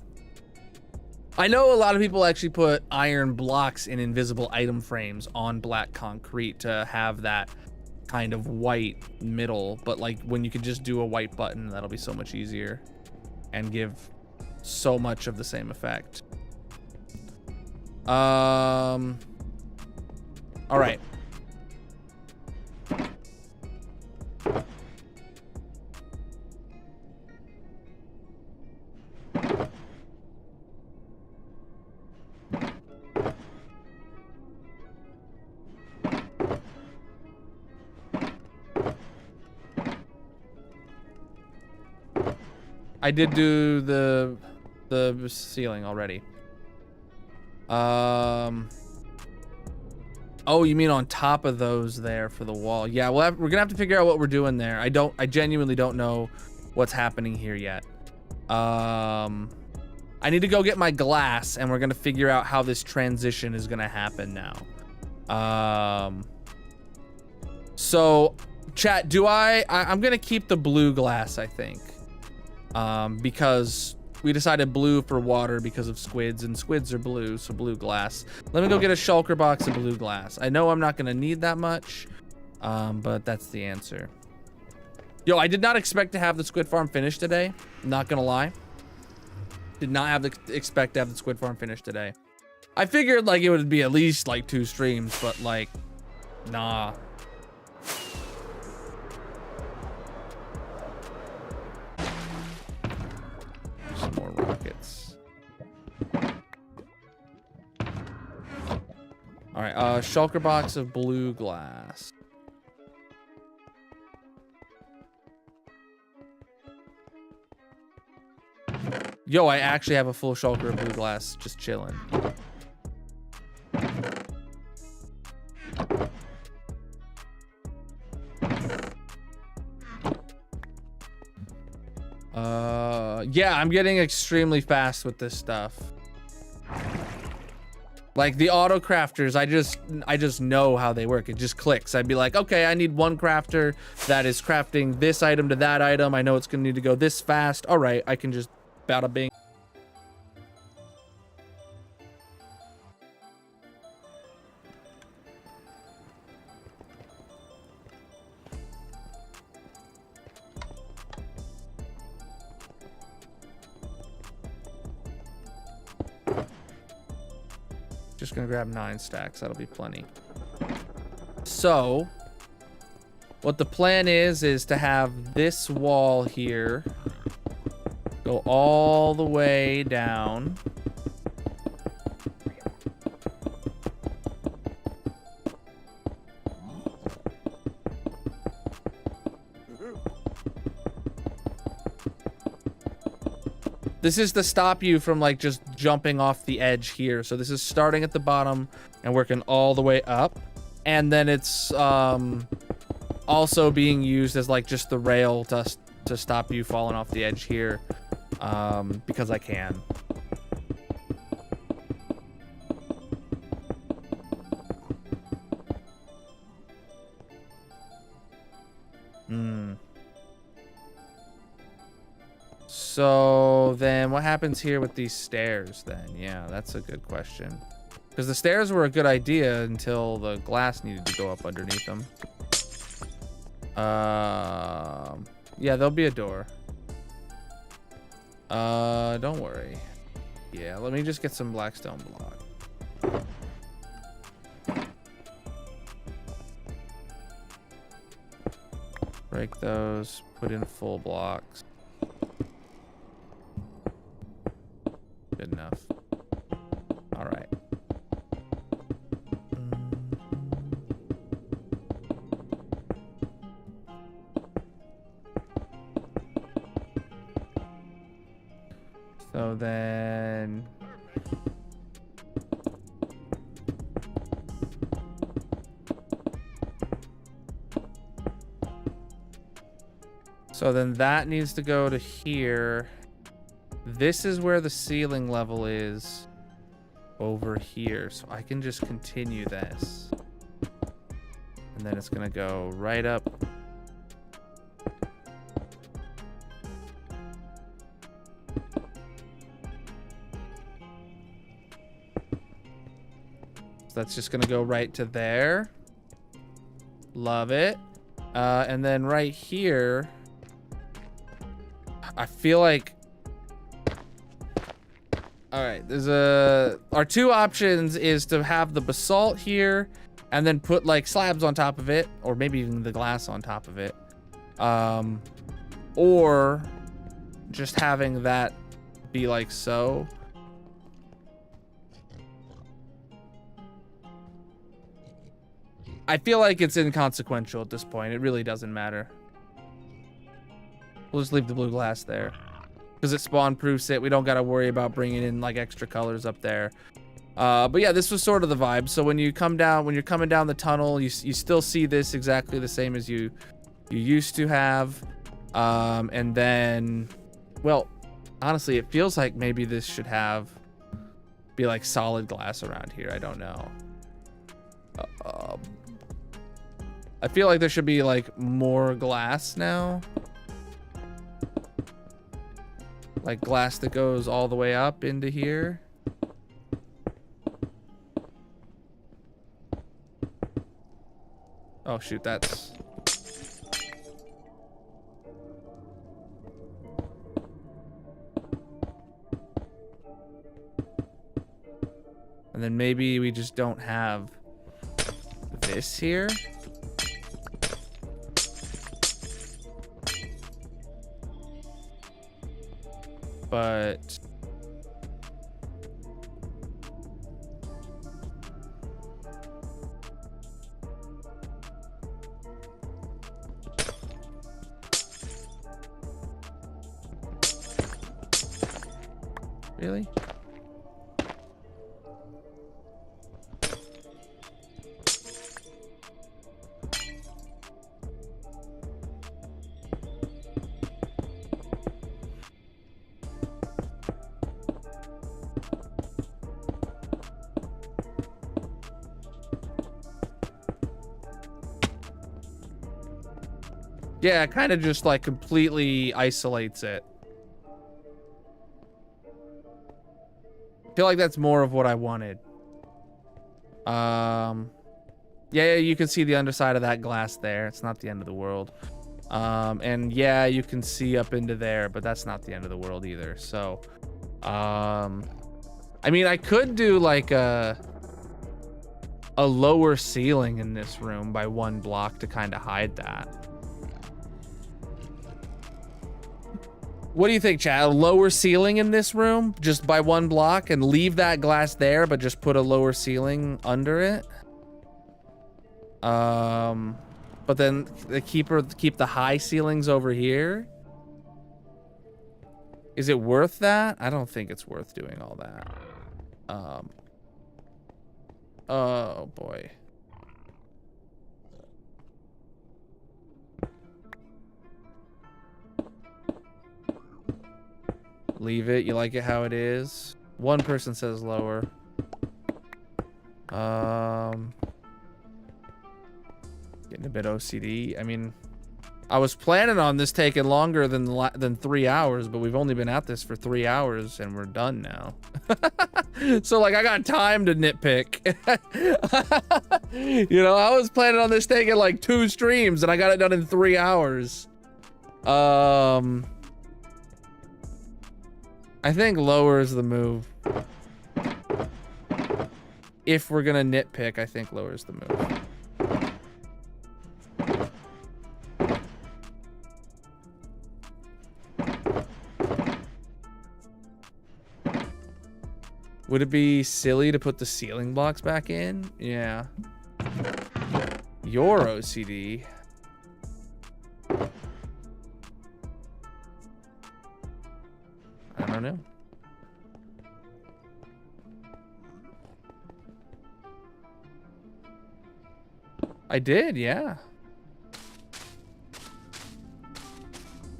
I know a lot of people actually put iron blocks in invisible item frames on black concrete to have that kind of white middle, but like when you could just do a white button, that'll be so much easier and give so much of the same effect. All right. I did do the ceiling already. Oh, you mean on top of those there for the wall? Yeah, we're gonna have to figure out what we're doing there. I genuinely don't know what's happening here yet. I need to go get my glass, and we're gonna figure out how this transition is gonna happen now. So, chat, I'm gonna keep the blue glass, I think, because we decided blue for water because of squids, and squids are blue, so blue glass. Let me go get a shulker box of blue glass. I know I'm not gonna need that much, but that's the answer. Yo, I did not expect to have the squid farm finished today. Not gonna lie. Did not expect to have the squid farm finished today. I figured like it would be at least like 2 streams, but like, nah. Some more rockets. All right, shulker box of blue glass. Yo, I actually have a full shulker of blue glass just chilling. Yeah, I'm getting extremely fast with this stuff. Like the auto crafters, I just know how they work. It just clicks. I'd be like, okay, I need one crafter that is crafting this item to that item. I know it's gonna need to go this fast. All right, I can just bada bing. Just gonna grab 9 stacks. That'll be plenty. So, what the plan is to have this wall here go all the way down. This is to stop you from like just jumping off the edge here. So this is starting at the bottom and working all the way up. And then it's also being used as like just the rail to stop you falling off the edge here, because I can. So then what happens here with these stairs then? Yeah, that's a good question. Because the stairs were a good idea until the glass needed to go up underneath them. Yeah, there'll be a door. Don't worry. Yeah, let me just get some blackstone block. Break those, put in full blocks. Good enough. All right. So then that needs to go to here. This is where the ceiling level is over here. So I can just continue this. And then it's gonna go right up. So that's just gonna go right to there. Love it. And then right here, I feel like, all right, our 2 options is to have the basalt here and then put like slabs on top of it, or maybe even the glass on top of it. Or just having that be like so. I feel like it's inconsequential at this point. It really doesn't matter. We'll just leave the blue glass there. because it spawn proofs it. We don't got to worry about bringing in like extra colors up there. But yeah, this was sort of the vibe. So when you come down, when you're coming down the tunnel, you still see this exactly the same as you used to have. And then, well, honestly, it feels like maybe this should be like solid glass around here. I don't know. I feel like there should be like more glass now. Like glass that goes all the way up into here. Oh shoot, that's... And then maybe we just don't have this here. But... Really? Yeah, it kind of just like completely isolates it. I feel like that's more of what I wanted. Yeah, you can see the underside of that glass there. It's not the end of the world. And yeah, you can see up into there, but that's not the end of the world either. So, I mean, I could do like a lower ceiling in this room by 1 block to kind of hide that. What do you think, Chad? A lower ceiling in this room just by 1 block and leave that glass there, but just put a lower ceiling under it? But then keep the high ceilings over here. Is it worth that? I don't think it's worth doing all that. Oh boy. Leave it. You like it how it is? One person says lower. Getting a bit OCD. I mean, I was planning on this taking longer than 3 hours, but we've only been at this for 3 hours and we're done now. So like I got time to nitpick. You know, I was planning on this taking like 2 streams and I got it done in 3 hours. I think lower is the move. If we're gonna nitpick, I think lower is the move. Would it be silly to put the ceiling blocks back in? Yeah. Your OCD. I don't know. I did, yeah.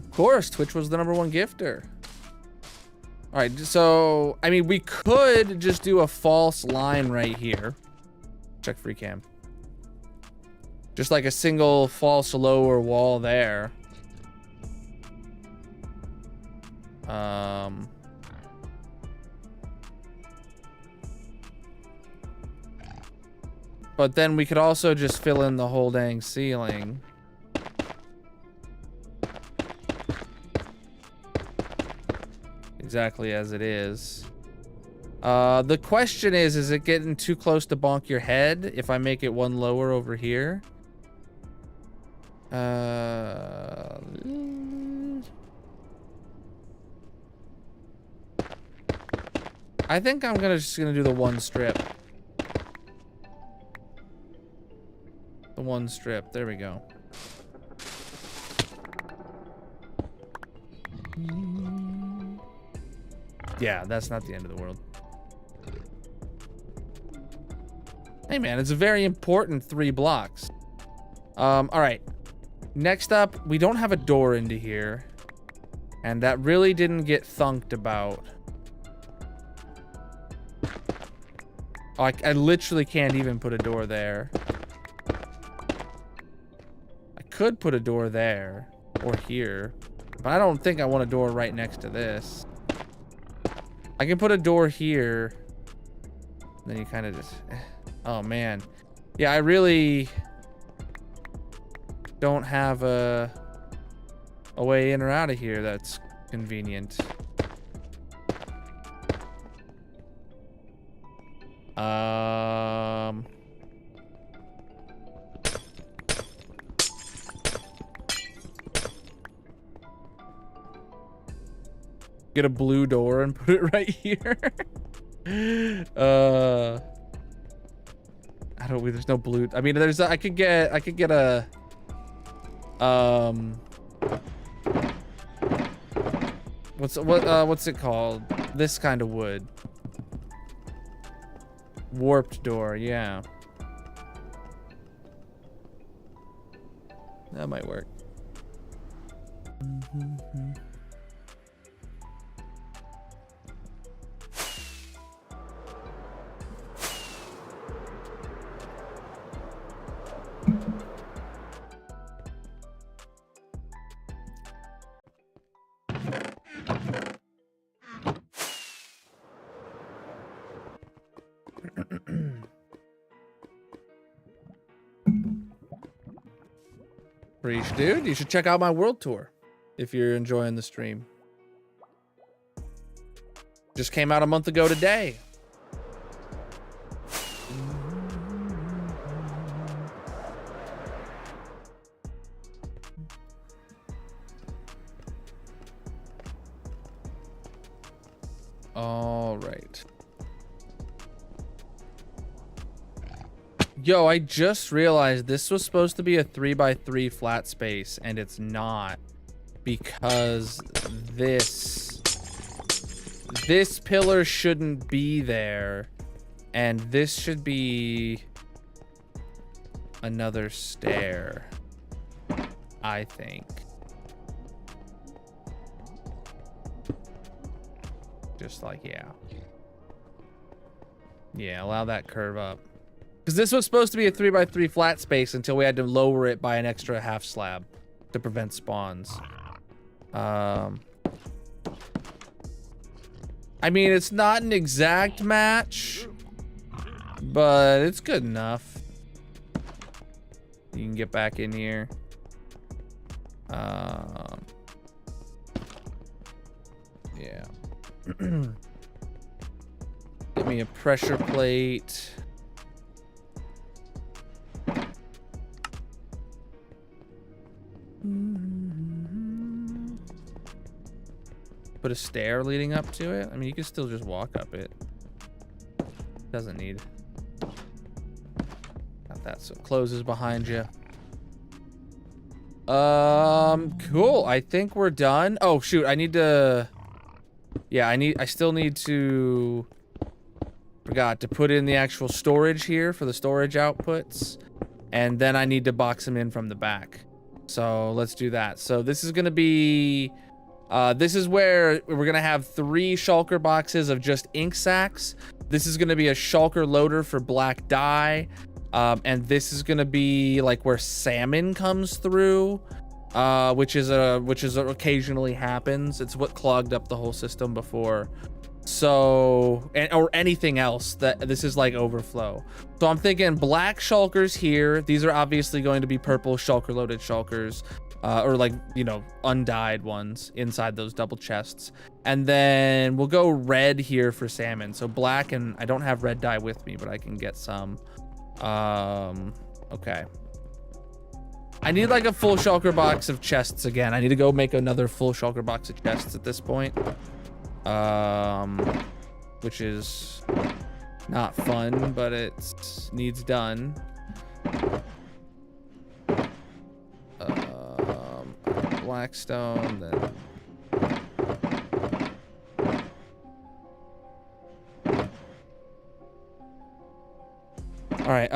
Of course, Twitch was the #1 gifter. All right, so, I mean, we could just do a false line right here. Check free cam. Just like a single false lower wall there. But then we could also just fill in the whole dang ceiling. Exactly as it is. The question is it getting too close to bonk your head if I make it 1 lower over here? I think I'm just gonna do the 1 strip. The 1 strip. There we go. Yeah, that's not the end of the world. Hey man, it's a very important 3 blocks. All right. Next up, we don't have a door into here. And that really didn't get thunked about. Oh, I literally can't even put a door there. I could put a door there or here, but I don't think I want a door right next to this. I can put a door here. Then you kind of just, oh man. Yeah, I really don't have a way in or out of here that's convenient. Get a blue door and put it right here. I don't. There's no blue. I mean, there's. I could get a. What's it called? This kind of wood. Warped door. Yeah. That might work. Preach, dude. You should check out my world tour if you're enjoying the stream. Just came out a month ago today. All right. Yo, I just realized this was supposed to be a 3x3 flat space, and it's not, because this pillar shouldn't be there, and this should be another stair, I think. Just like, yeah, allow that curve up. Because this was supposed to be a 3x3 flat space until we had to lower it by an extra half slab to prevent spawns. I mean, it's not an exact match, but it's good enough. You can get back in here. Yeah. Give me a pressure plate. Put a stair leading up to it. I mean, you can still just walk up it. Doesn't need. Got that, so it closes behind you. Cool. I think we're done. Oh shoot, I need to. Yeah, I still need to. Forgot to put in the actual storage here for the storage outputs, and then I need to box them in from the back. So let's do that. So this is gonna be. This is where we're gonna have 3 shulker boxes of just ink sacs. This is gonna be a shulker loader for black dye, and this is gonna be like where salmon comes through, which is occasionally happens. It's what clogged up the whole system before. So, or anything else that this is like overflow. So I'm thinking black shulkers here. These are obviously going to be purple shulker loaded shulkers. Or like, you know, undyed ones inside those double chests. And then we'll go red here for salmon. So black, and I don't have red dye with me, but I can get some. Okay. I need like a full shulker box of chests again. I need to go make another full shulker box of chests at this point. Which is not fun, but it needs done. Blackstone, then All right.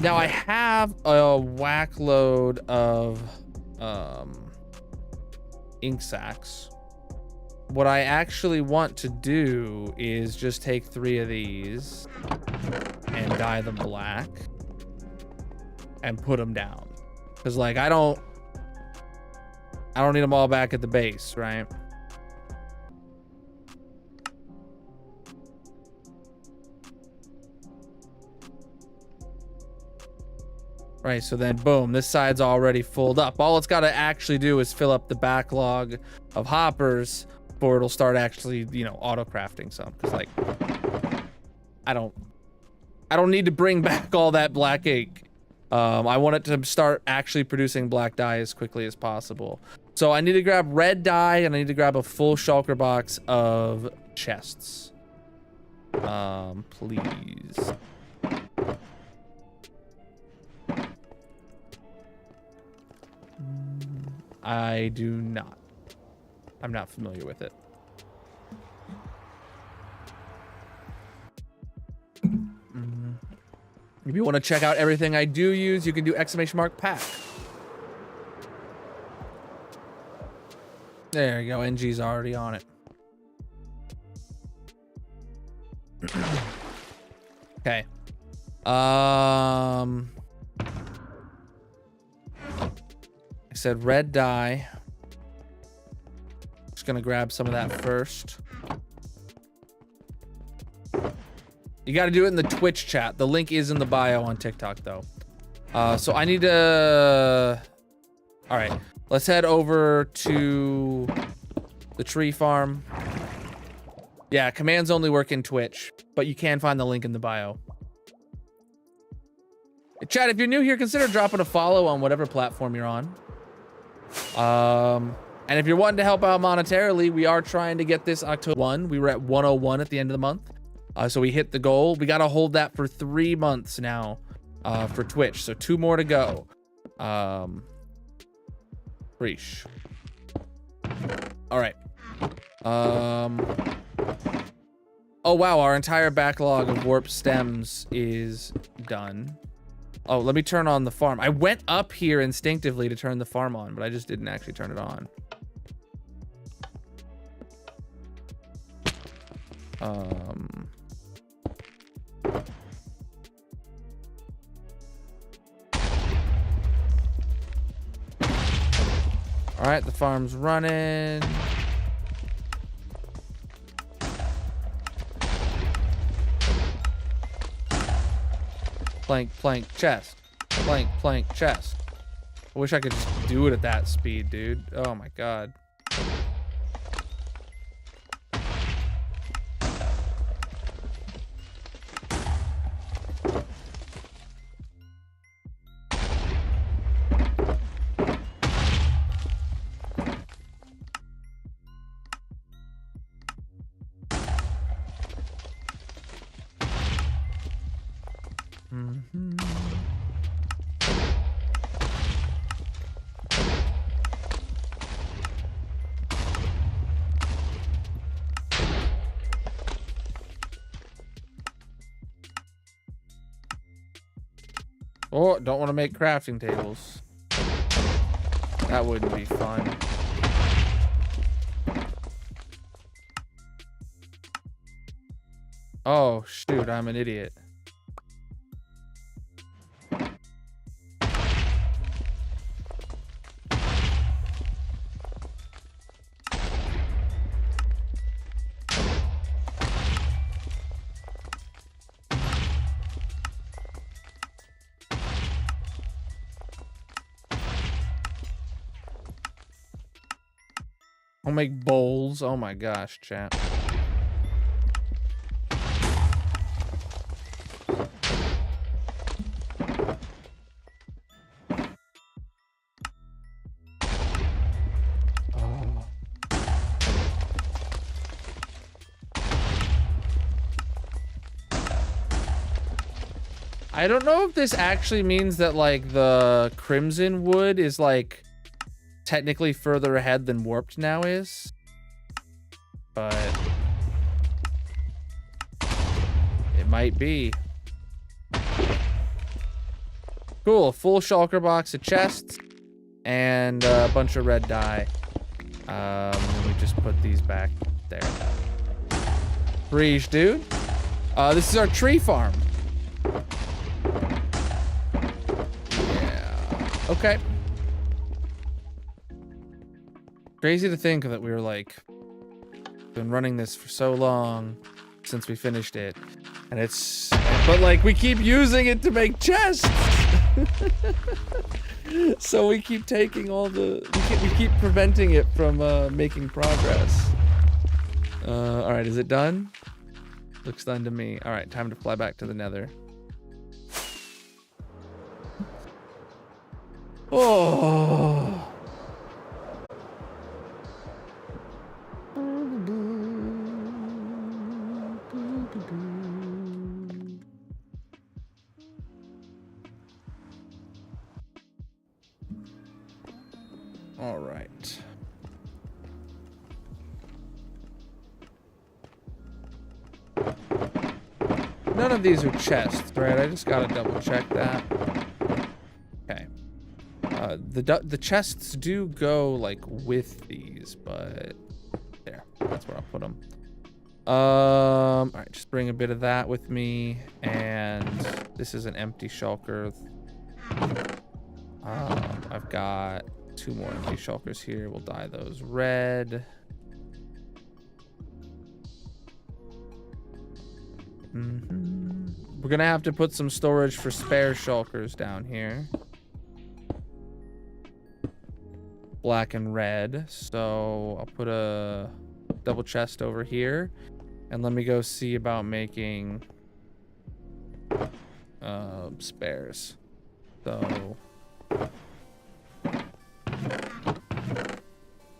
Now I have a whack load of ink sacs. What I actually want to do is just take 3 of these and dye them black and put them down. Cause like I don't need them all back at the base, right? Right, so then boom, this side's already filled up. All it's got to actually do is fill up the backlog of hoppers before it'll start actually, you know, auto crafting some. Cause like, I don't need to bring back all that black ink. I want it to start actually producing black dye as quickly as possible. So I need to grab red dye and I need to grab a full shulker box of chests. Please. I do not. I'm not familiar with it. If you want to check out everything I do use, you can do !pack. There you go. NG's already on it. Okay. I said red dye. Just gonna grab some of that first. You got to do it in the Twitch chat. The link is in the bio on TikTok though. So I need to. All right, let's head over to the tree farm. Yeah, commands only work in Twitch, but you can find the link in the bio. Chat, if you're new here, consider dropping a follow on whatever platform you're on. And if you're wanting to help out monetarily, we are trying to get this October 1. We were at 101 at the end of the month. So we hit the goal. We got to hold that for 3 months now for Twitch. So 2 more to go. Preach. All right. Oh, wow. Our entire backlog of warp stems is done. Oh, let me turn on the farm. I went up here instinctively to turn the farm on, but I just didn't actually turn it on. All right, the farm's running. Plank, plank, chest. Plank, plank, chest. I wish I could just do it at that speed, dude. Oh my god. Oh, don't want to make crafting tables. That wouldn't be fun. Oh, shoot, I'm an idiot. I'll make bowls. Oh my gosh, chat. Oh. I don't know if this actually means that like the crimson wood is like technically further ahead than warped now is, but it might be. Cool. Full shulker box of chests and a bunch of red dye. Let me just put these back there. Breeze, dude. This is our tree farm. Yeah. Okay. Crazy to think that we were like been running this for so long since we finished it, and but like we keep using it to make chests. So we keep taking all the we keep preventing it from making progress. All right, is it done? Looks done to me. All right, time to fly back to the Nether. Oh. All right. None of these are chests, right? I just gotta double check that. Okay. The chests do go like with these, but there. That's where I'll put them. All right, just bring a bit of that with me, and this is an empty shulker. I've got 2 more empty shulkers here. We'll dye those red. We're gonna have to put some storage for spare shulkers down here. Black and red. So I'll put a double chest over here, and let me go see about making spares. So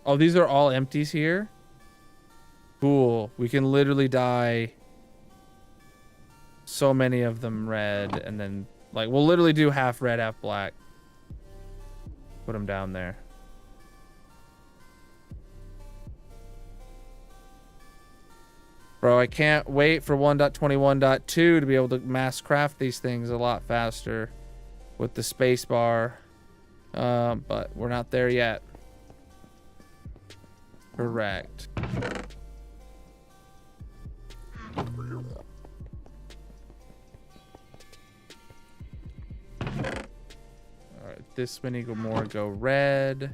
oh, these are all empties here. Cool. We can literally dye so many of them red, and then like we'll literally do half red, half black. Put them down there. Bro, I can't wait for 1.21.2 to be able to mass craft these things a lot faster with the space bar. But we're not there yet. Correct. Alright, this many more go red.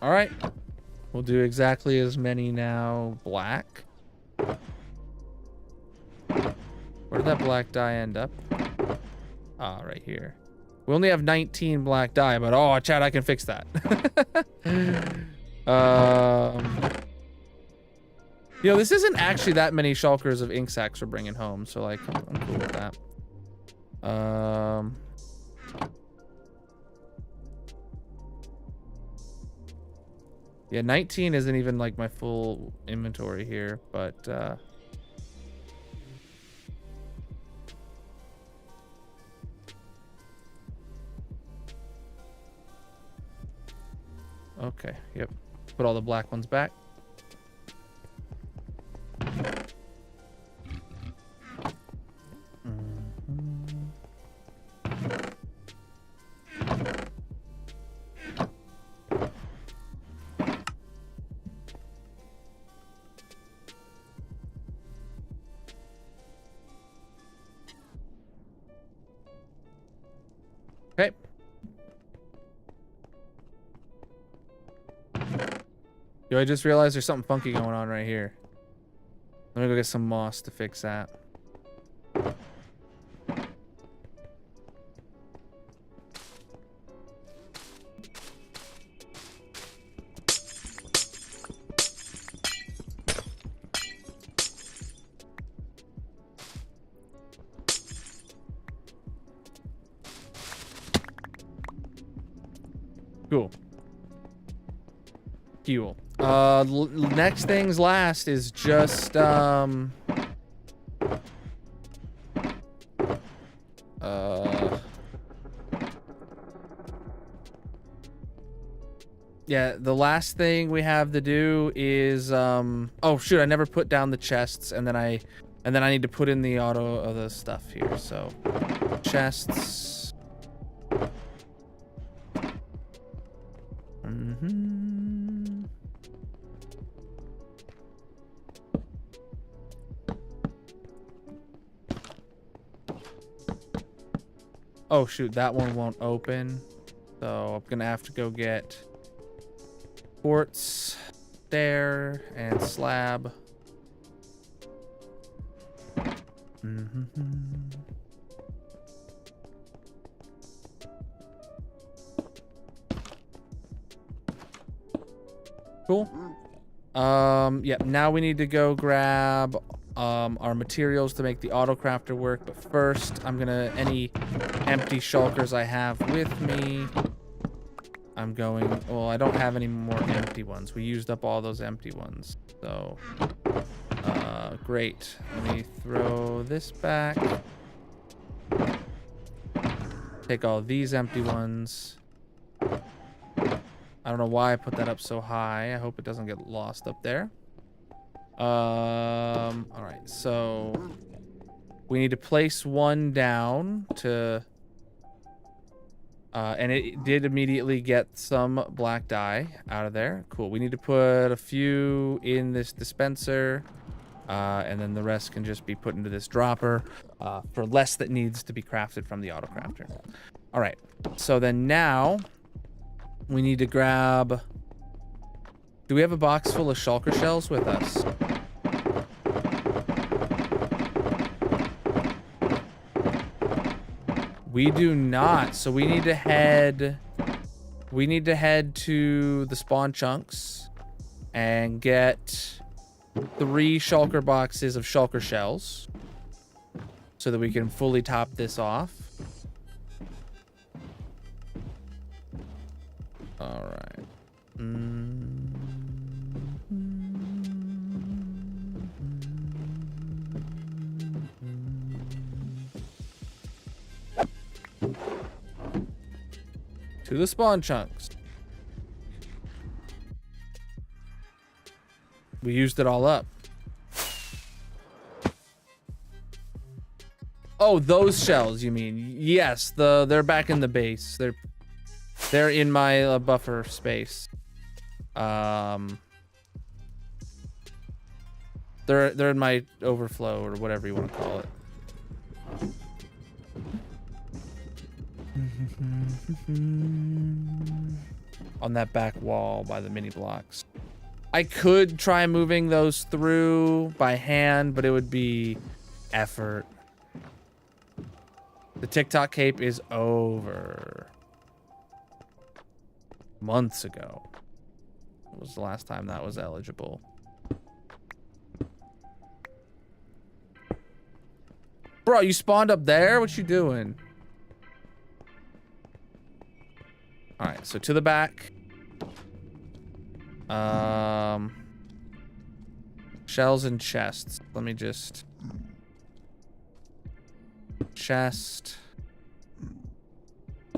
Alright. We'll do exactly as many now black. Where did that black dye end up? Ah, right here. We only have 19 black dye, but oh, Chad, I can fix that. You know, this isn't actually that many shulkers of ink sacs we're bringing home, so like, I'm cool with that. Yeah, 19 isn't even like my full inventory here, but okay, yep. Put all the black ones back. Okay. Yo, I just realized there's something funky going on right here. Let me go get some moss to fix that. Cool. Cool. Next things last is just Yeah, the last thing we have to do is oh shoot, I never put down the chests, and then I need to put in the auto of the stuff here. So chests. Oh shoot, that one won't open. So I'm gonna have to go get quartz there and slab. Cool. Yeah, now we need to go grab our materials to make the auto crafter work, but first I'm gonna any empty shulkers I have with me, I'm going, well, I don't have any more empty ones. We used up all those empty ones. So great. Let me throw this back. Take all these empty ones. I don't know why I put that up so high. I hope it doesn't get lost up there. All right, so we need to place one down to, and it did immediately get some black dye out of there. Cool. We need to put a few in this dispenser, and then the rest can just be put into this dropper for less that needs to be crafted from the auto crafter. All right, so then now we need to grab, do we have a box full of shulker shells with us? We do not, so we need to head to the spawn chunks and get 3 shulker boxes of shulker shells so that we can fully top this off. All right. To the spawn chunks. We used it all up. Oh, those shells, you mean? Yes, they're back in the base. They're in my buffer space. They're in my overflow or whatever you want to call it. On that back wall by the mini blocks. I could try moving those through by hand, but it would be effort. The TikTok cape is over. Months ago. It was the last time that was eligible. Bro, you spawned up there? What you doing? Alright, so to the back. Shells and chests. Let me just... Chest.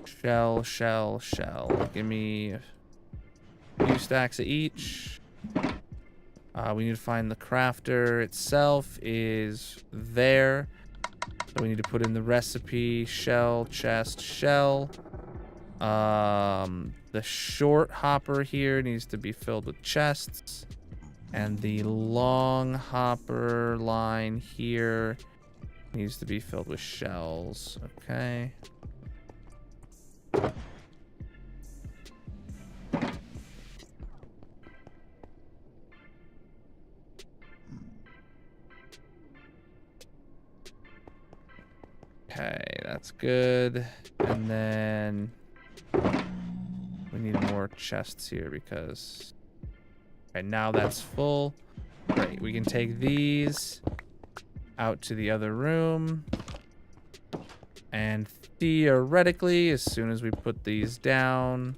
Shell, shell, shell. Give me a few stacks of each. We need to find the crafter itself is there. So we need to put in the recipe. Shell, chest, shell. The short hopper here needs to be filled with chests. And the long hopper line here needs to be filled with shells. Okay. Okay, that's good. And then we need more chests here because... Okay, now that's full. Great, we can take these out to the other room. And theoretically, as soon as we put these down,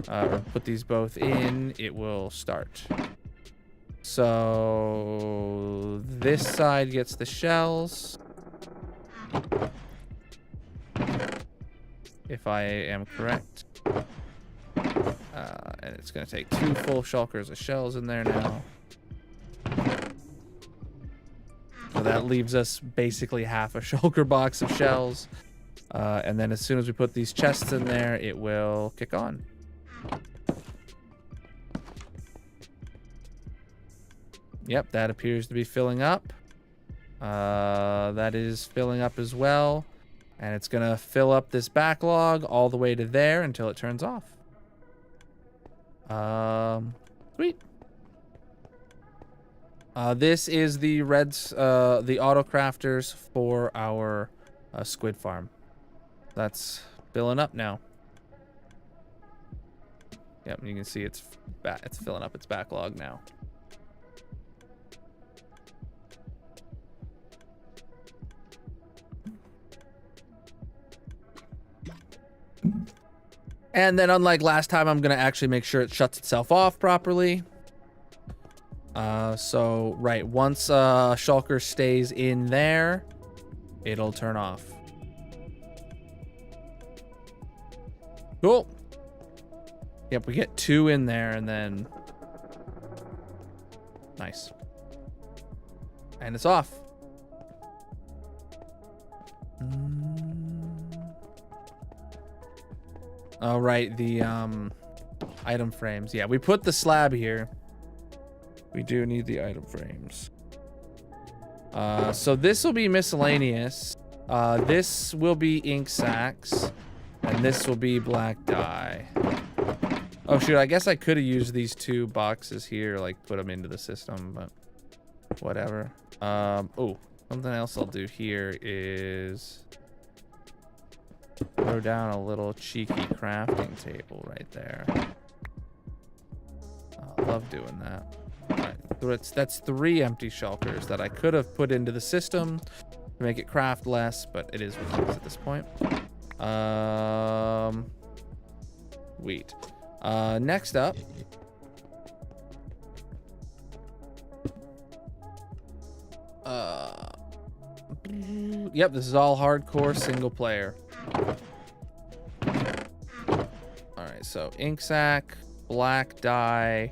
or put these both in, it will start. So this side gets the shells. If I am correct. And it's going to take 2 full shulkers of shells in there now. So that leaves us basically half a shulker box of shells. And then as soon as we put these chests in there, it will kick on. Yep, that appears to be filling up. That is filling up as well. And it's going to fill up this backlog all the way to there until it turns off. Sweet. This is the the auto crafters for our squid farm. That's filling up now. Yep, you can see it's filling up its backlog now. And then unlike last time, I'm going to actually make sure it shuts itself off properly. So, right, once shulker stays in there, it'll turn off. Cool. Yep, we get 2 in there and then... Nice. And it's off. Oh, right, the item frames. Yeah, we put the slab here. We do need the item frames. So this will be miscellaneous. This will be ink sacks. And this will be black dye. Oh, shoot, I guess I could have used these 2 boxes here, like put them into the system, but whatever. Oh, something else I'll do here is... throw down a little cheeky crafting table right there. I love doing that. Right. That's 3 empty shulkers that I could have put into the system to make it craft less, but it is what it is at this point. Wheat. Next up. Yep, this is all hardcore single player. Alright, so ink sac, black dye,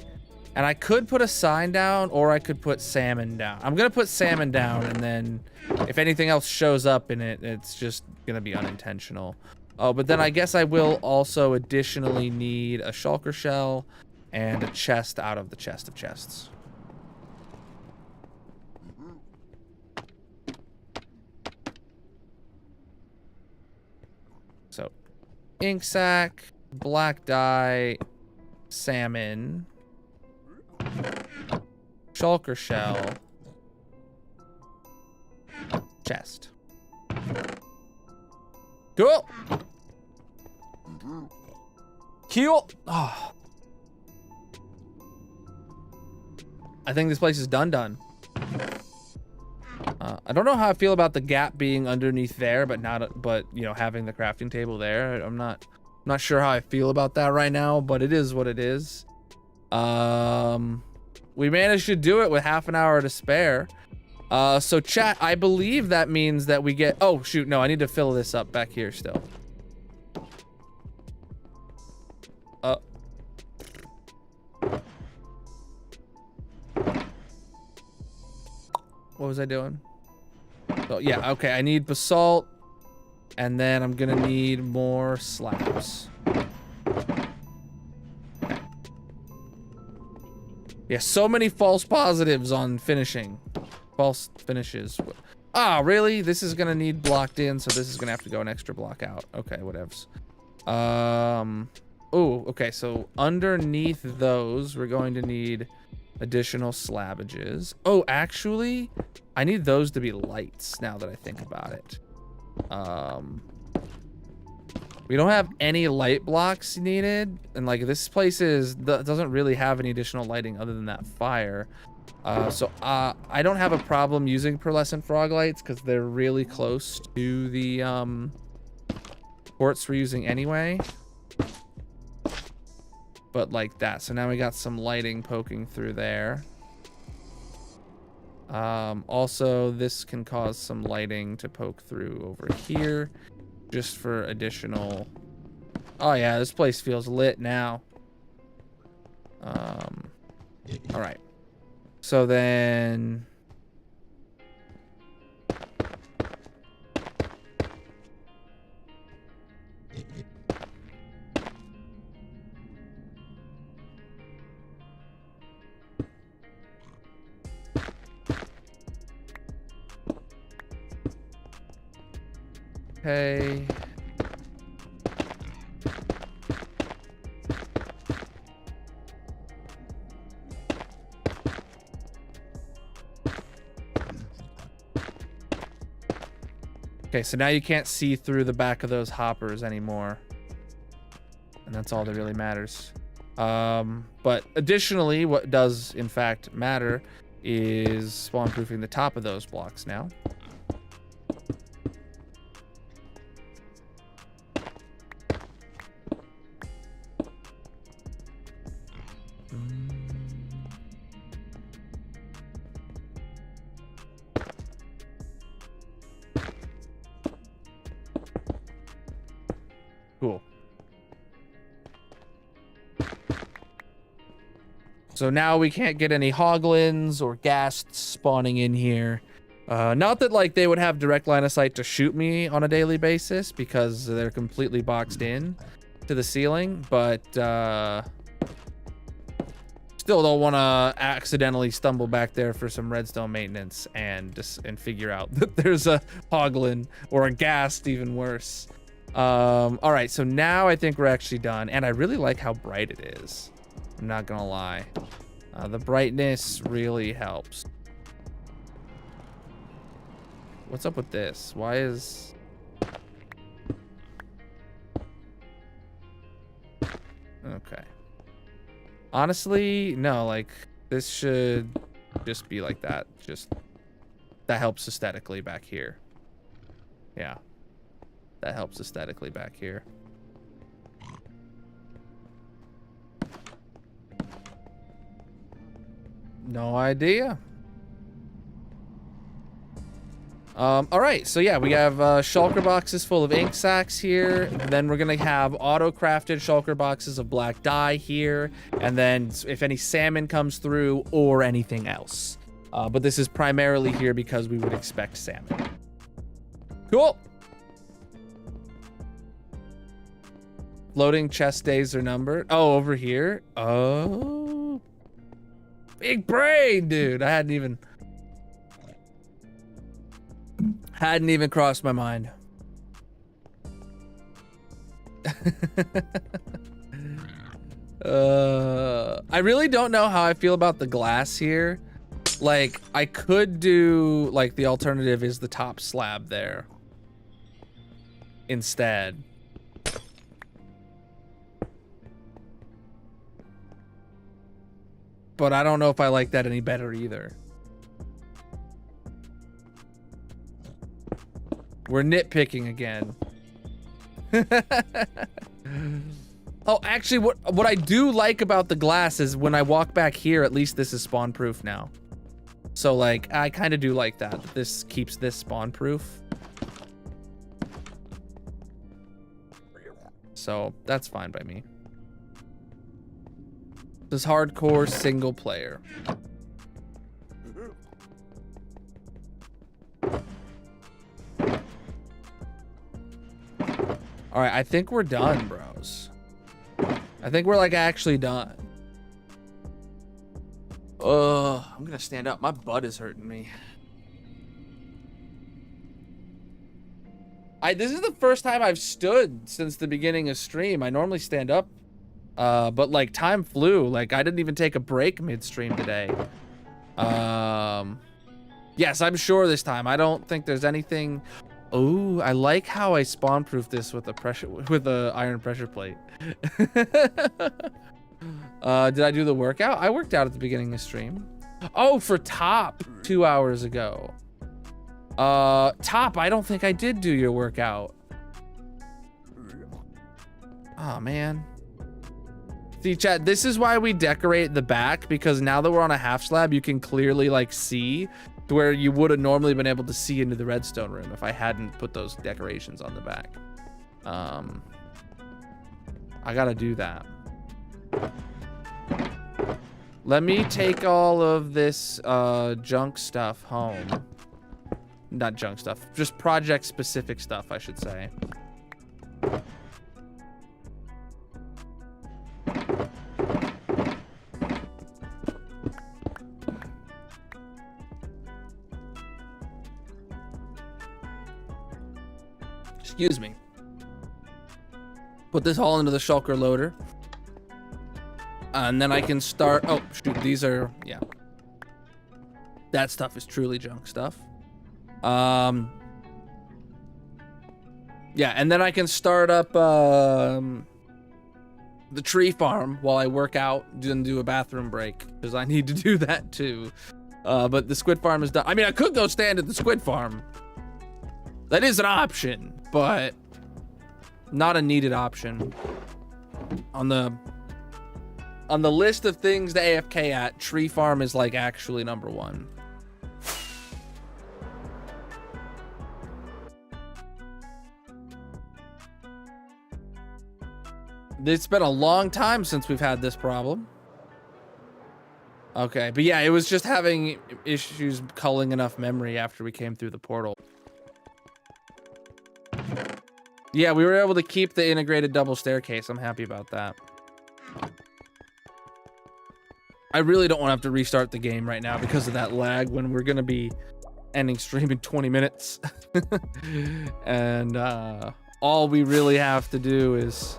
and I could put a sign down or I could put salmon down. I'm gonna put salmon down, and then if anything else shows up in it, it's just gonna be unintentional. Oh, but then I guess I will also additionally need a shulker shell and a chest out of the chest of chests. So, ink sac, black dye, salmon, shulker shell, chest. Cool. Cool. Oh. I think this place is done. I don't know how I feel about the gap being underneath there, but you know, having the crafting table there. I'm not sure how I feel about that right now, but it is what it is. We managed to do it with half an hour to spare. So chat, I believe that means that we get... Oh, shoot, no, I need to fill this up back here still. What was I doing? Oh, yeah, okay, I need basalt, and then I'm gonna need more slabs. Yeah, so many false positives on finishing. False finishes. Ah, really? This is gonna need blocked in, so this is gonna have to go an extra block out. Okay, whatevs. Oh, okay, so underneath those, we're going to need additional slabbages. Oh, actually, I need those to be lights now that I think about it. We don't have any light blocks needed, and like this place doesn't really have any additional lighting other than that fire. So I don't have a problem using pearlescent frog lights because they're really close to the ports we're using anyway. But like that. So now we got some lighting poking through there. Also, this can cause some lighting to poke through over here, just for additional... Oh yeah, this place feels lit now. All right. So then... Okay. Okay, so now you can't see through the back of those hoppers anymore. And that's all that really matters. But additionally, what does in fact matter is spawn-proofing the top of those blocks now. Cool. So now we can't get any hoglins or ghasts spawning in here. Not that like they would have direct line of sight to shoot me on a daily basis because they're completely boxed in to the ceiling, but still don't want to accidentally stumble back there for some redstone maintenance and figure out that there's a hoglin or a ghast, even worse. All right, so now I think we're actually done, and I really like how bright it is. I'm not gonna lie. The brightness really helps. What's up with this? Why is... Okay. Honestly, no, like, this should just be like that. Just, that helps aesthetically back here. Yeah. That helps aesthetically back here. No idea. All right, so yeah, we have shulker boxes full of ink sacks here. Then we're gonna have auto-crafted shulker boxes of black dye here. And then if any salmon comes through or anything else. But this is primarily here because we would expect salmon. Cool. Floating chest days are numbered. Oh, over here. Oh. Big brain, dude. I hadn't even crossed my mind. I really don't know how I feel about the glass here. Like, I could do, like, the alternative is the top slab there instead. But I don't know if I like that any better either. We're nitpicking again. Oh, actually, what I do like about the glass is when I walk back here, at least this is spawn proof now. So like, I kind of do like that. This keeps this spawn proof. So that's fine by me. This is hardcore single player. All right, I think we're done, bros. I think we're like actually done. I'm gonna stand up. My butt is hurting me. This is the first time I've stood since the beginning of stream. I normally stand up, but like time flew. Like I didn't even take a break midstream today. Yes, I'm sure this time. I don't think there's anything. Oh, I like how I spawn proof this with a iron pressure plate. Did I do the workout? I worked out at the beginning of stream. Oh, for top 2 hours ago. Top, I don't think I did do your workout. Oh man. See, chat, this is why we decorate the back, because now that we're on a half slab, you can clearly like see to where you would have normally been able to see into the redstone room if I hadn't put those decorations on the back. I gotta do that. Let me take all of this junk stuff home. Not junk stuff, just project specific stuff, I should say. Excuse me. Put this all into the shulker loader. And then I can start. Oh, shoot. These are, yeah. That stuff is truly junk stuff. Yeah, and then I can start up the tree farm while I work out and do a bathroom break, because I need to do that too. But the squid farm is done. I mean, I could go stand at the squid farm. That is an option, but not a needed option. On the list of things to AFK at, tree farm is like actually number one. It's been a long time since we've had this problem. Okay, but yeah, it was just having issues culling enough memory after we came through the portal. Yeah, we were able to keep the integrated double staircase. I'm happy about that. I really don't want to have to restart the game right now because of that lag when we're going to be ending stream in 20 minutes. And all we really have to do is...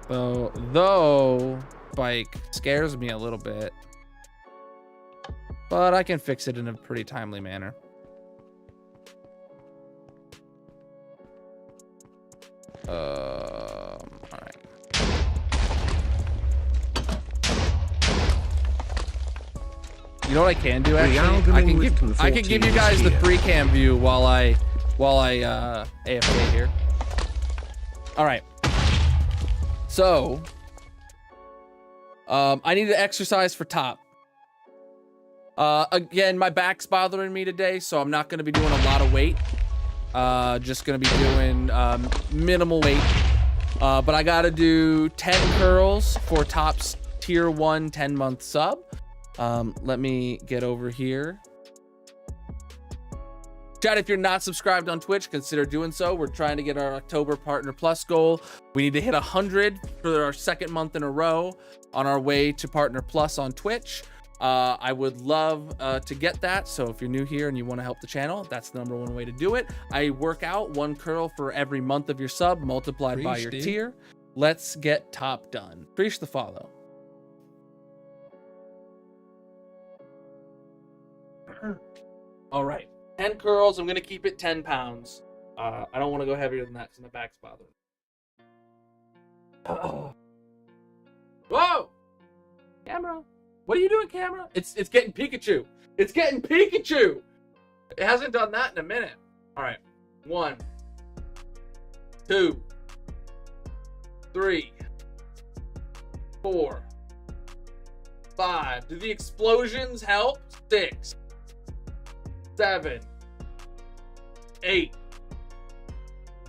though bike scares me a little bit, but I can fix it in a pretty timely manner. All right. You know what I can do actually? I can give you guys the free cam view while I AFK here. All right. So, I need to exercise for top. Again, my back's bothering me today, so I'm not going to be doing a lot of weight. Just going to be doing minimal weight. But I got to do 10 curls for top's tier 1 10-month sub. Let me get over here. Chat, if you're not subscribed on Twitch, consider doing so. We're trying to get our October Partner Plus goal. We need to hit 100 for our second month in a row on our way to Partner Plus on Twitch. I would love to get that. So if you're new here and you want to help the channel, that's the number one way to do it. I work out 1 curl for every month of your sub multiplied by your tier. Let's get top done. Appreciate the follow. All right. 10 curls. I'm going to keep it 10 pounds. I don't want to go heavier than that because my back's bothering. Whoa! Camera. What are you doing, camera? It's getting Pikachu. It's getting Pikachu. It hasn't done that in a minute. All right. 1, 2, 3, 4, 5. Do the explosions help? 6, 7, 8,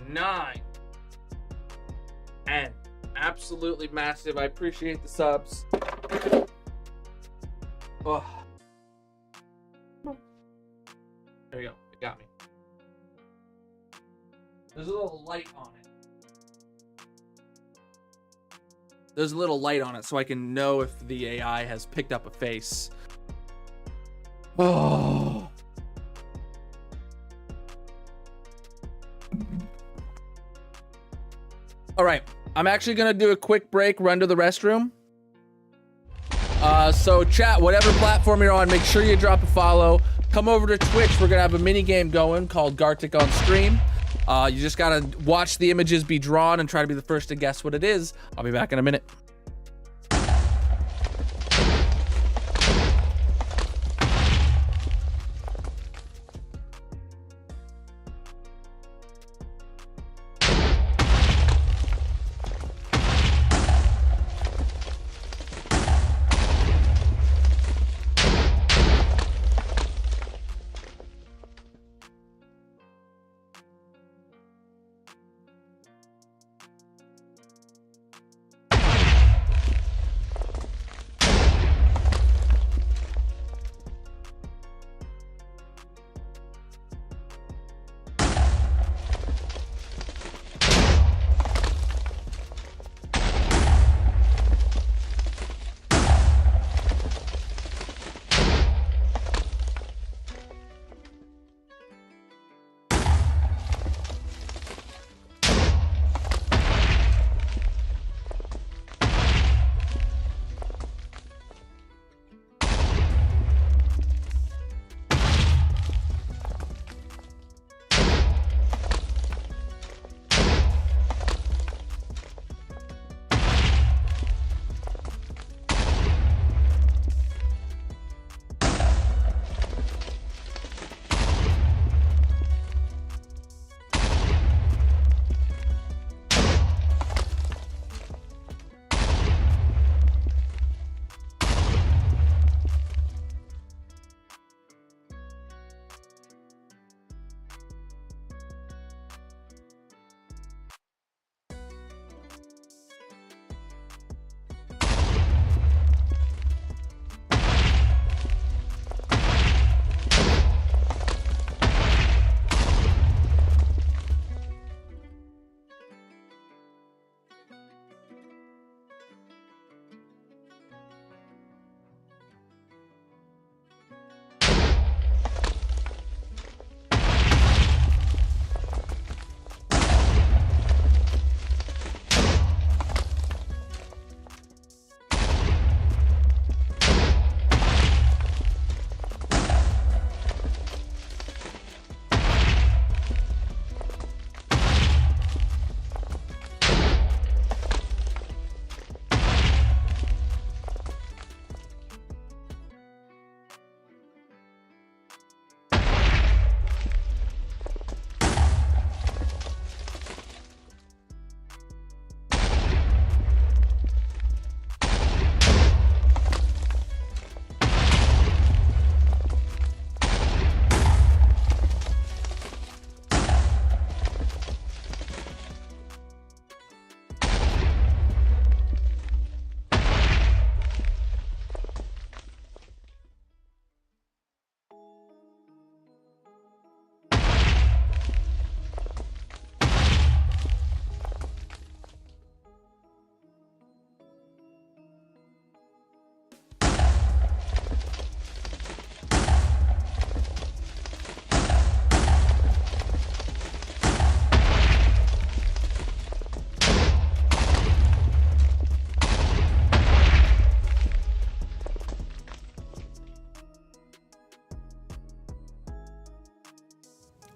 9, 10. Absolutely massive. I appreciate the subs. Oh. There we go. It got me. There's a little light on it. There's a little light on it so I can know if the AI has picked up a face. Oh. All right. I'm actually going to do a quick break, run to the restroom. So chat, whatever platform you're on, make sure you drop a follow. Come over to Twitch. We're going to have a mini game going called Gartic on Stream. You just got to watch the images be drawn and try to be the first to guess what it is. I'll be back in a minute.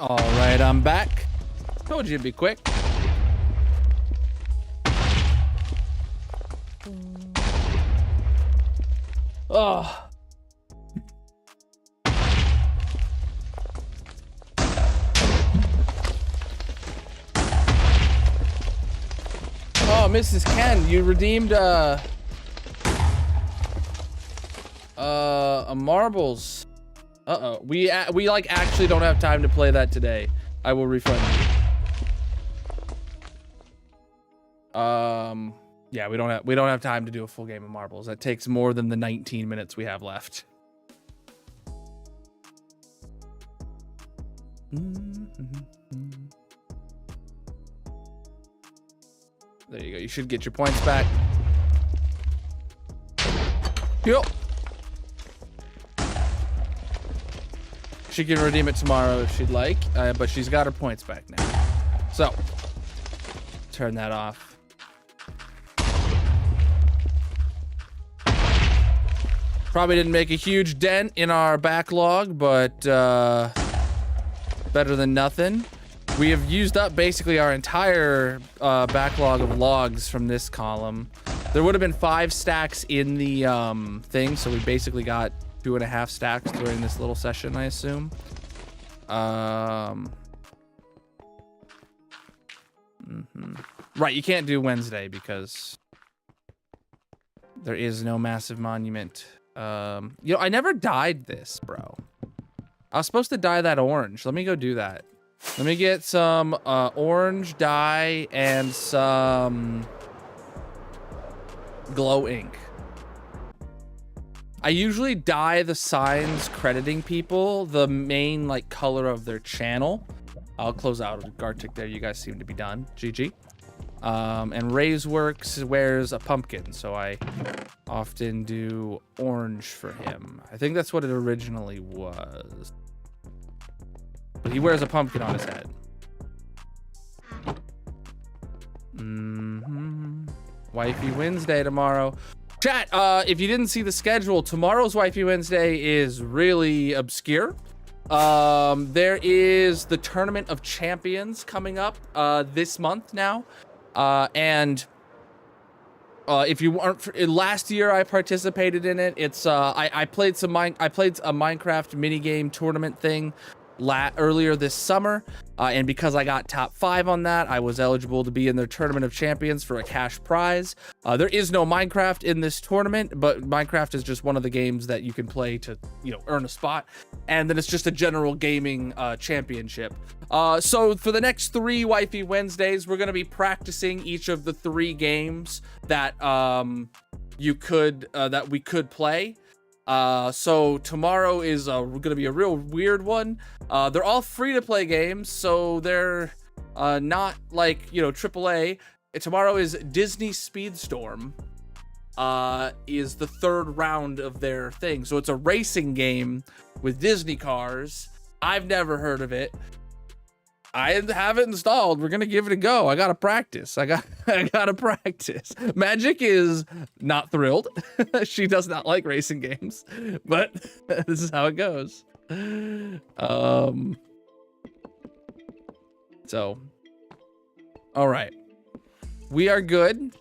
All right, I'm back. Told you it'd be quick. Oh. Oh, Mrs. Ken, you redeemed a marbles. Uh-oh. We like actually don't have time to play that today. I will refund you. Yeah, we don't have time to do a full game of marbles. That takes more than the 19 minutes we have left. There you go. You should get your points back. Yo. She can redeem it tomorrow if she'd like, but she's got her points back now. So, turn that off. Probably didn't make a huge dent in our backlog, but better than nothing. We have used up basically our entire backlog of logs from this column. There would have been 5 stacks in the thing, so we basically got 2.5 stacks during this little session, I assume. Right, you can't do Wednesday because there is no massive monument. You know, I never dyed this, bro. I was supposed to dye that orange. Let me go do that. Let me get some orange dye and some glow ink. I usually dye the signs crediting people the main like color of their channel. I'll close out Gartic there. You guys seem to be done. GG. And Ray's wears a pumpkin, so I often do orange for him. I think that's what it originally was. But he wears a pumpkin on his head. Wifey Wednesday tomorrow. Chat, if you didn't see the schedule, tomorrow's Wifey Wednesday is really obscure. There is the Tournament of Champions coming up this month now. And if you weren't, last year I participated in it. It's I played a Minecraft minigame tournament thing earlier this summer, and because I got top 5 on that, I was eligible to be in their Tournament of Champions for a cash prize. There is no Minecraft in this tournament, but Minecraft is just one of the games that you can play to, you know, earn a spot, and then it's just a general gaming championship. So for the next 3 Wifey Wednesdays, we're going to be practicing each of the 3 games that we could play. So tomorrow is going to be a real weird one. They're all free to play games, so they're not like, you know, AAA. Tomorrow is Disney Speedstorm, is the 3rd round of their thing. So it's a racing game with Disney cars. I've never heard of it. I have it installed. We're gonna give it a go. I gotta practice. I gotta practice. Magic is not thrilled. She does not like racing games, but this is how it goes. So, all right, we are good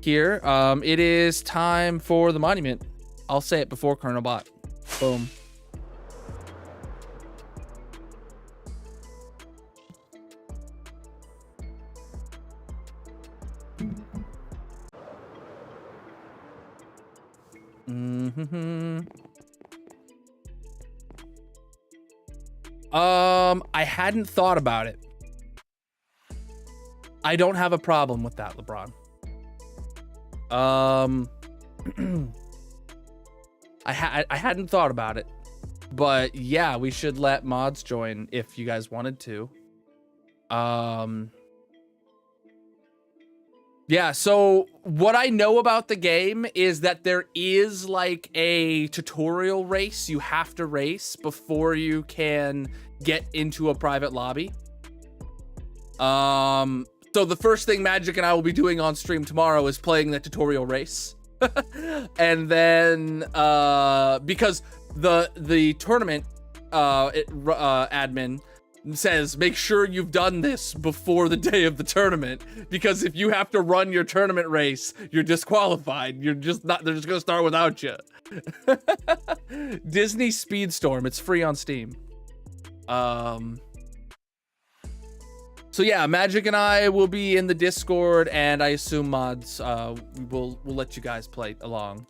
here. It is time for the monument. I'll say it before Colonel Bot. Boom. I hadn't thought about it. I don't have a problem with that, LeBron. I hadn't thought about it, but yeah, we should let mods join if you guys wanted to. Yeah, so what I know about the game is that there is like a tutorial race you have to race before you can get into a private lobby. So the first thing Magic and I will be doing on stream tomorrow is playing the tutorial race. And then because the tournament admin says, make sure you've done this before the day of the tournament, because if you have to run your tournament race, you're disqualified. You're just not, they're just gonna start without you. Disney Speedstorm, it's free on Steam. So yeah, Magic and I will be in the Discord, and I assume mods, we'll let you guys play along.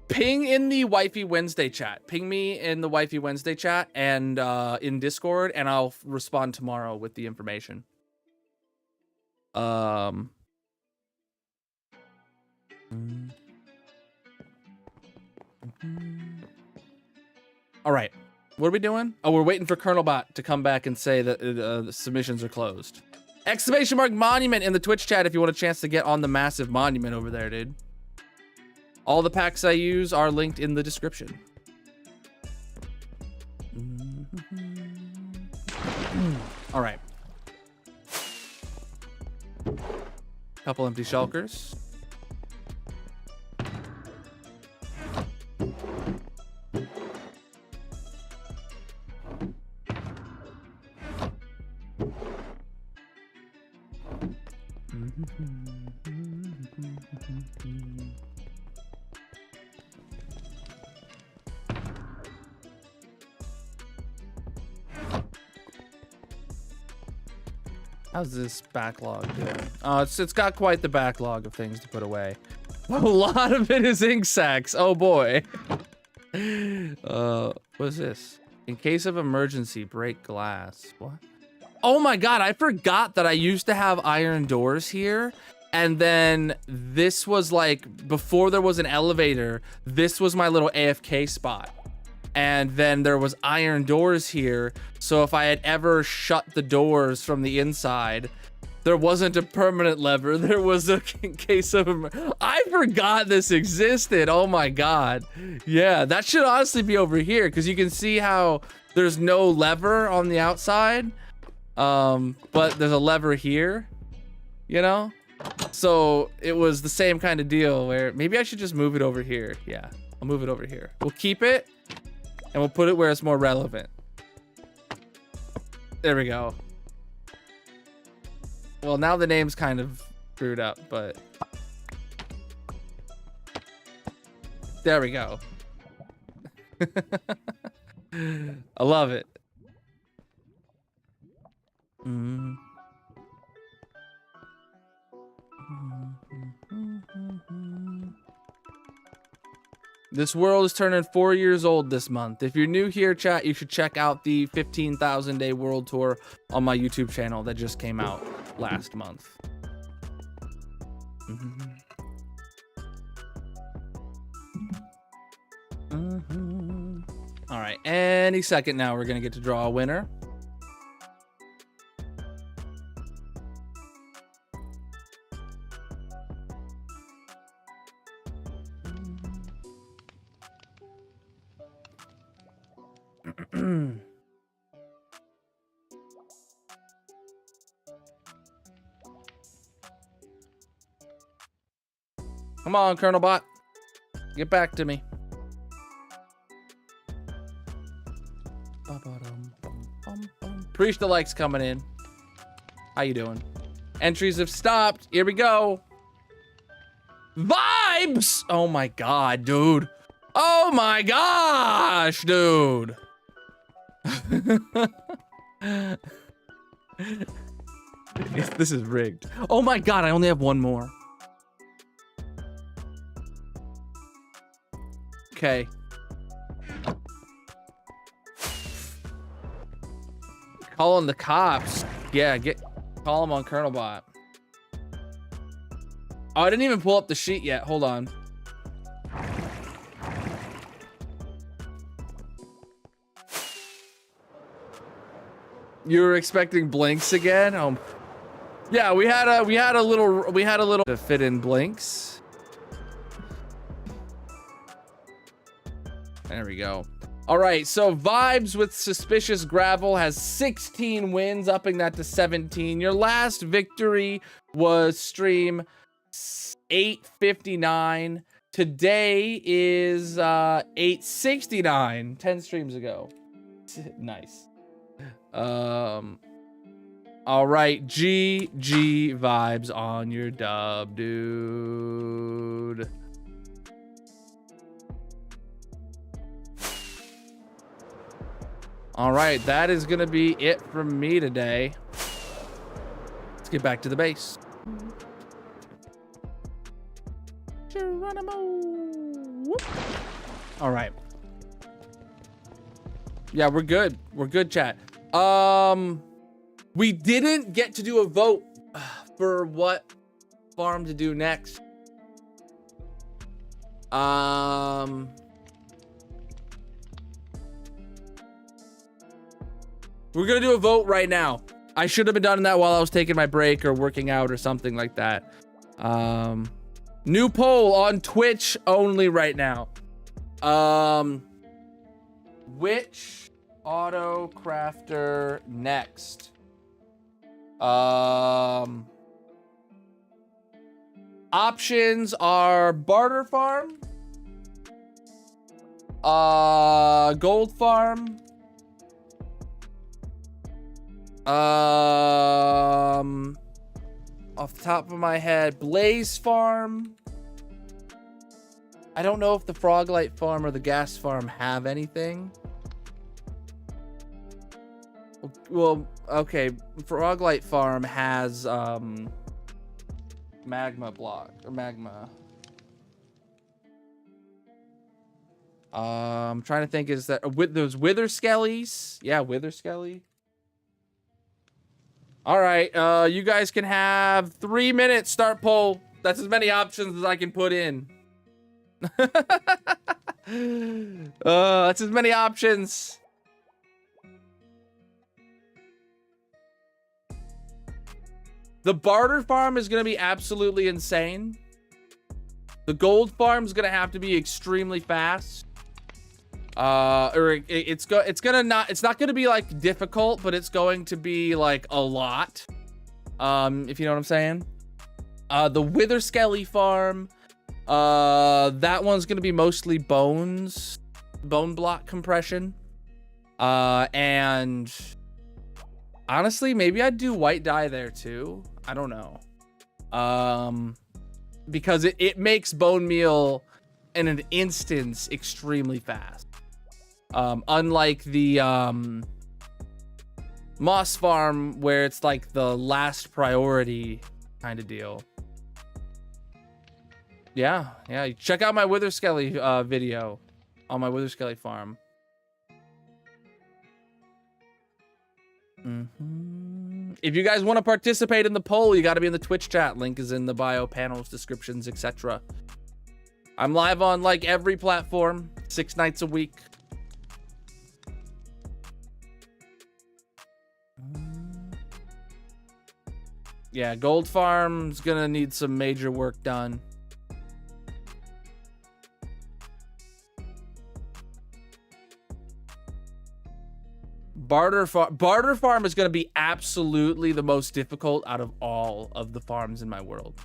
Ping in the Wifey Wednesday chat. Ping me in the Wifey Wednesday chat and in Discord, and I'll respond tomorrow with the information. All right. What are we doing? Oh, we're waiting for Colonel Bot to come back and say that the submissions are closed. Exclamation mark monument in the Twitch chat if you want a chance to get on the massive monument over there, dude. All the packs I use are linked in the description. All right. Couple empty shulkers. How's this backlog doing? It's got quite the backlog of things to put away. A lot of it is ink sacks. Oh boy. What is this? In case of emergency, break glass. What? Oh my god, I forgot that I used to have iron doors here. And then this was like, before there was an elevator, this was my little AFK spot. And then there was iron doors here. So if I had ever shut the doors from the inside, there wasn't a permanent lever. There was a case of, I forgot this existed. Oh my god. Yeah, that should honestly be over here, because you can see how there's no lever on the outside. But there's a lever here, you know? So it was the same kind of deal where maybe I should just move it over here. Yeah, I'll move it over here. We'll keep it and we'll put it where it's more relevant. There we go. Well, now the name's kind of screwed up, but there we go. I love it. This world is turning 4 years old this month. If you're new here, chat, you should check out the 15,000 day world tour on my YouTube channel that just came out last month. All right, any second now we're gonna get to draw a winner. Come on, Colonel Bot. Get back to me. Appreciate the likes coming in. How you doing? Entries have stopped. Here we go. Vibes! Oh my god, dude. Oh my gosh, dude. This is rigged. Oh my god, I only have one more. Okay. Calling the cops. Yeah, call them on Colonel Bot. Oh, I didn't even pull up the sheet yet. Hold on. You were expecting blinks again? Yeah, we had a little to fit in blinks. There we go. All right, so Vibes with Suspicious Gravel has 16 wins, upping that to 17. Your last victory was stream 859 Today is 869, 10 streams ago. Nice. All right, GG vibes on your dub, dude. All right, that is gonna be it from me today. Let's get back to the base. All right. Yeah, we're good. We're good, chat. We didn't get to do a vote for what farm to do next. We're gonna do a vote right now. I should have been done that while I was taking my break or working out or something like that. New poll on Twitch only right now. Which auto crafter next? Options are barter farm, gold farm, off the top of my head, blaze farm. I don't know if the Froglight farm or the gas farm have anything. Well, okay, Froglight farm has magma block or magma. I'm trying to think, is that with those wither skellies? Yeah, wither skelly. All right, you guys can have 3 minutes. Start poll. That's as many options as I can put in. That's as many options. The barter farm is going to be absolutely insane. The gold farm is going to have to be extremely fast. It's not going to be like difficult, but it's going to be like a lot. If you know what I'm saying. The wither skelly farm, that one's going to be mostly bone block compression. And honestly, maybe I'd do white dye there too. I don't know. Because it makes bone meal in an instance extremely fast. Unlike the moss farm where it's like the last priority kind of deal. Yeah. Check out my wither skelly video on my wither skelly farm. If you guys want to participate in the poll, you got to be in the Twitch chat. Link is in the bio, panels, descriptions, etc. I'm live on like every platform, 6 nights a week. Yeah, gold farm's gonna need some major work done. Barter farm is going to be absolutely the most difficult out of all of the farms in my world.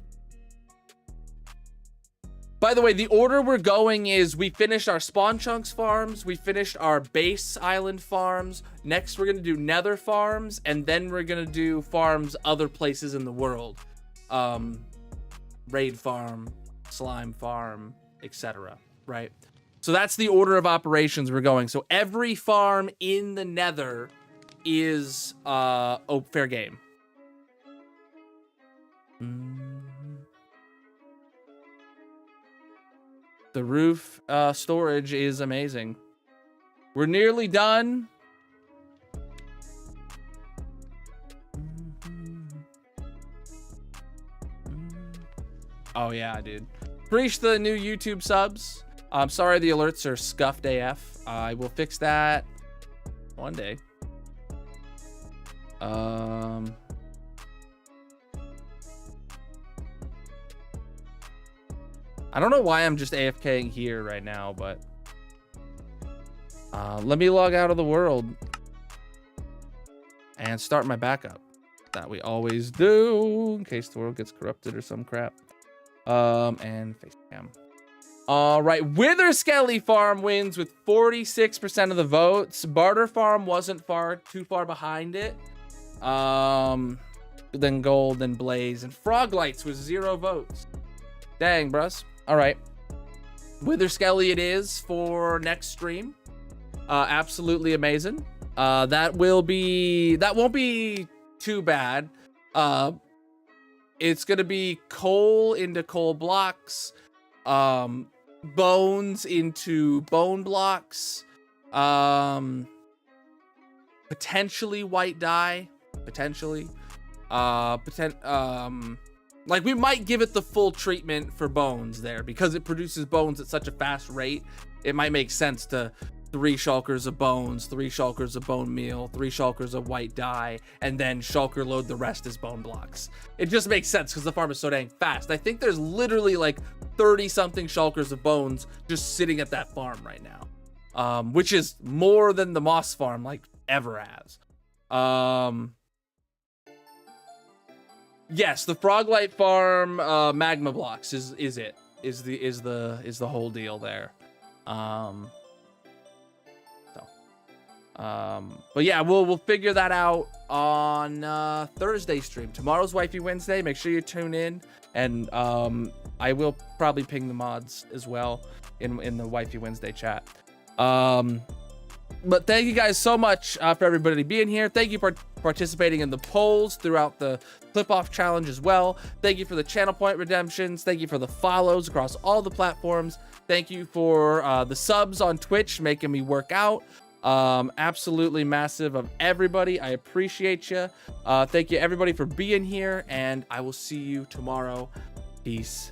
By the way, the order we're going is we finished our spawn chunks farms, we finished our base island farms. Next, we're going to do nether farms, and then we're going to do farms other places in the world. Raid farm, slime farm, etc. Right? So that's the order of operations we're going. So every farm in the nether is fair game. The roof storage is amazing. We're nearly done. Oh yeah, dude. Appreciate the new YouTube subs. I'm sorry the alerts are scuffed AF. I will fix that one day. I don't know why I'm just AFKing here right now, but let me log out of the world and start my backup. That we always do in case the world gets corrupted or some crap. And face cam. All right, Wither Skelly Farm wins with 46% of the votes. Barter Farm wasn't too far behind it. Then Gold, then Blaze, and Frog Lights was 0 votes. Dang, brus. All right, Wither Skelly it is for next stream. Absolutely amazing. That won't be too bad. It's gonna be coal into coal blocks, bones into bone blocks, potentially white dye, potentially, like we might give it the full treatment for bones there because it produces bones at such a fast rate. It might make sense to 3 shulkers of bones, 3 shulkers of bone meal, 3 shulkers of white dye, and then shulker load the rest as bone blocks. It just makes sense because the farm is so dang fast. I think there's literally like 30 something shulkers of bones just sitting at that farm right now, which is more than the Moss farm like ever has. Yes, the Froglight farm magma blocks is the whole deal there. But yeah, we'll figure that out on Thursday stream. Tomorrow's Wifey Wednesday. Make sure you tune in, and I will probably ping the mods as well in the Wifey Wednesday chat. But thank you guys so much for everybody being here. Thank you for participating in the polls throughout the clip-off challenge as well. Thank you for the channel point redemptions. Thank you for the follows across all the platforms. Thank you for the subs on Twitch, making me work out. Absolutely massive of everybody. I appreciate you. Thank you everybody for being here, and I will see you tomorrow. Peace